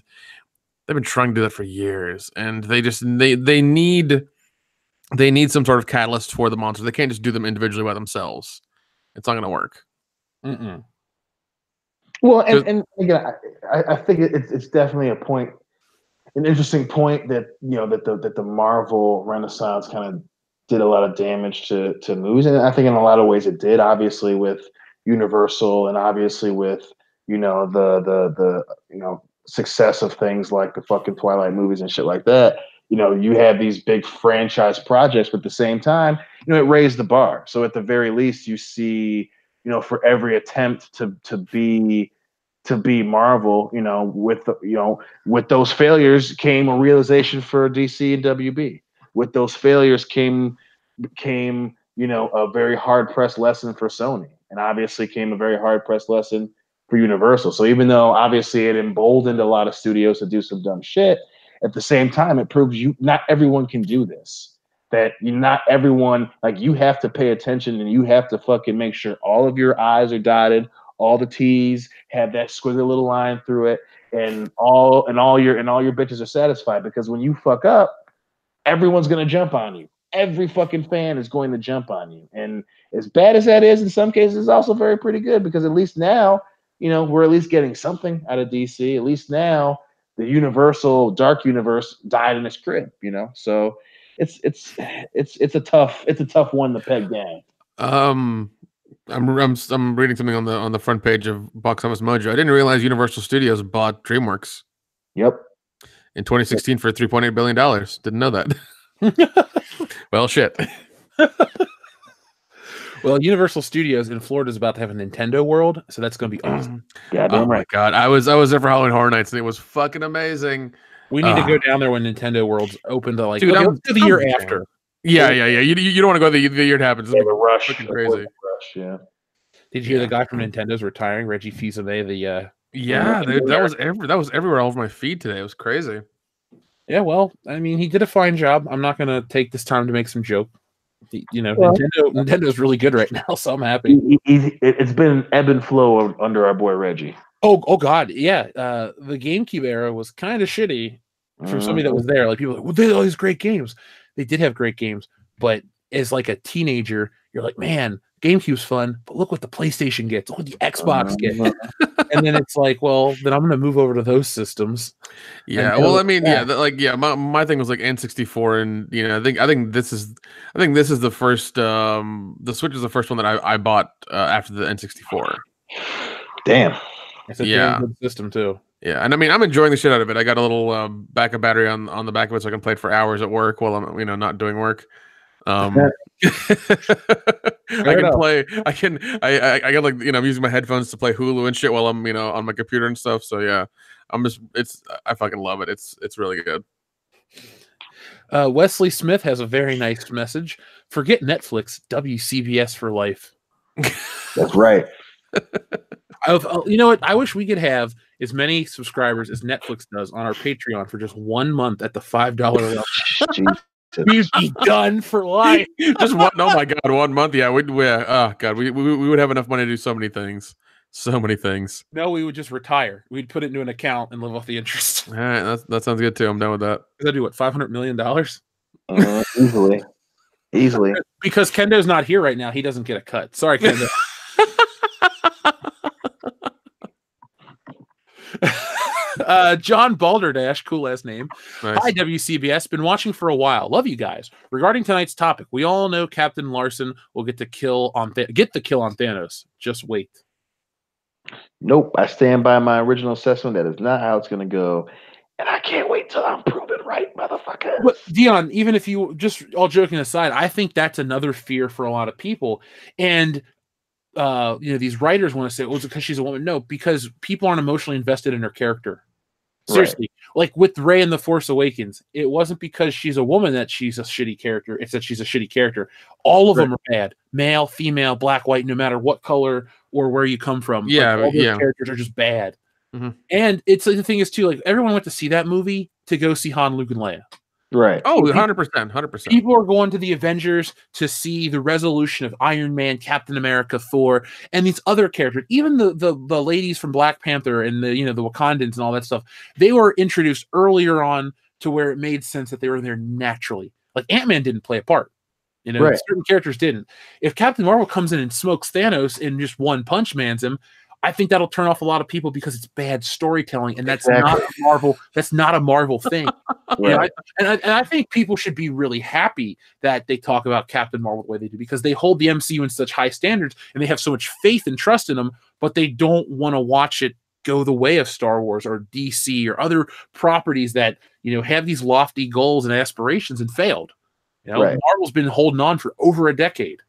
they've been trying to do that for years, and they need some sort of catalyst for the monsters. They can't just do them individually by themselves. It's not going to work. Mm-mm. Well, and again, I think it's definitely an interesting point that that the Marvel Renaissance kind of did a lot of damage to movies, and I think in a lot of ways it did. Obviously with Universal, and obviously with the success of things like the fucking Twilight movies and shit like that. You have these big franchise projects, but at the same time, it raised the bar. So at the very least, you see, for every attempt to be Marvel, with those failures came a realization for DC and WB. With those failures came a very hard pressed lesson for Sony, and obviously came a very hard pressed lesson for Universal. So even though obviously it emboldened a lot of studios to do some dumb shit, at the same time it proves not everyone can do this. That not everyone, like, you have to pay attention, and you have to fucking make sure all of your I's are dotted, all the T's have that squiggly little line through it, and all your bitches are satisfied. Because when you fuck up, everyone's gonna jump on you. Every fucking fan is going to jump on you. And as bad as that is, in some cases, it's also very pretty good, because at least now, we're at least getting something out of DC. At least now, the Universal Dark Universe died in its crib. So it's a tough one to peg down. I'm reading something on the front page of Box Office Mojo. I didn't realize Universal Studios bought DreamWorks. Yep. In 2016 for $3.8 billion. Didn't know that. Well, shit. Well, Universal Studios in Florida is about to have a Nintendo World, so that's going to be awesome. Oh my god, I was there for Halloween Horror Nights, and it was fucking amazing. We need to go down there when Nintendo World's open to Dude, let's do the year after. Yeah. You don't want to go the year it happens. The rush, fucking crazy. Yeah. Did you hear the guy from Nintendo's retiring, Reggie Fils-Aimé? That was everywhere all over my feed today. It was crazy. Yeah, well, I mean, he did a fine job. I'm not going to take this time to make some joke. Nintendo's really good right now, so I'm happy. It's been an ebb and flow under our boy Reggie. Oh God, yeah. The GameCube era was kind of shitty for somebody that was there. Like, people were like, well, they had all these great games. They did have great games, but as like a teenager, you're like, man, GameCube's fun, but look what the PlayStation gets, look what the Xbox gets. And then it's like, well, then I'm going to move over to those systems. Yeah, well, I mean, my thing was like N64, and I think this is the first. The Switch is the first one that I bought after the N64. Damn, it's a damn good system too. Yeah, and I mean, I'm enjoying the shit out of it. I got a little backup battery on the back of it, so I can play it for hours at work while I'm not doing work. I can play. I got like I'm using my headphones to play Hulu and shit while I'm on my computer and stuff. So yeah, I fucking love it. It's really good. Wesley Smith has a very nice message. Forget Netflix, WCBs for life. That's right. You know what? I wish we could have as many subscribers as Netflix does on our Patreon for just 1 month at the $5 level. We'd be done for life. Just one. Oh my god, 1 month. Yeah, we would have enough money to do so many things. So many things. No, we would just retire. We'd put it into an account and live off the interest. All right, that sounds good too. I'm done with that. Does that do what? $500 million? Easily. Because Kendo's not here right now, he doesn't get a cut. Sorry, Kendo. John Balderdash, cool last name. Nice. Hi, WCBS. Been watching for a while. Love you guys. Regarding tonight's topic, we all know Captain Larson will get the kill on Thanos. Just wait. Nope, I stand by my original assessment. That is not how it's going to go, and I can't wait till I'm proven right, motherfucker. But Dion, even if you just all joking aside, I think that's another fear for a lot of people, and these writers want to say, "Oh, it's because she's a woman." No, because people aren't emotionally invested in her character. Seriously, like with Rey in The Force Awakens, it wasn't because she's a woman that she's a shitty character. It's that she's a shitty character. All of them are bad. Male, female, black, white, no matter what color or where you come from. Yeah, all those characters are just bad. Mm-hmm. And it's the thing is too, like everyone went to see that movie to go see Han, Luke, and Leia. Right. Oh, 100%. People are going to the Avengers to see the resolution of Iron Man, Captain America, Thor, and these other characters. Even the ladies from Black Panther and the Wakandans and all that stuff. They were introduced earlier on to where it made sense that they were there naturally. Like Ant-Man didn't play a part. Certain characters didn't. If Captain Marvel comes in and smokes Thanos and just one punch mans him, I think that'll turn off a lot of people because it's bad storytelling, and that's not a Marvel. That's not a Marvel thing. Right. And I think people should be really happy that they talk about Captain Marvel the way they do, because they hold the MCU in such high standards and they have so much faith and trust in them, but they don't want to watch it go the way of Star Wars or DC or other properties that have these lofty goals and aspirations and failed. Marvel's been holding on for over a decade.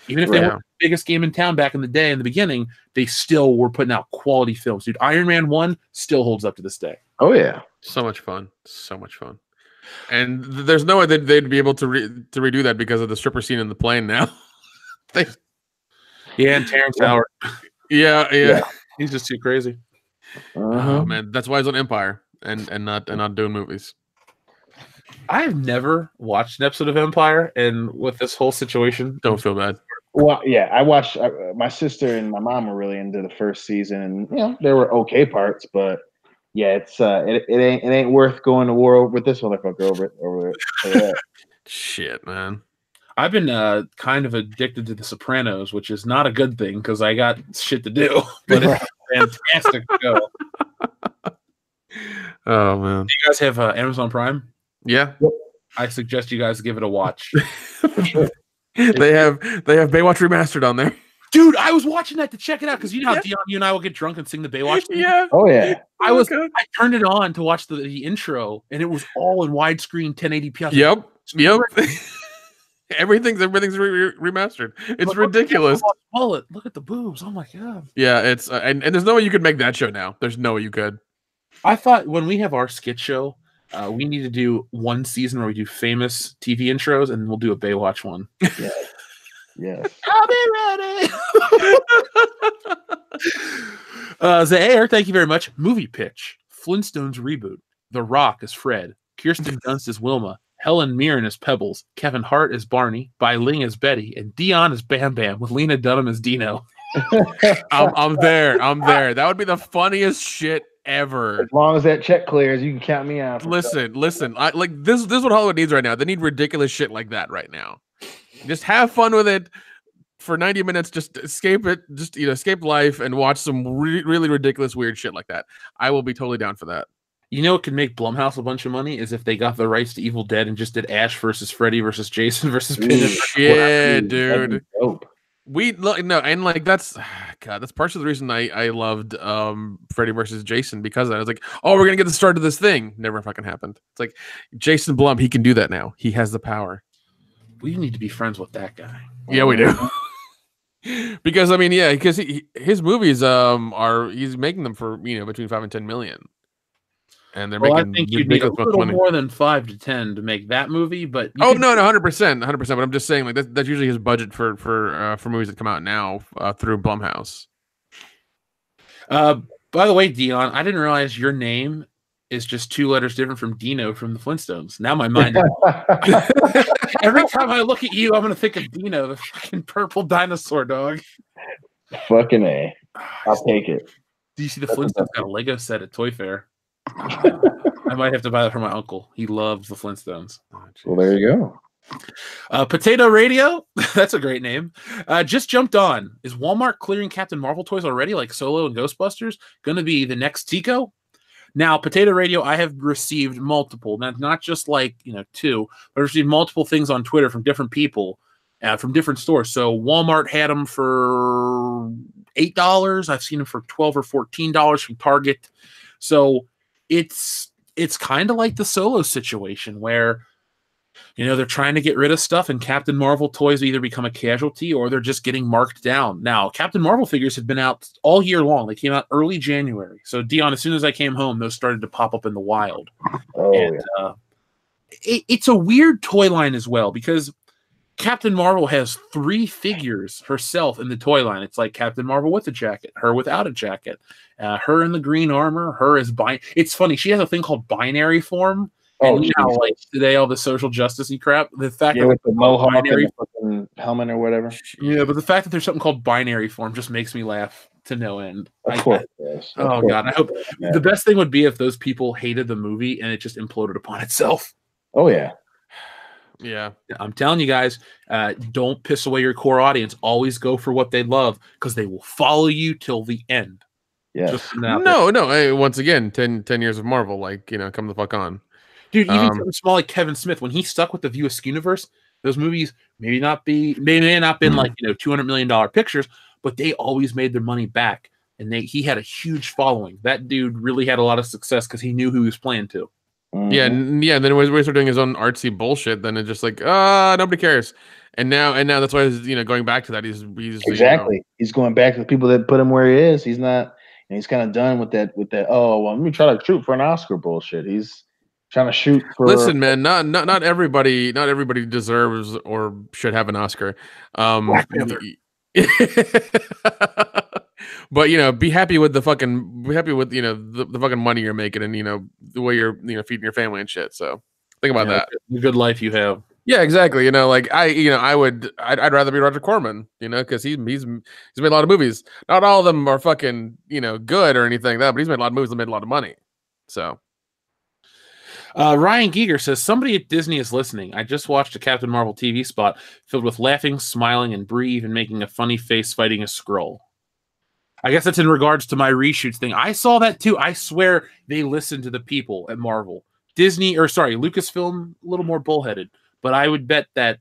Even if they weren't the biggest game in town back in the day, in the beginning, they still were putting out quality films. Dude, Iron Man 1 still holds up to this day. Oh, yeah. So much fun. And there's no way they'd be able to redo that because of the stripper scene in the plane now. And Terrence Howard. Yeah. He's just too crazy. Oh, man. That's why he's on Empire and not doing movies. I have never watched an episode of Empire, and with this whole situation, don't feel bad. Well, yeah, I watched. My sister and my mom were really into the first season, and there were okay parts, but yeah, it's it ain't worth going to war with this motherfucker over it. Shit, man. I've been kind of addicted to The Sopranos, which is not a good thing because I got shit to do, but it's fantastic show. Oh man, do you guys have Amazon Prime? Yeah, I suggest you guys give it a watch. They have Baywatch Remastered on there. Dude, I was watching that to check it out because you know how Dion, you and I will get drunk and sing the Baywatch theme? Yeah. Oh yeah. I turned it on to watch the intro, and it was all in widescreen 1080p. Yep. Everything's remastered. It's ridiculous. Look at the boobs. Oh my god. Yeah, it's and there's no way you could make that show now. There's no way you could. I thought when we have our skit show, we need to do one season where we do famous TV intros, and we'll do a Baywatch one. Yeah. I'll be ready. Zaire, thank you very much. Movie pitch: Flintstones reboot. The Rock as Fred. Kirsten Dunst as Wilma. Helen Mirren as Pebbles. Kevin Hart as Barney. Bai Ling as Betty. And Dion as Bam Bam with Lena Dunham as Dino. I'm there. That would be the funniest shit ever. As long as that check clears, you can count me out. Listen. This is what Hollywood needs right now. They need ridiculous shit like that right now. Just have fun with it for 90 minutes. Just escape it. Just escape life and watch some really ridiculous weird shit like that. I will be totally down for that. You know what could make Blumhouse a bunch of money is if they got the rights to Evil Dead and just did Ash versus Freddy versus Jason versus Pin. Shit, dude. That's partially the reason I loved Freddy versus Jason, because I was like, oh, we're gonna get the start of this thing. Never fucking happened. It's like Jason Blum, he can do that now. He has the power. We need to be friends with that guy. Yeah, we do. Because because his movies he's making them for between 5 and 10 million. And they're making. I think you need a little more than 5 to 10 to make that movie, but no, 100%. But I'm just saying, like that's usually his budget for movies that come out now through Blumhouse. By the way, Dion, I didn't realize your name is just 2 letters different from Dino from the Flintstones. Now my mind. Every time I look at you, I'm gonna think of Dino, the fucking purple dinosaur dog. Fucking A. I'll take it. Do you see the Flintstones got a Lego set at Toy Fair? I might have to buy that for my uncle. He loves the Flintstones. Well, there you go. Potato Radio, that's a great name. Just jumped on. Is Walmart clearing Captain Marvel toys already, like Solo and Ghostbusters? Going to be the next Tico? Now, Potato Radio, I have received multiple, not just like, 2, but I've received multiple things on Twitter from different people, from different stores. So Walmart had them for $8. I've seen them for $12 or $14 from Target. So it's kind of like the Solo situation where, they're trying to get rid of stuff, and Captain Marvel toys either become a casualty or they're just getting marked down. Now, Captain Marvel figures have been out all year long. They came out early January. So, Dion, as soon as I came home, those started to pop up in the wild. It's a weird toy line as well, because Captain Marvel has 3 figures herself in the toy line. It's like Captain Marvel with a jacket, her without a jacket, her in the green armor, her as It's funny. She has a thing called binary form. And like today, all the social justice-y crap. The fact that with the mohawk and the fucking helmet or whatever. Yeah, but the fact that there's something called binary form just makes me laugh to no end. God, I hope the best thing would be if those people hated the movie and it just imploded upon itself. Oh yeah. Yeah. I'm telling you guys, don't piss away your core audience. Always go for what they love, because they will follow you till the end. Yeah. No. Hey, once again, 10 years of Marvel, come the fuck on. Dude, even something small like Kevin Smith, when he stuck with the View Askewniverse, those movies may not been like $200 million pictures, but they always made their money back, and he had a huge following. That dude really had a lot of success because he knew who he was playing to. Mm-hmm. Yeah. And then when he started doing his own artsy bullshit, then it's just like, nobody cares. And now that's why he's going back to that. He's exactly. He's going back to the people that put him where he is. He's not, and he's kind of done with that. Oh well, let me try to shoot for an Oscar bullshit. He's trying to shoot for. Listen, man, not everybody deserves or should have an Oscar. But be happy with the fucking the fucking money you're making, and the way you're feeding your family and shit. So think about that. The good life you have. Yeah, exactly. I'd rather be Roger Corman, because he's made a lot of movies. Not all of them are fucking good or anything like that, but he's made a lot of movies that made a lot of money. So. Ryan Giger says, somebody at Disney is listening. I just watched a Captain Marvel TV spot filled with laughing, smiling, and Brie even making a funny face fighting a Skrull. I guess that's in regards to my reshoots thing. I saw that too. I swear they listen to the people at Marvel. Lucasfilm, a little more bullheaded. But I would bet that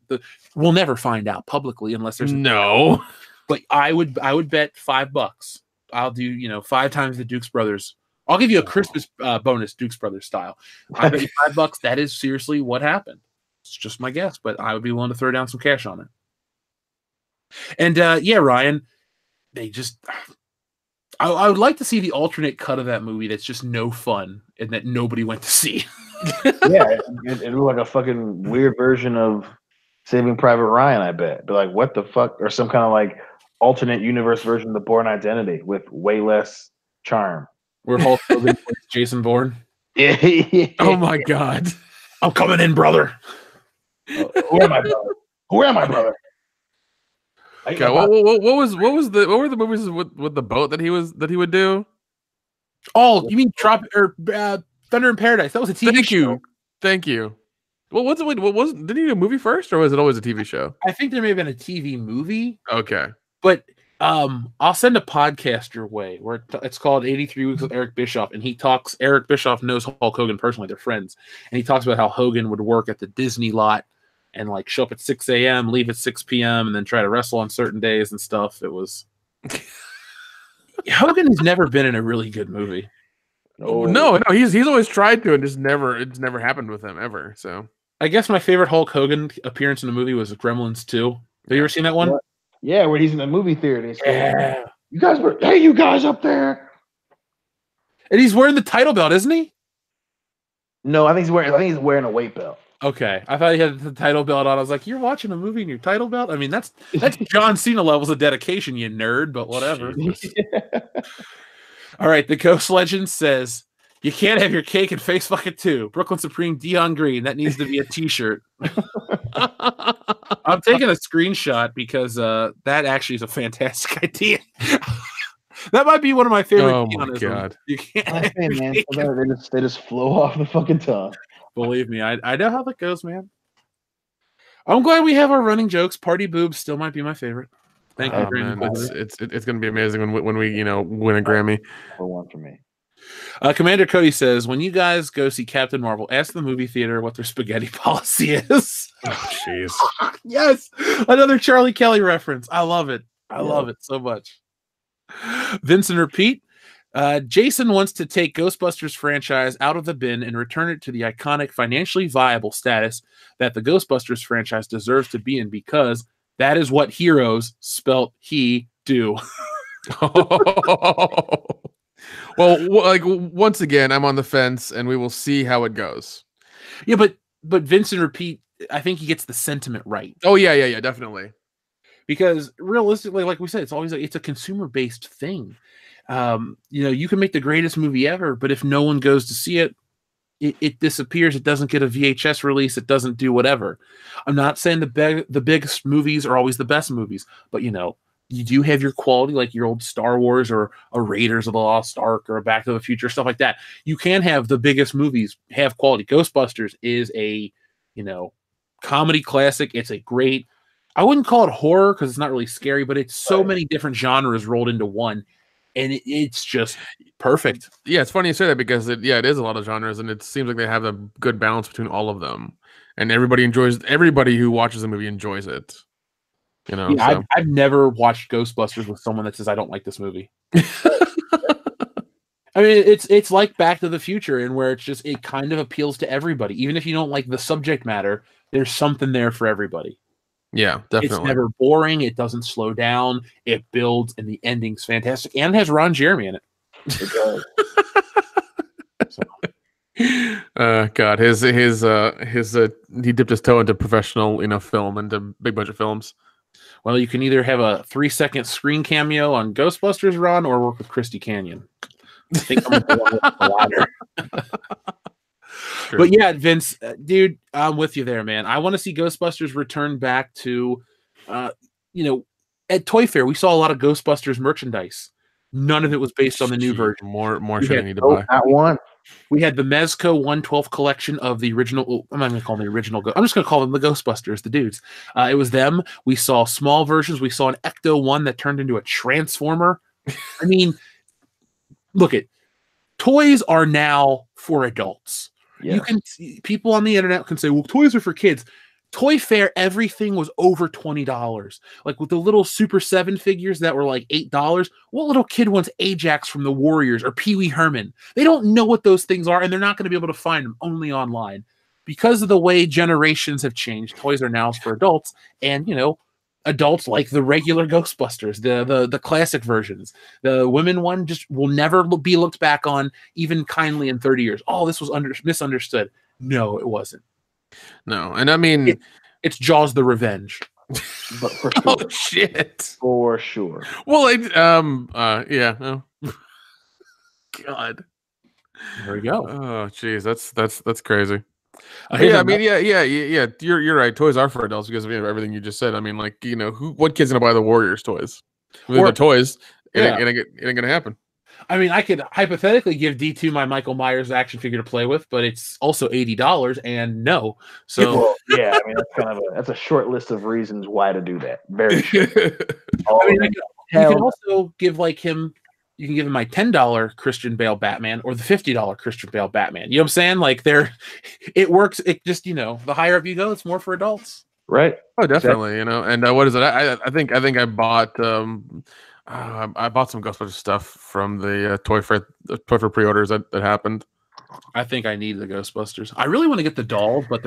we'll never find out publicly unless there's no. But I would bet $5. I'll do 5 times the Dukes Brothers. I'll give you a Christmas bonus, Dukes Brothers style. I bet you $5. That is seriously what happened. It's just my guess, but I would be willing to throw down some cash on it. And Ryan, they just. I would like to see the alternate cut of that movie that's just no fun and that nobody went to see. Yeah, it looked like a fucking weird version of Saving Private Ryan, I bet. But like, what the fuck? Or some kind of like alternate universe version of The Bourne Identity with way less charm. Where Hulk Hogan plays Jason Bourne. Yeah. Oh my God. I'm coming in, brother. Who am I, brother? Who am I, brother? Okay, what were the movies with the boat that he would do? Oh, you mean Thunder in Paradise? That was a TV show. Thank you. Well, did he do a movie first, or was it always a TV show? I think there may have been a TV movie. Okay, but I'll send a podcast your way where it's called 83 Weeks with Eric Bischoff, and Eric Bischoff knows Hulk Hogan personally. They're friends, and he talks about how Hogan would work at the Disney lot and like show up at 6 a.m., leave at 6 p.m., and then try to wrestle on certain days and stuff. It was Hogan has never been in a really good movie. No, he's always tried to, and it's never happened with him ever. So I guess my favorite Hulk Hogan appearance in a movie was Gremlins 2. Have you ever seen that one? Yeah, where he's in the movie theater. Yeah. You guys up there. And he's wearing the title belt, isn't he? No, I think he's wearing a weight belt. Okay. I thought he had the title belt on. I was like, you're watching a movie in your title belt? I mean, that's John Cena levels of dedication, you nerd, but whatever. All right, the Ghost Legend says, you can't have your cake and face fuck it too. Brooklyn Supreme Dion Green. That needs to be a t-shirt. I'm taking a screenshot because that actually is a fantastic idea. That might be one of my favorite. Oh my God! You can't, man. They just flow off the fucking tongue. Believe me, I know how that goes, man. I'm glad we have our running jokes. Party boobs still might be my favorite. Thank you, man. It's gonna be amazing when we win a Grammy. For one for me. Commander Cody says, when you guys go see Captain Marvel, ask the movie theater what their spaghetti policy is. Oh, jeez. Yes. Another Charlie Kelly reference. I love it. I love it so much. Vincent Repeat. Jason wants to take Ghostbusters franchise out of the bin and return it to the iconic, financially viable status that the Ghostbusters franchise deserves to be in, because that is what heroes, spelt he, do. Well, like, once again, I'm on the fence, and we will see how it goes. Yeah, but Vincent Repeat, I think he gets the sentiment right. Oh yeah, definitely. Because realistically, like we said, it's a consumer-based thing. You can make the greatest movie ever, but if no one goes to see it, it disappears. It doesn't get a VHS release. It doesn't do whatever. I'm not saying the biggest movies are always the best movies, but you do have your quality, like your old Star Wars or a Raiders of the Lost Ark or a Back to the Future, stuff like that. You can have the biggest movies have quality. Ghostbusters is a, comedy classic. It's a great, I wouldn't call it horror because it's not really scary, but it's so many different genres rolled into one, and it's just perfect. Yeah, it's funny you say that because it is a lot of genres, and it seems like they have a good balance between all of them, and everybody who watches the movie enjoys it. I've never watched Ghostbusters with someone that says I don't like this movie. I mean, it's like Back to the Future, and where it kind of appeals to everybody. Even if you don't like the subject matter, there's something there for everybody. Yeah, definitely. It's never boring. It doesn't slow down. It builds, and the ending's fantastic, and it has Ron Jeremy in it. It does. God, he dipped his toe into professional, film, into big budget films. Well, you can either have a 3-second screen cameo on Ghostbusters Ron or work with Christy Canyon. I think I'm going with the latter. But yeah, Vince, dude, I'm with you there, man. I want to see Ghostbusters return back to, at Toy Fair, we saw a lot of Ghostbusters merchandise. None of it was based on the new version. More shit I need to buy. Not one. We had the Mezco 112 collection of the original. I'm not going to call them the original. I'm just going to call them the Ghostbusters, the dudes. It was them. We saw small versions. We saw an Ecto 1 that turned into a Transformer. I mean, look at toys are now for adults. Yes. People on the internet can say, well, toys are for kids. Toy Fair, everything was over $20. Like with the little Super 7 figures that were like $8. What little kid wants Ajax from the Warriors or Pee Wee Herman? They don't know what those things are, and they're not going to be able to find them, only online. Because of the way generations have changed, toys are now for adults, and adults like the regular Ghostbusters, the classic versions. The women one just will never be looked back on even kindly in 30 years. Oh, this was misunderstood. No, it wasn't. No, and I mean, it's Jaws the Revenge. But for sure. Oh shit, for sure. Well, yeah. Oh. God, there we go. Oh, jeez, that's crazy. Yeah, I mean, yeah. You're right. Toys are for adults because of everything you just said. I mean, like, what kid's gonna buy the Warriors toys? The toys, it ain't gonna happen. I mean, I could hypothetically give D2 my Michael Myers action figure to play with, but it's also $80, and no. So well, yeah, I mean, that's a short list of reasons why to do that. Very short. You can also give him. You can give him my $10 Christian Bale Batman or the $50 Christian Bale Batman. You know what I'm saying? Like it works. It just the higher up you go, it's more for adults. Right. Oh, definitely. And what is it? I think I bought. I bought some Ghostbusters stuff from the Toy Fair pre-orders that happened. I think I need the Ghostbusters. I really want to get the dolls, but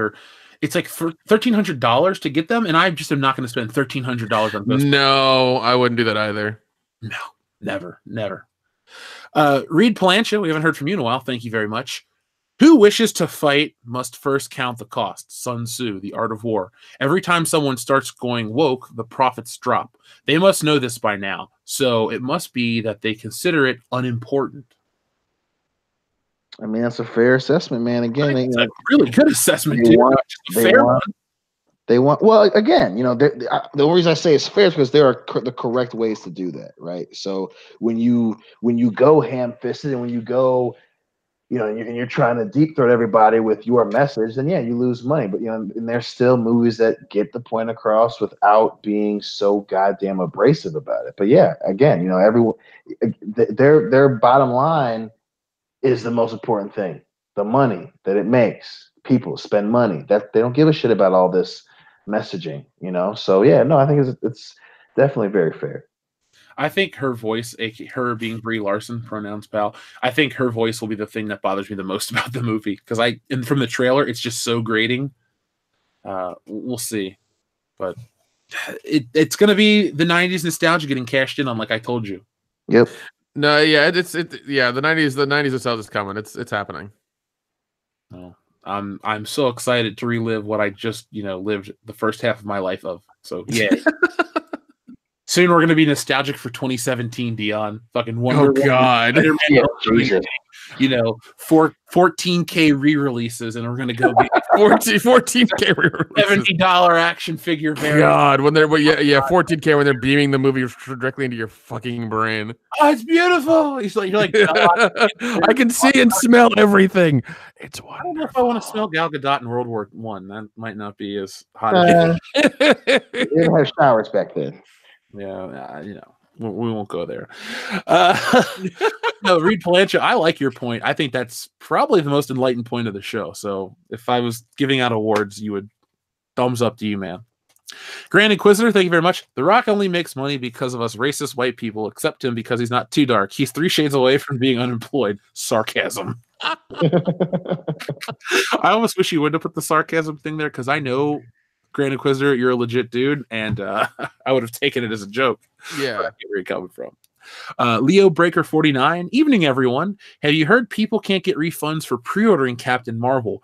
it's like for $1,300 to get them, and I just am not going to spend $1,300 on Ghostbusters. No, I wouldn't do that either. No, never. Reed Palancha, we haven't heard from you in a while. Thank you very much. Who wishes to fight must first count the cost. Sun Tzu, The Art of War. Every time someone starts going woke, the profits drop. They must know this by now, so it must be that they consider it unimportant. I mean, that's a fair assessment, man. Again, it's a really good assessment, dude. They want well, again, the only reason I say it's fair is because there are the correct ways to do that, right? So when you go ham-fisted and when you go and you're trying to deep throat everybody with your message, then yeah, you lose money. But and there's still movies that get the point across without being so goddamn abrasive about it. But yeah, again, everyone, their bottom line is the most important thing. The money that it makes. People spend money. That they don't give a shit about all this messaging, you know? So yeah, no, I think it's definitely very fair. I think her voice, her being Brie Larson, pronouns pal, I think her voice will be the thing that bothers me the most about the movie. Because and from the trailer, it's just so grating. We'll see. But it's going to be the 90s nostalgia getting cashed in on, like I told you. Yep. No, yeah, yeah, the 90s itself is coming. It's happening. Oh, I'm so excited to relive what I just, lived the first half of my life of. So, yeah. Soon we're going to be nostalgic for 2017, Dion. Fucking Wonder Woman, God. Yeah, Jesus. 14K re-releases, and we're going to go get 14K re-releases. $70 action figure variant. God, when they're 14K when they're beaming the movie directly into your fucking brain. Oh, it's beautiful. You're like, God, I can see and smell everything. It's wonderful. I don't know if I want to smell Gal Gadot in World War I. That might not be as hot as They didn't have showers back then. Yeah, we won't go there. No, Reed Palancha, I like your point. I think that's probably the most enlightened point of the show. So if I was giving out awards, you would thumbs up to you, man. Grand Inquisitor, thank you very much. The Rock only makes money because of us racist white people, except him because he's not too dark. He's 3 shades away from being unemployed. Sarcasm. I almost wish you would have put the sarcasm thing there, because I know, Grand Inquisitor, you're a legit dude, and I would have taken it as a joke. Yeah. I get where you're coming from. Leo Breaker 49, evening everyone. Have you heard people can't get refunds for pre-ordering Captain Marvel?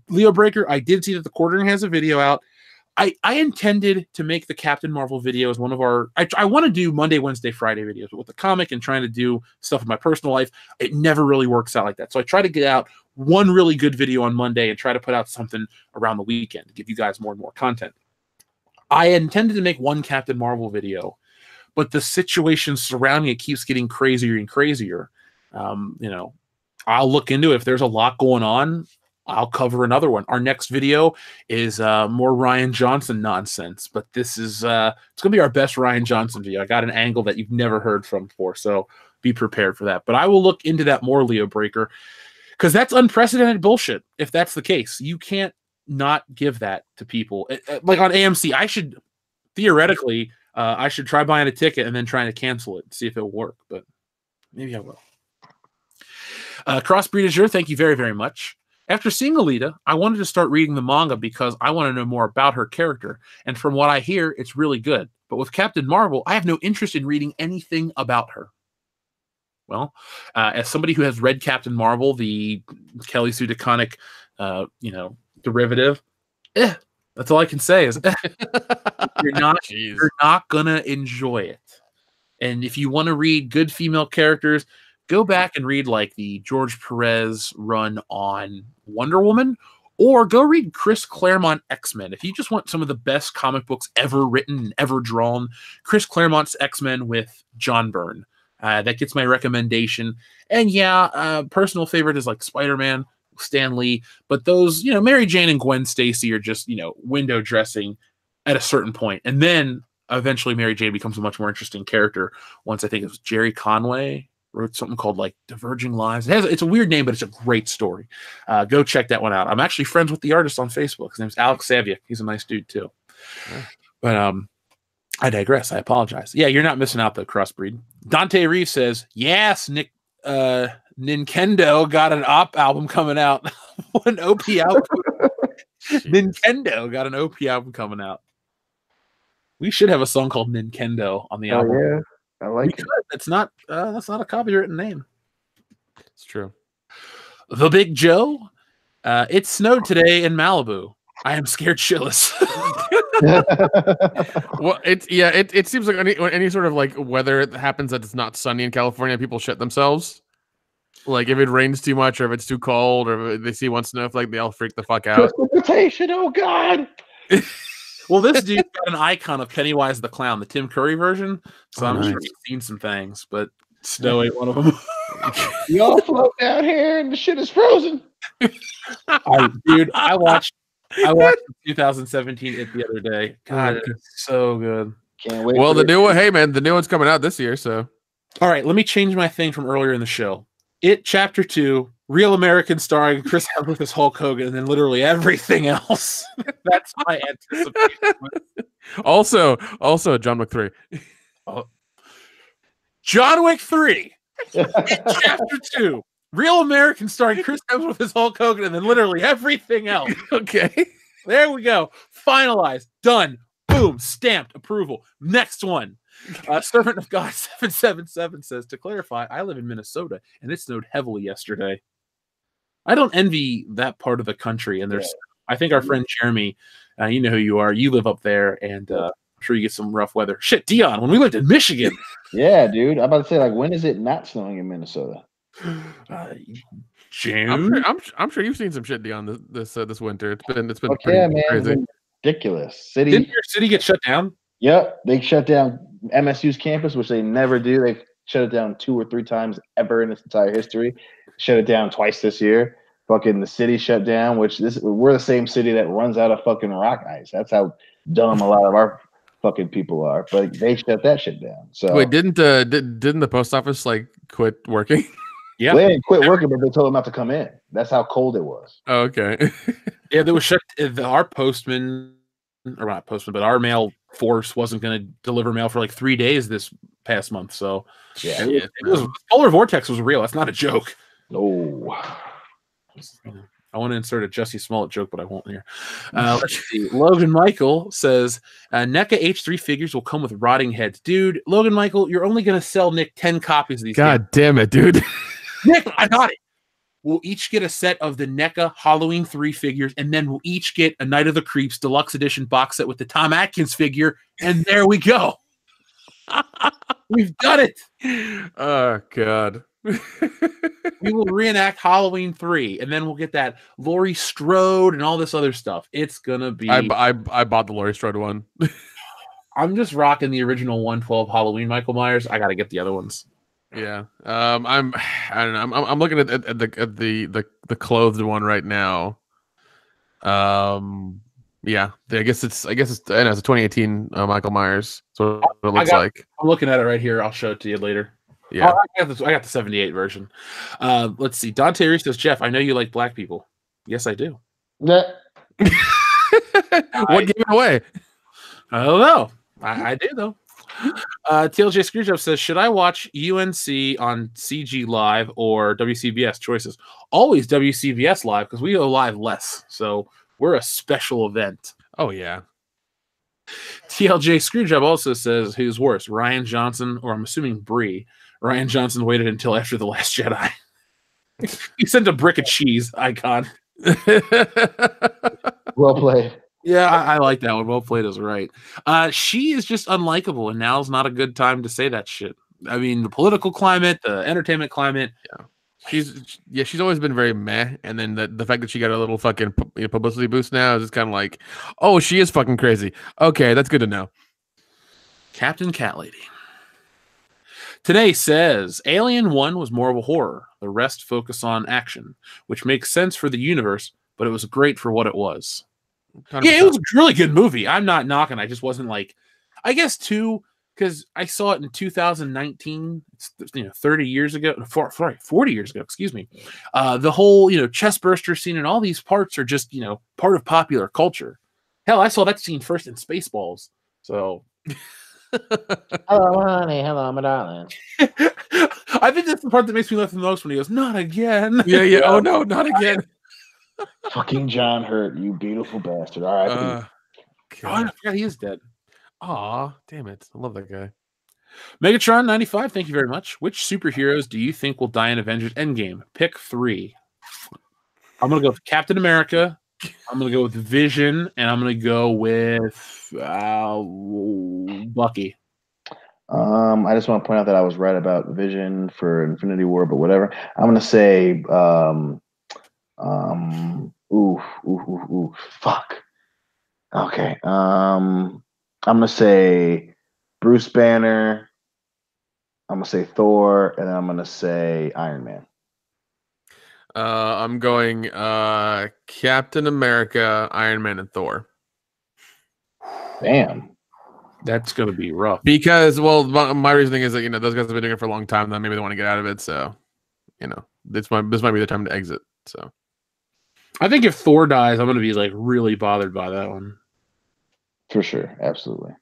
Leo Breaker, I did see that the Quartering has a video out. I intended to make the Captain Marvel video as one of our... I want to do Monday, Wednesday, Friday videos, but with the comic and trying to do stuff in my personal life, it never really works out like that. So I try to get out one really good video on Monday and try to put out something around the weekend to give you guys more and more content. I intended to make one Captain Marvel video, but the situation surrounding it keeps getting crazier and crazier. I'll look into it. If there's a lot going on, I'll cover another one. Our next video is more Ryan Johnson nonsense, but this is it's going to be our best Ryan Johnson video. I got an angle that you've never heard from before, so be prepared for that. But I will look into that more, Leo Breaker, because that's unprecedented bullshit. If that's the case, you can't not give that to people. Like on AMC, I should theoretically I should try buying a ticket and then trying to cancel it and see if it'll work, but maybe I will. Crossbreed Azure, thank you very, very much. After seeing Alita, I wanted to start reading the manga because I want to know more about her character, and from what I hear, it's really good. But with Captain Marvel, I have no interest in reading anything about her. Well, as somebody who has read Captain Marvel, the Kelly Sue DeConnick, derivative, that's all I can say is you're not gonna enjoy it. And if you want to read good female characters, go back and read like the George Perez run on Wonder Woman, or go read Chris Claremont X-Men. If you just want some of the best comic books ever written and ever drawn, Chris Claremont's X-Men with John Byrne. That gets my recommendation. And yeah, personal favorite is like Spider-Man, Stan Lee, but those, Mary Jane and Gwen Stacy are just, window dressing at a certain point. And then eventually Mary Jane becomes a much more interesting character once I think it was Jerry Conway wrote something called like Diverging Lives. It's a weird name, but it's a great story. Go check that one out. I'm actually friends with the artist on Facebook. His name's Alex Saviak. He's a nice dude too. Yeah. But I digress. I apologize. Yeah, you're not missing out though, Crossbreed. Dante Reeves says, yes, Nintendo got an OP album coming out. What an OP album. Nintendo got an OP album coming out. We should have a song called Nintendo on the album. Oh, yeah. I like it. That's not a copywritten name. It's true. The Big Joe. It snowed today in Malibu. I am scared shitless. Well, it seems like any sort of like weather that happens that it's not sunny in California, people shit themselves. Like if it rains too much, or if it's too cold, or if they see one snowflake, they all freak the fuck out. Precipitation, oh god. Well, this dude's got an icon of Pennywise the Clown, the Tim Curry version. So I'm sure he's seen some things, but snow ain't one of them. Y'all float down here and the shit is frozen. I watched 2017 It the other day. God, it's so good. Can't wait. Well, the new one, hey man, the new one's coming out this year, so. All right, let me change my thing from earlier in the show. It Chapter 2, Real American starring Chris Hemsworth as Hulk Hogan, and then literally everything else. That's my anticipation. Also, John Wick 3. John Wick 3, It Chapter 2, Real American starring Chris Hemsworth as Hulk Hogan, and then literally everything else. Okay. There we go. Finalized. Done. Boom. Stamped. Approval. Next one. Servant of God 777 says, to clarify, I live in Minnesota, and it snowed heavily yesterday. I don't envy that part of the country. And there's, I think our friend Jeremy, you know who you are. You live up there, and I'm sure you get some rough weather. Shit, Dion, when we lived in Michigan. Yeah, dude. I'm about to say, like, when is it not snowing in Minnesota? June. I'm sure you've seen some shit, Dion, this winter. It's been Okay, man, crazy. it's been ridiculous. Didn't your city get shut down? Yep, they shut down MSU's campus, which they never do. They've shut it down 2 or 3 times ever in its entire history. Shut it down twice this year. Fucking the city shut down, which we're the same city that runs out of fucking rock ice. That's how dumb a lot of our fucking people are. But they shut that shit down. So wait, didn't the post office like quit working? Yeah, they didn't quit working, but they told them not to come in. That's how cold it was. Oh, okay. Yeah, they were shut. Our postman, or not postman, but our mail force wasn't going to deliver mail for like 3 days this past month. So Yeah, it was polar vortex was real. That's not a joke. no. I want to insert a Jussie Smollett joke, but I won't here. Let's see. Logan Michael says, NECA H3 figures will come with rotting heads. Dude, Logan Michael, you're only going to sell Nick 10 copies of these. God damn it, dude. Nick, I got it. We'll each get a set of the NECA Halloween 3 figures, and then we'll each get a Night of the Creeps deluxe edition box set with the Tom Atkins figure, and there we go. We've done it. Oh, God. We will reenact Halloween 3, and then we'll get that Laurie Strode and all this other stuff. It's gonna be. I bought the Laurie Strode one. I'm just rocking the original 112 Halloween Michael Myers. I gotta get the other ones. Yeah. I don't know. I'm looking at the clothed one right now. Yeah. I guess it's I know it's a 2018 Michael Myers. So it looks like. I'm looking at it right here. I'll show it to you later. Yeah. I got the 78 version. Let's see. Dante Reese says, Jeff, I know you like black people. Yes, I do. Yeah. What gave it away? I don't know. I do, though. TLJ Screwjob says, should I watch UNC on CG Live or WCBS choices? Always WCBS Live, because we go live less. So we're a special event. Oh, yeah. TLJ Screwjob also says, who's worse, Ryan Johnson or I'm assuming Brie? Ryan Johnson waited until after The Last Jedi. He sent a brick of cheese icon. Well played. Yeah, I like that one. Well played is right. She is just unlikable, and now's not a good time to say that shit. I mean, the political climate, the entertainment climate. Yeah. She's always been very meh, and then the fact that she got a little fucking publicity boost now is just kind of like, oh, she is fucking crazy. Okay, that's good to know. Captain Cat Lady. Today says Alien 1 was more of a horror. The rest focus on action, which makes sense for the universe, but it was great for what it was. 100%. Yeah, it was a really good movie. I'm not knocking. I just wasn't like, I guess too, because I saw it in 2019. It's 30 years ago. 40 years ago. Excuse me. The whole chest burster scene and all these parts are just part of popular culture. Hell, I saw that scene first in Spaceballs. So. Hello, honey. Hello, my darling. I think that's the part that makes me laugh the most when he goes, "Not again." Yeah. Oh no, not again. Fucking John Hurt, you beautiful bastard. All right. I forgot he is dead. Aw, damn it. I love that guy. Megatron 95, thank you very much. Which superheroes do you think will die in Avengers Endgame? Pick 3. I'm going to go with Captain America. I'm going to go with Vision. And I'm going to go with Bucky. I just want to point out that I was right about Vision for Infinity War, but whatever. I'm going to say, fuck. Okay. I'm going to say Bruce Banner. I'm going to say Thor, and then I'm going to say Iron Man. I'm going Captain America, Iron Man, and Thor. Damn. That's going to be rough. Because, well, my reasoning is that, those guys have been doing it for a long time. Then maybe they want to get out of it, so. this might be the time to exit. So I think if Thor dies, I'm going to be like really bothered by that one. For sure, absolutely.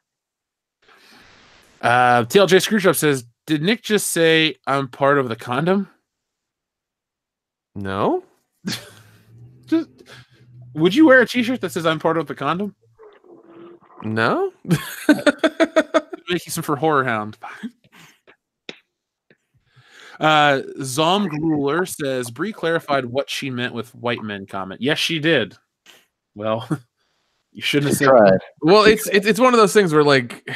TLJ Screwjob says, "Did Nick just say I'm part of the condom?" no. Just, would you wear a T-shirt that says "I'm part of the condom"? No. Making some for Horror Hound. Zomgrueler says Brie clarified what she meant with white men comment. Yes, she did. Well, you shouldn't have said that. Well, it's one of those things where like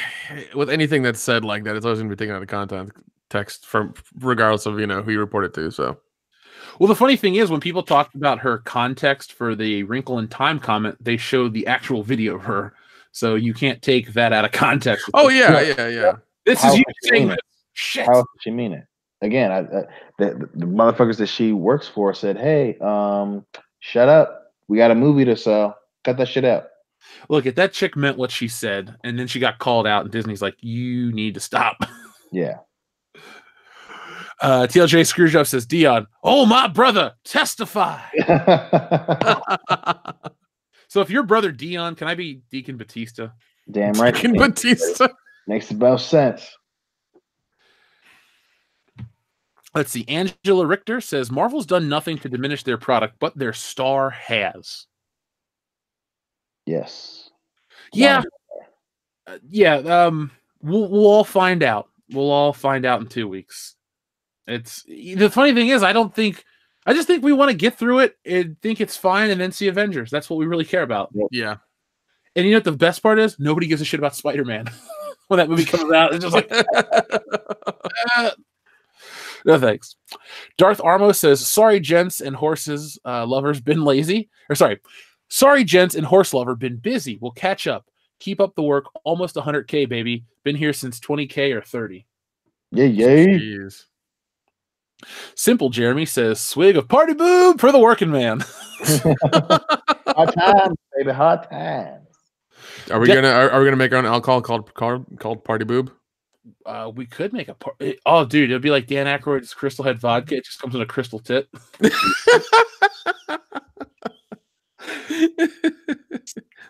with anything that's said like that, it's always gonna be taken out of context from regardless of who you report it to. So well, the funny thing is when people talked about her context for the Wrinkle in Time comment, they showed the actual video of her. So you can't take that out of context. Oh yeah. This How is you would she saying mean this. it? Shit. How does she mean it? Again, the motherfuckers that she works for said, "Hey, shut up. We got a movie to sell. Cut that shit out." Look, if that chick meant what she said, and then she got called out, and Disney's like, "You need to stop." Yeah. TLJ Screwjob says, "Dion, oh my brother, testify." So if your brother Dion, can I be Deacon Batista? Damn right. Deacon Batista makes the most sense. Let's see. Angela Richter says Marvel's done nothing to diminish their product, but their star has. Yes. Yeah. We'll all find out. We'll all find out in 2 weeks. It's the funny thing is, I just think we want to get through it and think it's fine and then see Avengers. That's what we really care about. Yeah. And you know what the best part is? Nobody gives a shit about Spider-Man. When that movie comes out, it's just like no thanks. Darth Armo says, "Sorry, gents and horses lovers been lazy." Or sorry, gents and horse lover been busy. We'll catch up. Keep up the work. Almost 100K, baby. Been here since 20K or 30. Yay. Jeez. Simple Jeremy says, "Swig of party boob for the working man." Hot times, baby. Hot times. Are we gonna make our own alcohol called Party Boob? We could make a oh, dude, it'd be like Dan Aykroyd's Crystal Head vodka. It just comes in a crystal tit.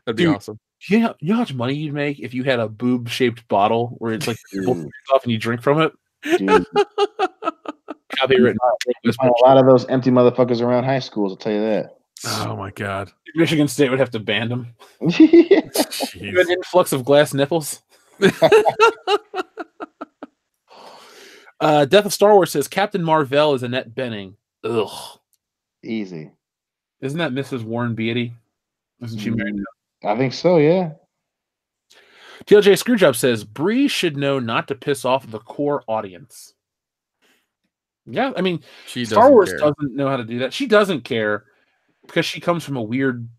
That'd be awesome. You know how much money you'd make if you had a boob-shaped bottle where it's like off and you drink from it? Dude. Copywritten. You find a lot of those empty motherfuckers around high schools, I'll tell you that. Oh my god. Michigan State would have to ban them. Jeez. An influx of glass nipples. Death of Star Wars says Captain Marvel is Annette Bening. Ugh. Easy. Isn't that Mrs. Warren Beatty? Isn't she married? I think so, yeah. TLJ Screwjob says Brie should know not to piss off the core audience. Yeah, I mean, Star Wars doesn't know how to do that. She doesn't care because she comes from a weird,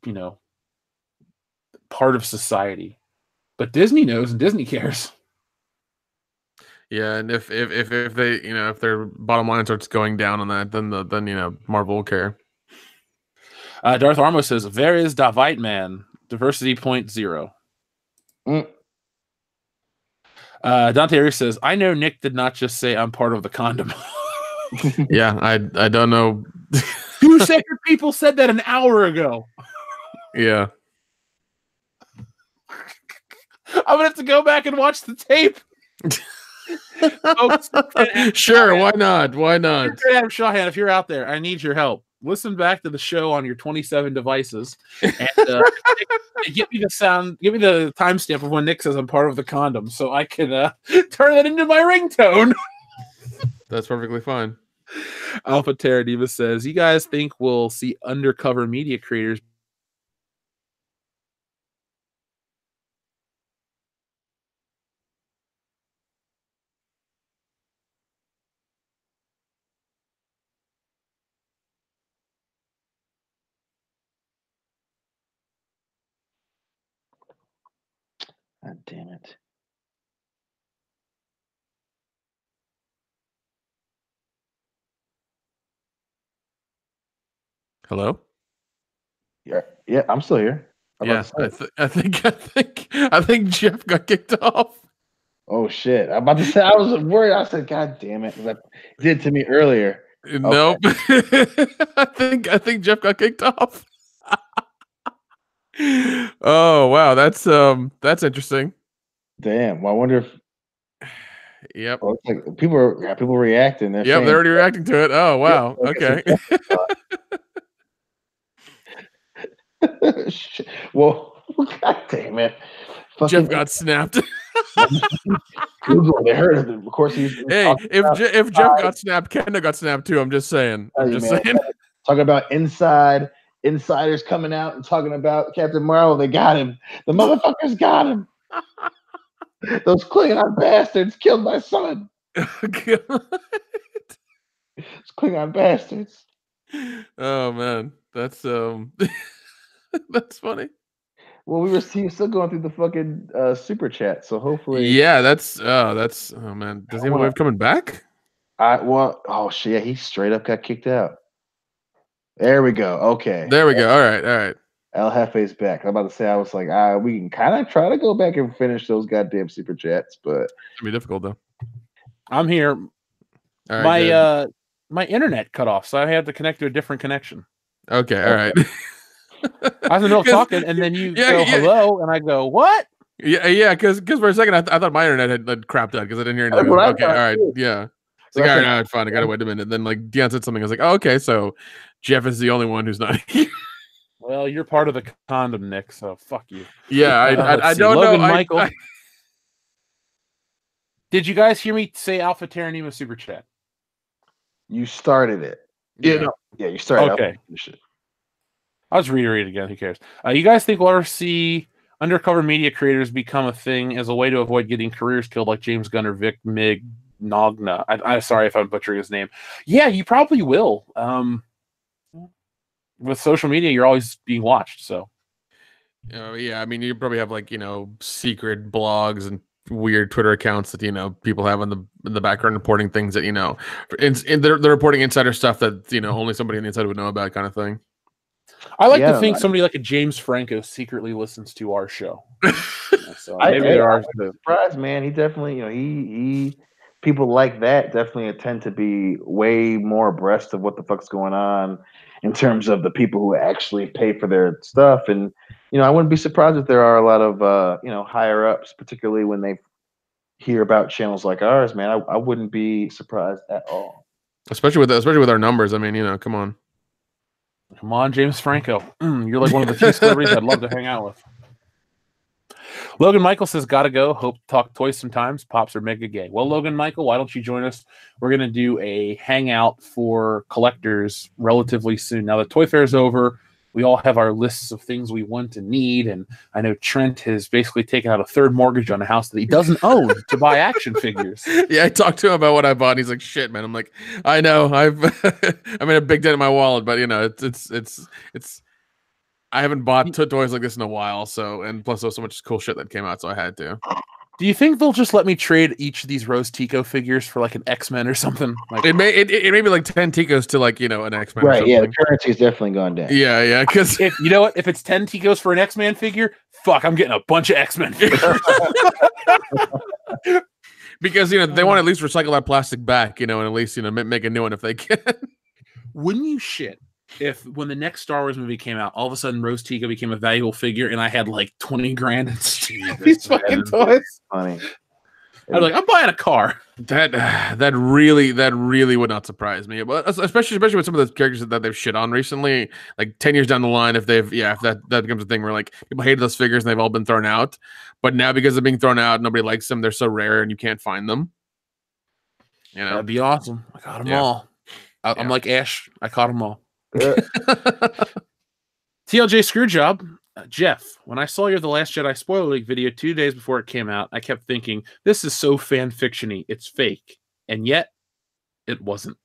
part of society. But Disney knows and Disney cares. Yeah, and if they if their bottom line starts going down on that, then Marvel will care. Darth Armo says, "There is da white man, diversity 0.0." Dante Arias says, "I know Nick did not just say I'm part of the condom." Yeah, I don't know. 2 separate people said that an hour ago. Yeah. I'm gonna have to go back and watch the tape. Folks, sure, why not? Why not? Adam Shawhan, if you're out there, I need your help. Listen back to the show on your 27 devices and give me the timestamp of when Nick says I'm part of the condom so I can turn that into my ringtone. That's perfectly fine. Alpha Terra Diva says, "You guys think we'll see undercover media creators?" God damn it. Hello? Yeah, I'm still here. Yeah, I think Jeff got kicked off. Oh shit! I'm about to say I was worried. I said, "God damn it!" That did to me earlier. Nope. I think Jeff got kicked off. Oh wow, that's interesting. Damn. Well, I wonder if Yep. it's like people are reacting. They're saying, They're already reacting to it. Oh wow. Okay. Well, God damn it. Jeff got snapped. Google, they heard of it. Of course, he's Hey, if Jeff got snapped, Kendo got snapped too. I'm just saying. Talking about insiders coming out and talking about Captain Marvel. They got him. The motherfuckers got him. Those Klingon bastards killed my son. Those Klingon bastards. Oh man, that's that's funny. Well, we were still going through the fucking super chat, so hopefully. Yeah, that's oh man. Does he have a way of coming back? Oh shit, yeah, he straight up got kicked out. There we go. Okay. There we go. All right. El Jefe's back. I'm about to say, I was like, we can kind of try to go back and finish those goddamn super chats, but it's gonna be difficult though. I'm here. All right, my internet cut off, so I had to connect to a different connection. Okay, all right. I was in the middle of talking, and then you go hello, and I go what? Yeah, because for a second I thought my internet had crapped out because I didn't hear anything. Okay, all right, yeah. It's like, all right, fine. I gotta wait a minute. Then like Dion said something. I was like, oh, okay, so Jeff is the only one who's not here. Well, you're part of the condom, Nick. So fuck you. Yeah, I don't Logan, know. Michael, did you guys hear me say Alpha Terranima super chat? You started it. Yeah, you started. Okay. I'll just reiterate again. Who cares? You guys think we'll ever see undercover media creators become a thing as a way to avoid getting careers killed, like James Gunn or Vic Mignogna? I'm sorry if I'm butchering his name. Yeah, you probably will. With social media, you're always being watched. So, yeah. I mean, you probably have like secret blogs and weird Twitter accounts that people have in the background reporting things that they're reporting insider stuff that only somebody on the inside would know about, kind of thing. I like to think somebody like a James Franco secretly listens to our show. So maybe there are surprised, man. He definitely, he people like that definitely tend to be way more abreast of what the fuck's going on in terms of the people who actually pay for their stuff. And I wouldn't be surprised if there are a lot of higher ups, particularly when they hear about channels like ours. Man, I wouldn't be surprised at all. Especially with our numbers. I mean, come on. Come on, James Franco. You're like one of the few celebrities I'd love to hang out with. Logan Michael says, gotta go. Hope to talk toys sometimes. Pops are mega gay. Well, Logan Michael, why don't you join us? We're going to do a hangout for collectors relatively soon. Now, the Toy Fair is over. We all have our lists of things we want and need. And I know Trent has basically taken out a third mortgage on a house that he doesn't own to buy action figures. Yeah, I talked to him about what I bought. And he's like, shit, man. I'm like, I know. I made a big dent in my wallet, but it's I haven't bought toys like this in a while. So, and plus there's so much cool shit that came out. So I had to. Do you think they'll just let me trade each of these Rose Tico figures for like an X-Men or something? Like it may be like 10 Ticos to like an X-Men. Right? Yeah, the currency's definitely gone down. Yeah. Because if you know what, if it's 10 Ticos for an X-Men figure, fuck, I'm getting a bunch of X-Men figures. Because they want to at least recycle that plastic back, and at least make a new one if they can. Wouldn't you shit if when the next Star Wars movie came out, all of a sudden Rose Tico became a valuable figure, and I had like 20 grand in these fucking toys? Funny. I'd be like, I'm buying a car. That really would not surprise me. But especially with some of the characters that they've shit on recently, like 10 years down the line, if that becomes a thing where like people hated those figures and they've all been thrown out, but now because they're being thrown out, nobody likes them. They're so rare and you can't find them. That'd be awesome. I got them all. I'm like Ash. I caught them all. TLJ Screwjob. Jeff, when I saw your The Last Jedi spoiler leak video 2 days before it came out, I kept thinking, this is so fan fiction-y. It's fake. And yet, it wasn't.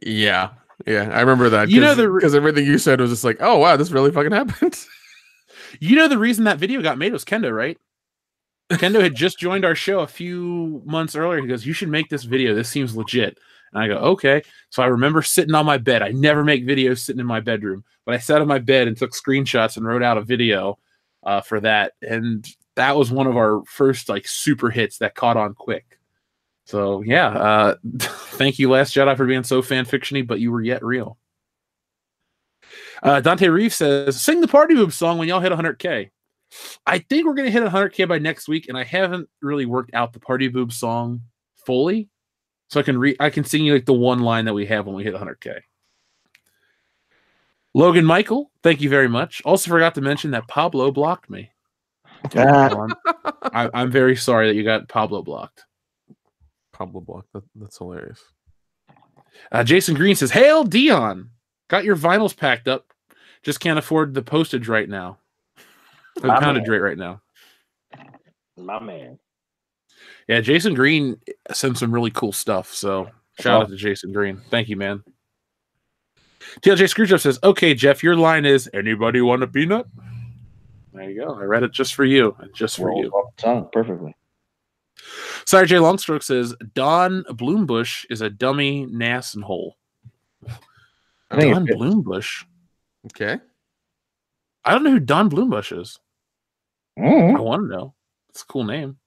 Yeah, I remember that. Because everything you said was just like, oh, wow, this really fucking happened. The reason that video got made was Kendo, right? Kendo had just joined our show a few months earlier. He goes, you should make this video. This seems legit. And I go, okay. So I remember sitting on my bed. I never make videos sitting in my bedroom, but I sat on my bed and took screenshots and wrote out a video for that. And that was one of our first like super hits that caught on quick. So yeah, thank you, Last Jedi, for being so fan fictiony, but you were yet real. Dante Reeves says, "Sing the Party Boob song when y'all hit 100K." I think we're gonna hit 100K by next week, and I haven't really worked out the Party Boob song fully, so I can sing you like the one line that we have when we hit 100K. Logan Michael, thank you very much. Also forgot to mention that Pablo blocked me. I'm very sorry that you got Pablo blocked. Pablo blocked. That's hilarious. Jason Green says, "Hail Dion, got your vinyls packed up. Just can't afford the postage right now. The poundage rate right now." My man. Yeah, Jason Green sent some really cool stuff. So shout out to Jason Green. Thank you, man. TLJ Screwjob says, "Okay, Jeff, your line is, anybody want a peanut?" There you go. I read it just for you. And just for you. Off the tongue perfectly. Sorry, Jay Longstroke says, "Don Bloombush is a dummy, nass, and hole." Don Bloombush? Okay. I don't know who Don Bloombush is. Mm-hmm. I want to know. It's a cool name.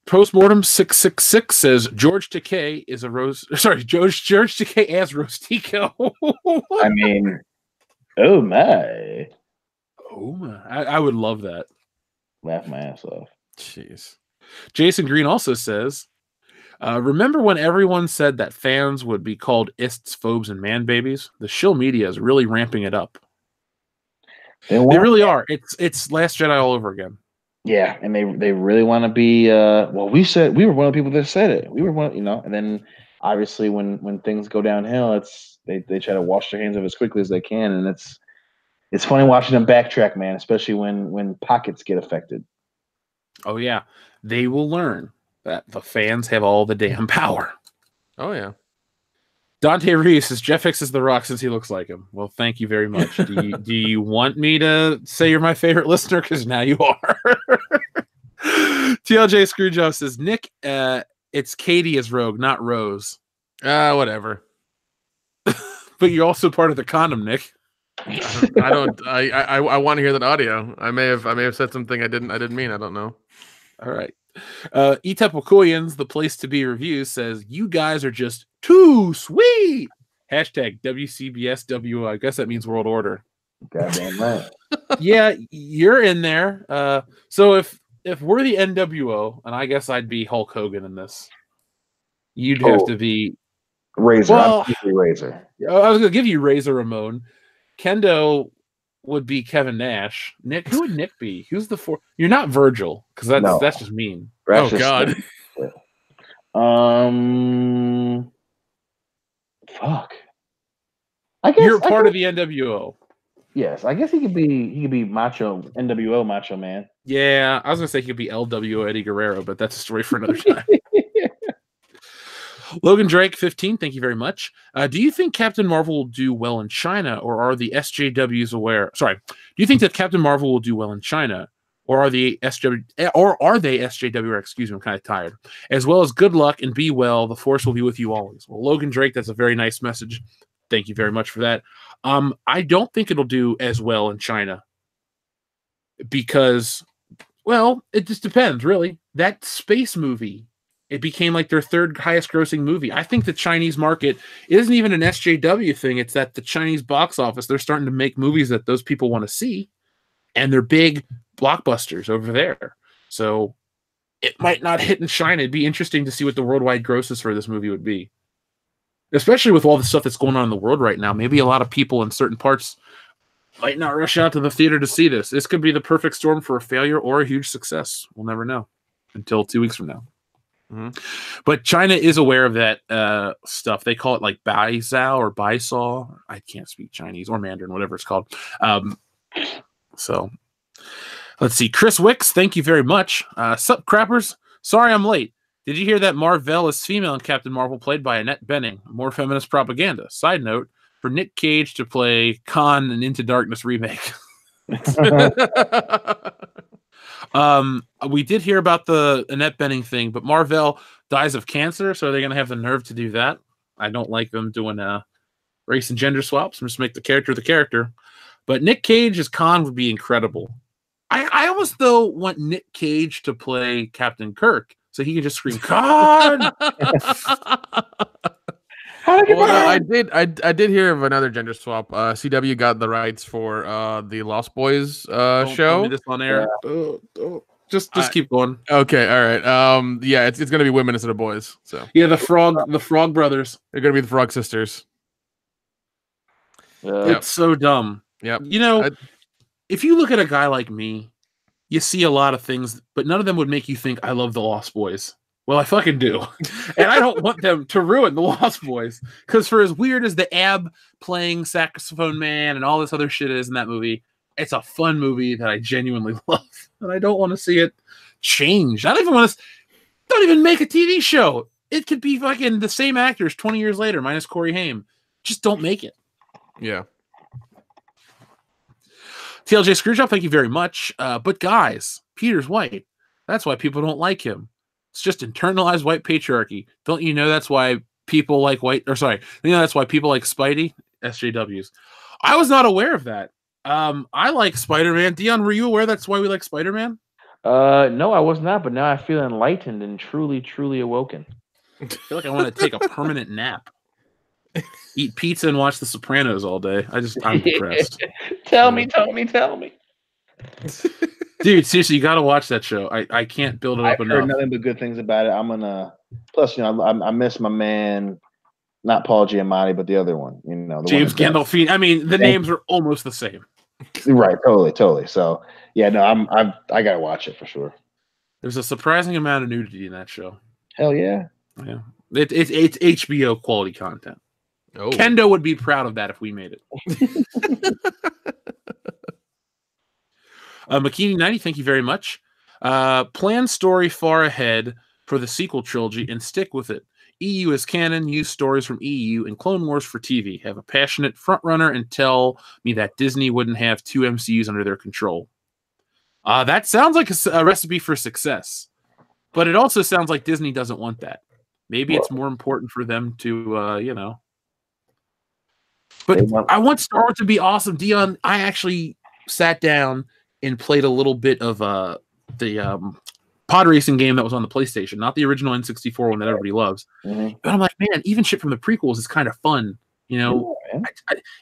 Postmortem 666 says, "George Takei is a rose." Sorry, George Takei as Rostico. I mean, oh my. Oh my. I would love that. Laugh my ass off. Jeez. Jason Green also says, "Remember when everyone said that fans would be called ists, phobes, and man babies? The shill media is really ramping it up. They really are. It's Last Jedi all over again." Yeah, and they really want to be. Well, we were one of the people that said it. We were one, and then obviously when things go downhill, they try to wash their hands of it as quickly as they can, and it's funny watching them backtrack, man, especially when pockets get affected. Oh yeah, they will learn that the fans have all the damn power. Oh yeah. Dante Reeves says, "Jeff fixes The Rock since he looks like him." Well, thank you very much. Do you want me to say you're my favorite listener? Because now you are. TLJ Screwjob says, "Nick, it's Katie as Rogue, not Rose." Whatever. But you're also part of the condom, Nick. I don't. I want to hear that audio. I may have said something I didn't mean. I don't know. All right. Etep the place to be reviews says, "You guys are just too sweet." Hashtag WCBs161. I guess that means World Order. Goddamn right. Yeah, you're in there. So if we're the NWO, and I guess I'd be Hulk Hogan in this, you'd have to be Razor. Well, Razor. I was going to give you Razor Ramon. Kendo would be Kevin Nash. Nick, who would Nick be? Who's the four? You're not Virgil, because that's just mean. Oh God. Fuck. I guess you're part of the NWO. Yes, I guess he could be Macho NWO Macho Man. Yeah, I was gonna say he could be LWO Eddie Guerrero, but that's a story for another time. Logan Drake 15, thank you very much. Do you think Captain Marvel will do well in China, or are the SJWs aware? Sorry, do you think that Captain Marvel will do well in China, or are they SJW? Excuse me, I'm kind of tired. As well as good luck and be well. The Force will be with you always. Well, Logan Drake, that's a very nice message. Thank you very much for that. I don't think it'll do as well in China because, well, it just depends, really. That space movie, it became like their third highest grossing movie. I think the Chinese market isn't even an SJW thing. It's that the Chinese box office, they're starting to make movies that those people want to see, and they're big blockbusters over there. So it might not hit in China. It'd be interesting to see what the worldwide grosses for this movie would be. Especially with all the stuff that's going on in the world right now. Maybe a lot of people in certain parts might not rush out to the theater to see this. This could be the perfect storm for a failure or a huge success. We'll never know until 2 weeks from now. Mm-hmm. But China is aware of that stuff. They call it like Baizao or Baisao. I can't speak Chinese or Mandarin, whatever it's called. So let's see. Chris Wicks, thank you very much. Sup, crappers? Sorry I'm late. Did you hear that Marvel is female in Captain Marvel, played by Annette Bening? More feminist propaganda. Side note, for Nick Cage to play Khan in Into Darkness remake. We did hear about the Annette Bening thing, but Marvel dies of cancer, so they're going to have the nerve to do that. I don't like them doing race and gender swaps. Just make the character. But Nick Cage as Khan would be incredible. I almost, though, want Nick Cage to play Captain Kirk, so he can just scream "God." How did I did hear of another gender swap. CW got the rights for the Lost Boys Don't tell show. me this on air. Just keep going. Okay, all right. Yeah, it's gonna be women instead of boys. So Yeah, the Frog Brothers. they're gonna be the Frog Sisters. It's so dumb. Yep. You know, if you look at a guy like me, you see a lot of things, but none of them would make you think I love the Lost Boys. Well, I fucking do. And I don't want them to ruin the Lost Boys. Because for as weird as the Ab playing saxophone man and all this other shit is in that movie, it's a fun movie that I genuinely love. And I don't want to see it change. I don't even make a TV show. It could be fucking the same actors 20 years later, minus Corey Haim. Just don't make it. Yeah. TLJ Screwjob, thank you very much. But guys, Peter's white. That's why people don't like him. It's just internalized white patriarchy. Don't you know that's why people like that's why people like Spidey? SJWs. I was not aware of that. I like Spider-Man. Dion, were you aware that's why we like Spider-Man? No, I was not, but now I feel enlightened and truly, truly awoken. I feel like I want to take a permanent nap. Eat pizza and watch The Sopranos all day. I'm depressed. Tell me. Dude, seriously, you got to watch that show. I can't build it up I've enough. heard nothing but good things about it. I'm gonna. Plus, I miss my man, not Paul Giamatti, but the other one. The James one Gandolfini. I mean, the names are almost the same. Right, totally. So, yeah, no, I gotta watch it for sure. There's a surprising amount of nudity in that show. Hell yeah. Yeah, it's HBO quality content. Oh. Kendo would be proud of that if we made it. Makini 90, thank you very much. Plan story far ahead for the sequel trilogy and stick with it. EU is canon, use stories from EU and Clone Wars for TV. Have a passionate frontrunner and tell me that Disney wouldn't have two MCUs under their control. That sounds like a recipe for success, but it also sounds like Disney doesn't want that. Maybe it's more important for them to, But I want Star Wars to be awesome. Dion, I actually sat down and played a little bit of the pod racing game that was on the PlayStation, not the original N64 one that everybody loves. Mm-hmm. But I'm like, man, even shit from the prequels is kind of fun. Even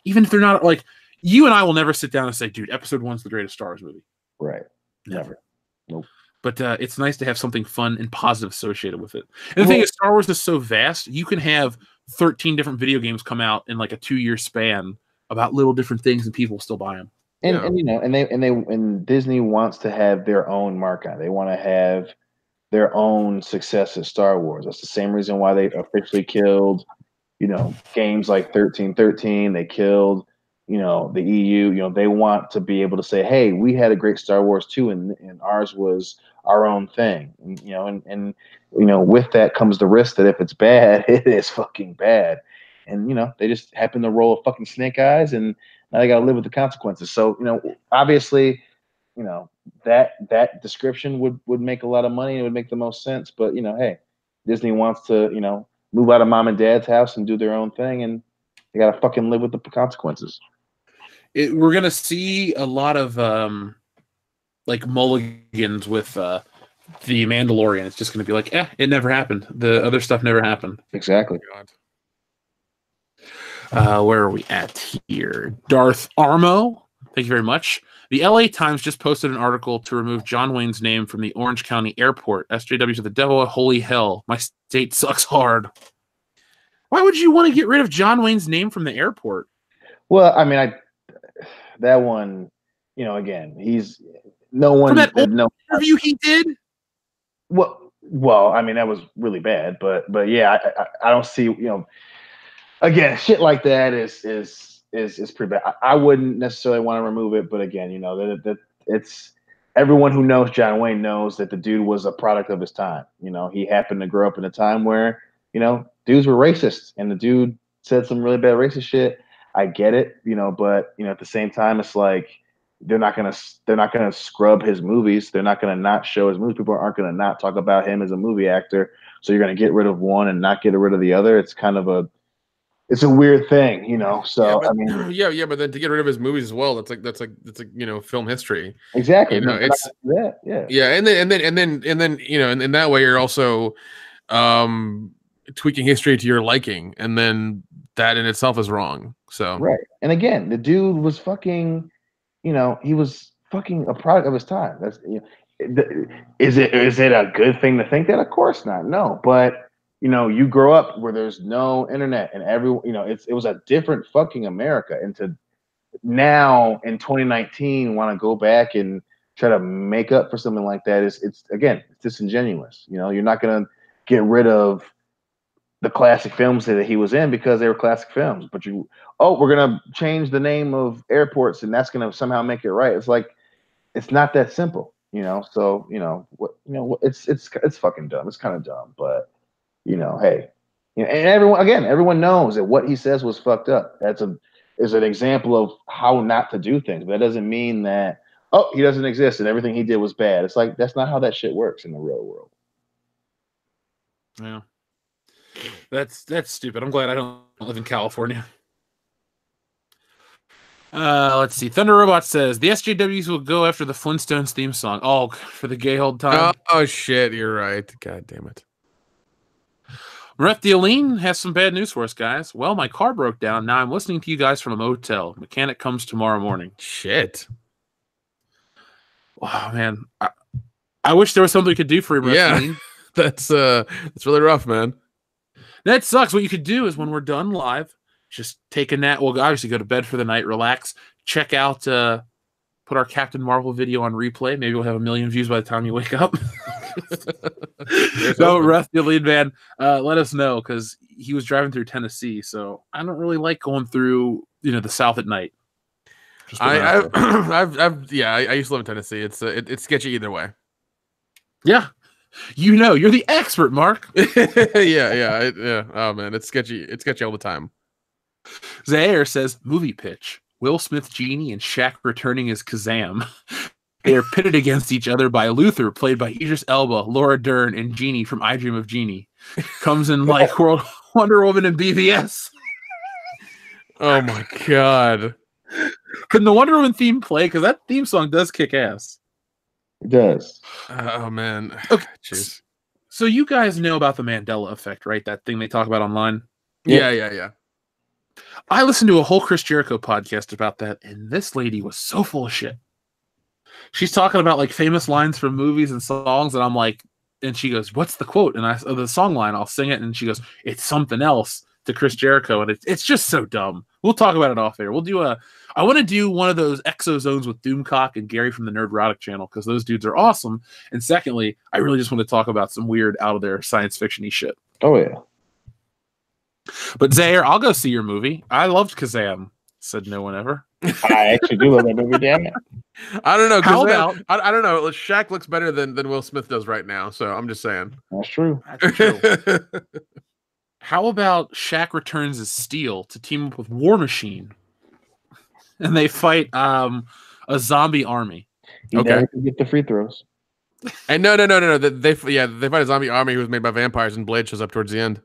if they're not like, you and I will never sit down and say, dude, Episode 1's the greatest Star Wars movie. Right. Never. Nope. But it's nice to have something fun and positive associated with it. And the thing is, Star Wars is so vast, you can have 13 different video games come out in like a 2-year span about little different things, and people still buy them. And Disney wants to have their own mark on it. They want to have their own success at Star Wars. That's the same reason why they officially killed, games like 1313. They killed, the EU. They want to be able to say, hey, we had a great Star Wars too, and ours was our own thing. And with that comes the risk that if it's bad, it is fucking bad. And they just happen to roll a fucking Snake Eyes, and now they got to live with the consequences. So, obviously, that description would make a lot of money. It would make the most sense. But, hey, Disney wants to, move out of mom and dad's house and do their own thing, and they got to fucking live with the consequences. We're going to see a lot of, mulligans with The Mandalorian. It's just going to be like, it never happened. The other stuff never happened. Exactly. Where are we at here? Darth Armo, thank you very much. The LA Times just posted an article to remove John Wayne's name from the Orange County Airport. SJWs are the devil. Holy hell. My state sucks hard. Why would you want to get rid of John Wayne's name from the airport? Well, I mean, that one, again, he's no one. From that interview he did? Well, I mean, that was really bad, but yeah, I don't see, again, shit like that is pretty bad. I wouldn't necessarily want to remove it, but again, that it's everyone who knows John Wayne knows that the dude was a product of his time. He happened to grow up in a time where dudes were racist, and the dude said some really bad racist shit. I get it, but at the same time, it's like they're not gonna scrub his movies. They're not gonna not show his movies. People aren't gonna not talk about him as a movie actor. So you're gonna get rid of one and not get rid of the other. It's kind of a it's a weird thing, you know. So but, I mean, yeah, but then to get rid of his movies as well, that's like film history. exactly. You know, it's that, yeah, and then you know, and in that way you're also tweaking history to your liking, and then that in itself is wrong. So right. And again, the dude was fucking, you know, he was fucking a product of his time. That's is it a good thing to think that? Of course not. No, but you know, you grow up where there's no internet and everyone, you know, it was a different fucking America. And to now in 2019 want to go back and try to make up for something like that it's disingenuous. You know, you're not gonna get rid of the classic films that he was in because they were classic films. But we're gonna change the name of airports and that's gonna somehow make it right. It's like it's not that simple, you know. So it's fucking dumb. It's kind of dumb, but you know, hey, you know, and everyone knows that what he says was fucked up. Is an example of how not to do things. But that doesn't mean that he doesn't exist and everything he did was bad. It's like that's not how that shit works in the real world. Yeah. That's stupid. I'm glad I don't live in California. Let's see. Thunder Robot says the SJWs will go after the Flintstones theme song. Oh, for the gay old time. Oh shit, you're right. God damn it. Ref Dealine has some bad news for us, guys. Well, my car broke down. Now I'm listening to you guys from a motel. Mechanic comes tomorrow morning. Shit. Wow, man. I wish there was something we could do for him. Yeah, that's really rough, man. That sucks. What you could do is when we're done live, just take a nap. Well, obviously go to bed for the night, relax, check out, put our Captain Marvel video on replay. Maybe we'll have 1 million views by the time you wake up. So, Ref Dealine, man, let us know because he was driving through Tennessee. So I don't really like going through, the South at night. I used to live in Tennessee. It's sketchy either way. Yeah. You're the expert, Mark. yeah. Oh man, it's sketchy. It's sketchy all the time. Zaire says movie pitch: Will Smith, Genie, and Shaq returning as Kazam. They are pitted against each other by Luther, played by Idris Elba, Laura Dern, and Genie from I Dream of Genie. Comes in like Wonder Woman and BVS. Oh my god! Can the Wonder Woman theme play? Because that theme song does kick ass. It does. Oh man. Okay. Jeez. So you guys know about the Mandela effect, right? That thing they talk about online. Yeah. I listened to a whole Chris Jericho podcast about that, and this lady was so full of shit. She's talking about like famous lines from movies and songs, and I'm like, and she goes, "What's the quote?" And the song line, I'll sing it, and she goes, "It's something else," to Chris Jericho, and it's just so dumb. We'll talk about it off air. I want to do one of those Exozones with Doomcock and Gary from the Nerdrotic channel because those dudes are awesome. And secondly, I really just want to talk about some weird out of there science fiction-y shit. Oh yeah. But Zaire, I'll go see your movie. I loved Kazam. Said no one ever. I actually do love that movie. Damn it. I don't know. How about? I don't know. Shaq looks better than Will Smith does right now. So I'm just saying. That's true. That's true. How about Shaq returns as Steel to team up with War Machine, and they fight a zombie army? He never can get the free throws. And no. They fight a zombie army who was made by vampires, and Blade shows up towards the end.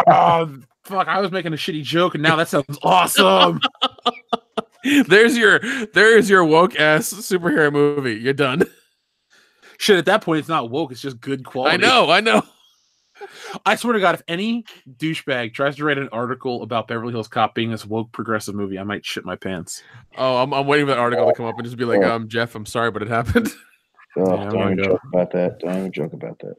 Oh, fuck! I was making a shitty joke, and now that sounds awesome. There's your woke ass superhero movie. You're done. Shit, at that point, it's not woke; it's just good quality. I know. I swear to God, if any douchebag tries to write an article about Beverly Hills Cop being this woke progressive movie, I might shit my pants. Oh, I'm waiting for that article to come up and just be like, Jeff, I'm sorry, but it happened. Don't even joke about that.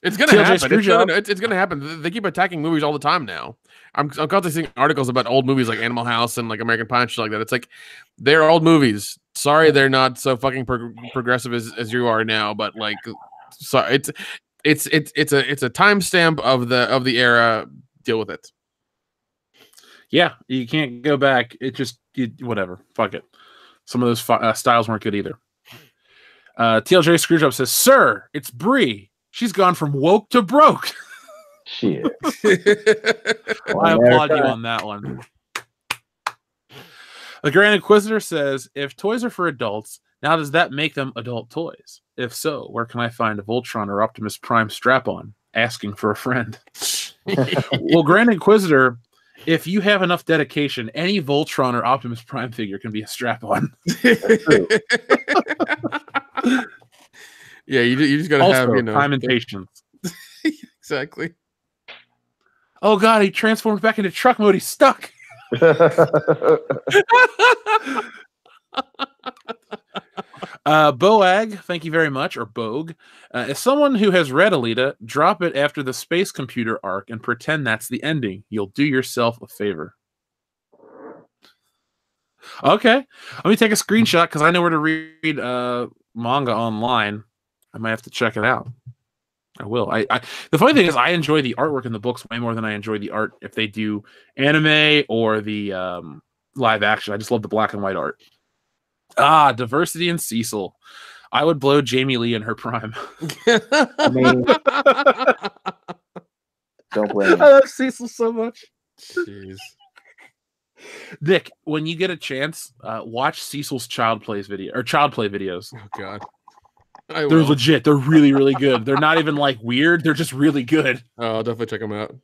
It's gonna happen. It's gonna happen. They keep attacking movies all the time now. I'm constantly seeing articles about old movies like Animal House and like American Pie and shit like that. It's like they're old movies. Sorry, they're not so fucking progressive as you are now. But like, sorry, it's a timestamp of the era. Deal with it. Yeah, you can't go back. It just whatever. Fuck it. Some of those styles weren't good either. TLJ Screwjob says, "Sir, it's Brie. She's gone from woke to broke." Shit. I applaud you on that one. The Grand Inquisitor says, "If toys are for adults, now does that make them adult toys? If so, where can I find a Voltron or Optimus Prime strap-on? Asking for a friend." Well, Grand Inquisitor, if you have enough dedication, any Voltron or Optimus Prime figure can be a strap-on. Yeah, you just gotta Also, have time and patience. Exactly. Oh god, he transforms back into truck mode. He's stuck. Boag, thank you very much, or Bogue. As someone who has read Alita, drop it after the space computer arc and pretend that's the ending. You'll do yourself a favor. Okay, let me take a screenshot because I know where to read manga online. I might have to check it out. I will. The funny thing is, I enjoy the artwork in the books way more than I enjoy the art if they do anime or the live action. I just love the black and white art. Diversity in Cecil. I would blow Jamie Lee in her prime. I mean, don't blame me. I love Cecil so much. Jeez. Nick, when you get a chance, watch Cecil's child play videos. Oh god. They're legit. They're really, really good. They're not even like weird. They're just really good. Oh, I'll definitely check them out.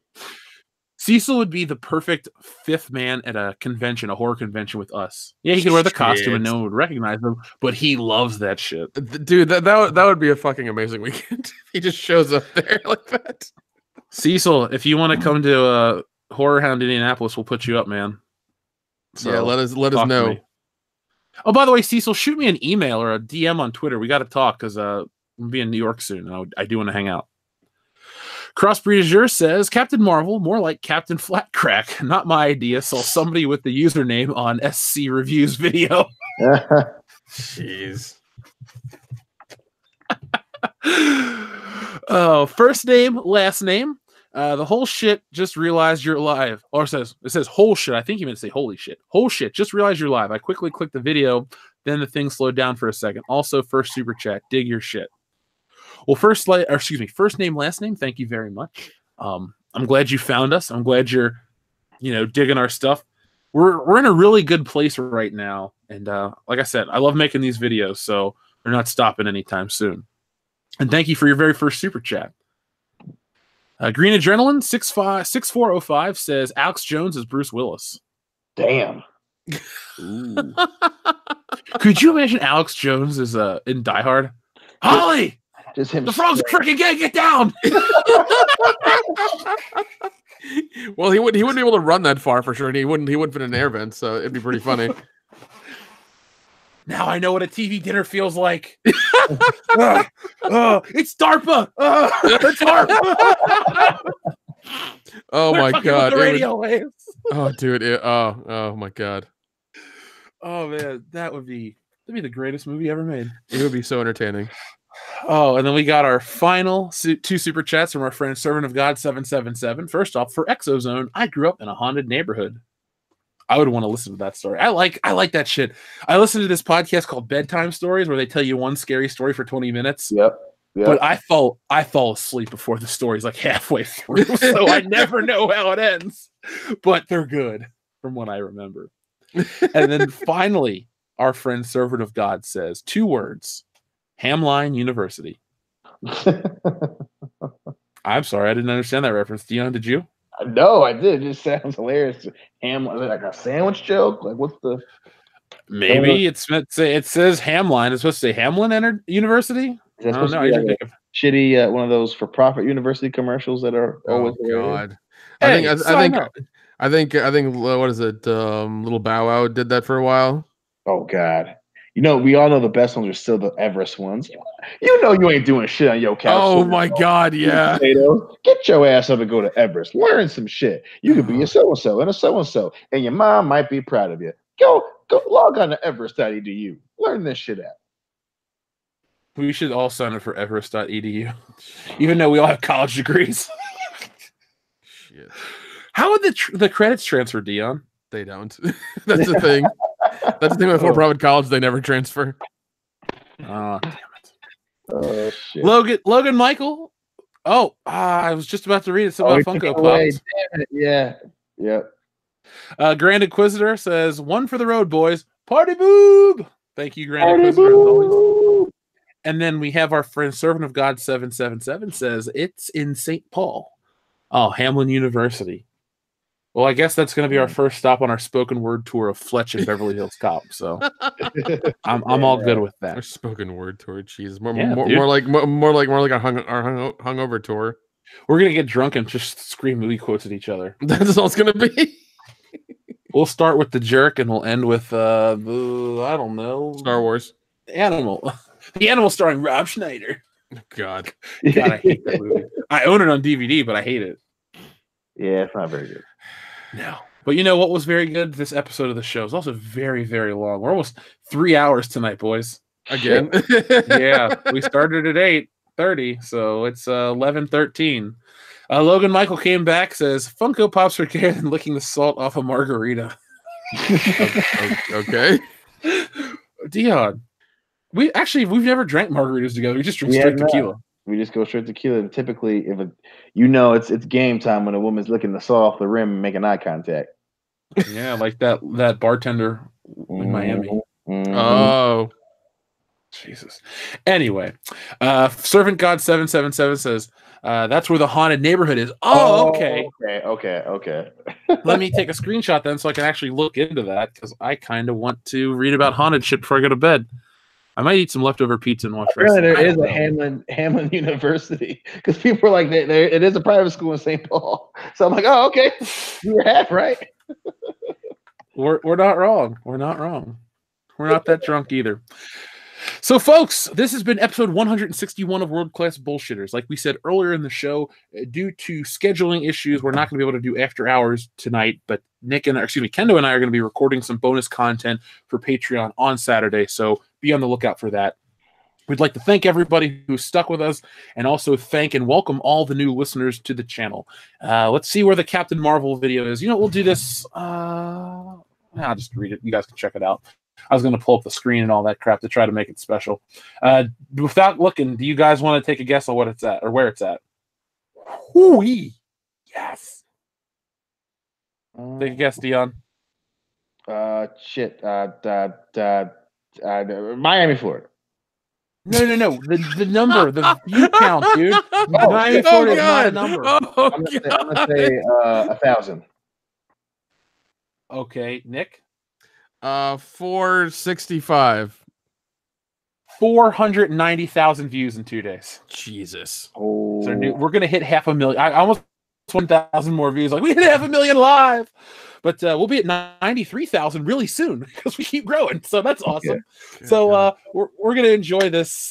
Cecil would be the perfect fifth man at a convention, a horror convention with us. Yeah, he could wear the costume and no one would recognize him, but he loves that shit. Dude, that would be a fucking amazing weekend. He just shows up there like that. Cecil, if you want to come to Horror Hound Indianapolis, we'll put you up, man. So yeah, let us know. Oh, by the way, Cecil, shoot me an email or a DM on Twitter. We got to talk because I'm going to be in New York soon. And I do want to hang out. Crossbreeder says, Captain Marvel, more like Captain Flatcrack. Not my idea. Saw somebody with the username on SC Reviews video. Jeez. Oh, first name, last name. The whole shit, just realized you're live. Or it says whole shit. I think you meant to say holy shit. Whole shit, just realized you're live. I quickly clicked the video, then the thing slowed down for a second. Also, first super chat, dig your shit. Well, first name, last name, thank you very much. I'm glad you found us. I'm glad you're, digging our stuff. We're in a really good place right now. And like I said, I love making these videos, so they're not stopping anytime soon. And thank you for your very first super chat. Green Adrenaline 6405 says Alex Jones is Bruce Willis. Damn. Could you imagine Alex Jones is in Die Hard? Holly, just him. The frogs are freaking gay. Get down. Well, he wouldn't be able to run that far for sure, and he wouldn't fit in an air vent, so it'd be pretty funny. Now I know what a TV dinner feels like. It's DARPA. It's DARPA. Oh my god! The radio waves. Oh, dude! Oh my god! Oh man, that'd be the greatest movie ever made. It would be so entertaining. Oh, and then we got our final two super chats from our friend Servant of God 777. First off, for Exozone, I grew up in a haunted neighborhood. I would want to listen to that story. I like that shit. I listened to this podcast called Bedtime Stories where they tell you one scary story for 20 minutes. Yep. But I fall asleep before the story's like halfway through, so I never know how it ends. But they're good from what I remember. And then finally, our friend Servant of God says 2 words: Hamline University. I'm sorry, I didn't understand that reference. Dion, did you? No, I did. It just sounds hilarious. Like a sandwich joke? Like, what's the... Maybe it's meant to say, it says Hamline. It's supposed to say Hamlin University? I don't know. Shitty, one of those for-profit university commercials that are always... God. Hey, I think what is it? Little Bow Wow did that for a while. Oh, God. We all know the best ones are still the Everest ones. You ain't doing shit on your couch. Oh my God, yeah. Get your ass up and go to Everest. Learn some shit. You could be a so-and-so and a so-and-so, and your mom might be proud of you. Go log on to Everest.edu. Learn this shit out. We should all sign up for Everest.edu, even though we all have college degrees. Shit. How would the credits transfer, Dion? They don't. That's the thing. That's the thing with for-profit college. They never transfer. Oh, damn it. Oh, shit. Logan Michael. Oh, I was just about to read it. Something about Funko Pops. Yeah. Yep. Grand Inquisitor says, 1 for the road, boys. Party boob. Thank you, Grand Inquisitor, as always. And then we have our friend Servant of God 777 says, it's in St. Paul. Oh, Hamlin University. Well, I guess that's going to be our first stop on our spoken word tour of Fletch and Beverly Hills Cop. So I'm all good with Our that. spoken word tour, Jesus, Yeah, more like our hungover tour. We're gonna get drunk and just scream movie quotes at each other. That's all it's gonna be. We'll start with The Jerk and we'll end with I don't know, Star Wars. Animal. The Animal starring Rob Schneider. God, I hate that movie. I own it on DVD, but I hate it. Yeah, it's not very good. No. But you know what was very good? This episode of the show is also very, very long. We're almost 3 hours tonight, boys. again. Yeah, we started at 8:30, so it's 11:13. Logan Michael came back, says Funko Pops are better than licking the salt off a margarita. Okay. Dion, we've never drank margaritas together. We just drink straight tequila. We just go straight tequila. And typically, it's game time when a woman's licking the salt off the rim and making eye contact. Yeah, like that bartender in Miami. Oh, Jesus. Anyway, Servant God 777 says that's where the haunted neighborhood is. Oh, okay. Okay. Let me take a screenshot then, so I can actually look into that because I kind of want to read about haunted shit before I go to bed. I might eat some leftover pizza and watch. Really, there is a Hamlin University because people are like, it is a private school in St. Paul. So I'm like, oh, okay, you're half right. We're not wrong. We're not wrong. We're not that drunk either. So, folks, this has been episode 161 of World Class Bullshitters. Like we said earlier in the show, due to scheduling issues, we're not going to be able to do after hours tonight. But Kendo and I are going to be recording some bonus content for Patreon on Saturday. So be on the lookout for that. We'd like to thank everybody who stuck with us and also thank and welcome all the new listeners to the channel. Let's see where the Captain Marvel video is. We'll do this. I'll just read it. You guys can check it out. I was going to pull up the screen and all that crap to try to make it special. Without looking, do you guys want to take a guess on what it's at or where it's at? Hoo-wee. Yes. Take a guess, Dion. Miami, Florida. No. The number, the view count, dude. Miami, Florida is not a number. I'm gonna say 1,000. Okay, Nick. 465. 490,000 views in 2 days. Jesus. Oh, So we're gonna hit 500,000. I almost 1,000 more views. Like we hit 500,000 live, but we'll be at 93,000 really soon because we keep growing. So that's awesome. Okay. So we're gonna enjoy this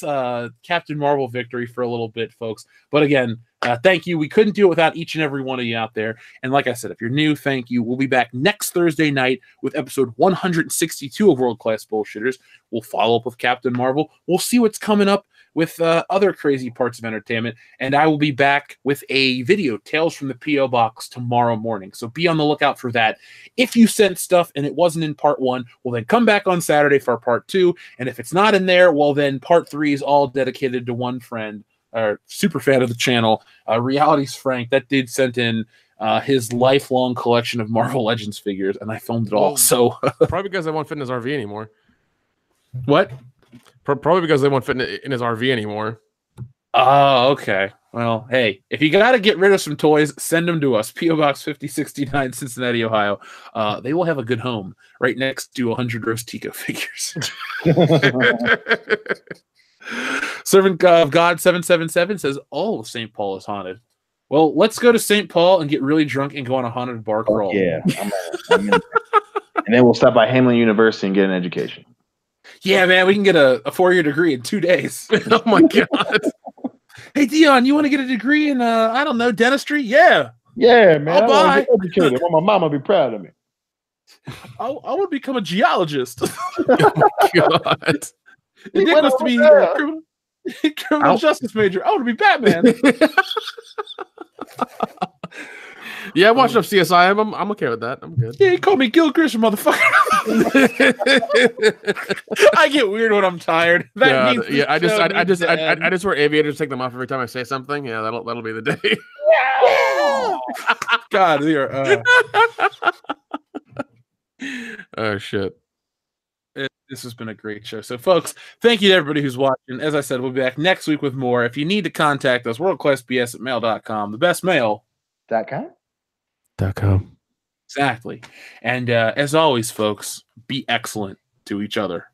Captain Marvel victory for a little bit, folks. But again, thank you. We couldn't do it without each and every one of you out there. And like I said, if you're new, thank you. We'll be back next Thursday night with episode 162 of World Class Bullshitters. We'll follow up with Captain Marvel. We'll see what's coming up with other crazy parts of entertainment. And I will be back with a video, Tales from the P.O. Box, tomorrow morning. So be on the lookout for that. If you sent stuff and it wasn't in part 1, well, then come back on Saturday for part 2. And if it's not in there, well, then part 3 is all dedicated to one friend, or super fan of the channel, Reality's Frank. That dude sent in his lifelong collection of Marvel Legends figures, and I filmed it all. So probably because they won't fit in his RV anymore. What? Probably because they won't fit in his RV anymore. Oh, okay. Well, hey, if you got to get rid of some toys, send them to us. P.O. Box 5069, Cincinnati, Ohio. They will have a good home right next to 100 roast Tico figures. Servant of God 777 says all of St. Paul is haunted. Well, let's go to St. Paul and get really drunk and go on a haunted bar crawl. Yeah. And then we'll stop by Hamlin University and get an education. Yeah, man, we can get a 4-year degree in 2 days. Oh my God. Hey, Dion, you want to get a degree in, I don't know, dentistry? Yeah. Yeah, man. I'll buy. I want to get educated. I want my mama to be proud of me. I want to become a geologist. Oh my God. Nick wants to be a criminal justice major. I want to be Batman. Yeah, I watched enough CSI. I'm okay with that. I'm good. Yeah, he called me Gil Grissom, motherfucker. I get weird when I'm tired. I just wear aviators to take them off every time I say something. Yeah, that'll be the day. God, you're oh shit. This has been a great show. So, folks, thank you to everybody who's watching. As I said, we'll be back next week with more. If you need to contact us, worldclassbs@mail.com. The best mail. .com. .com. Exactly. And as always, folks, be excellent to each other.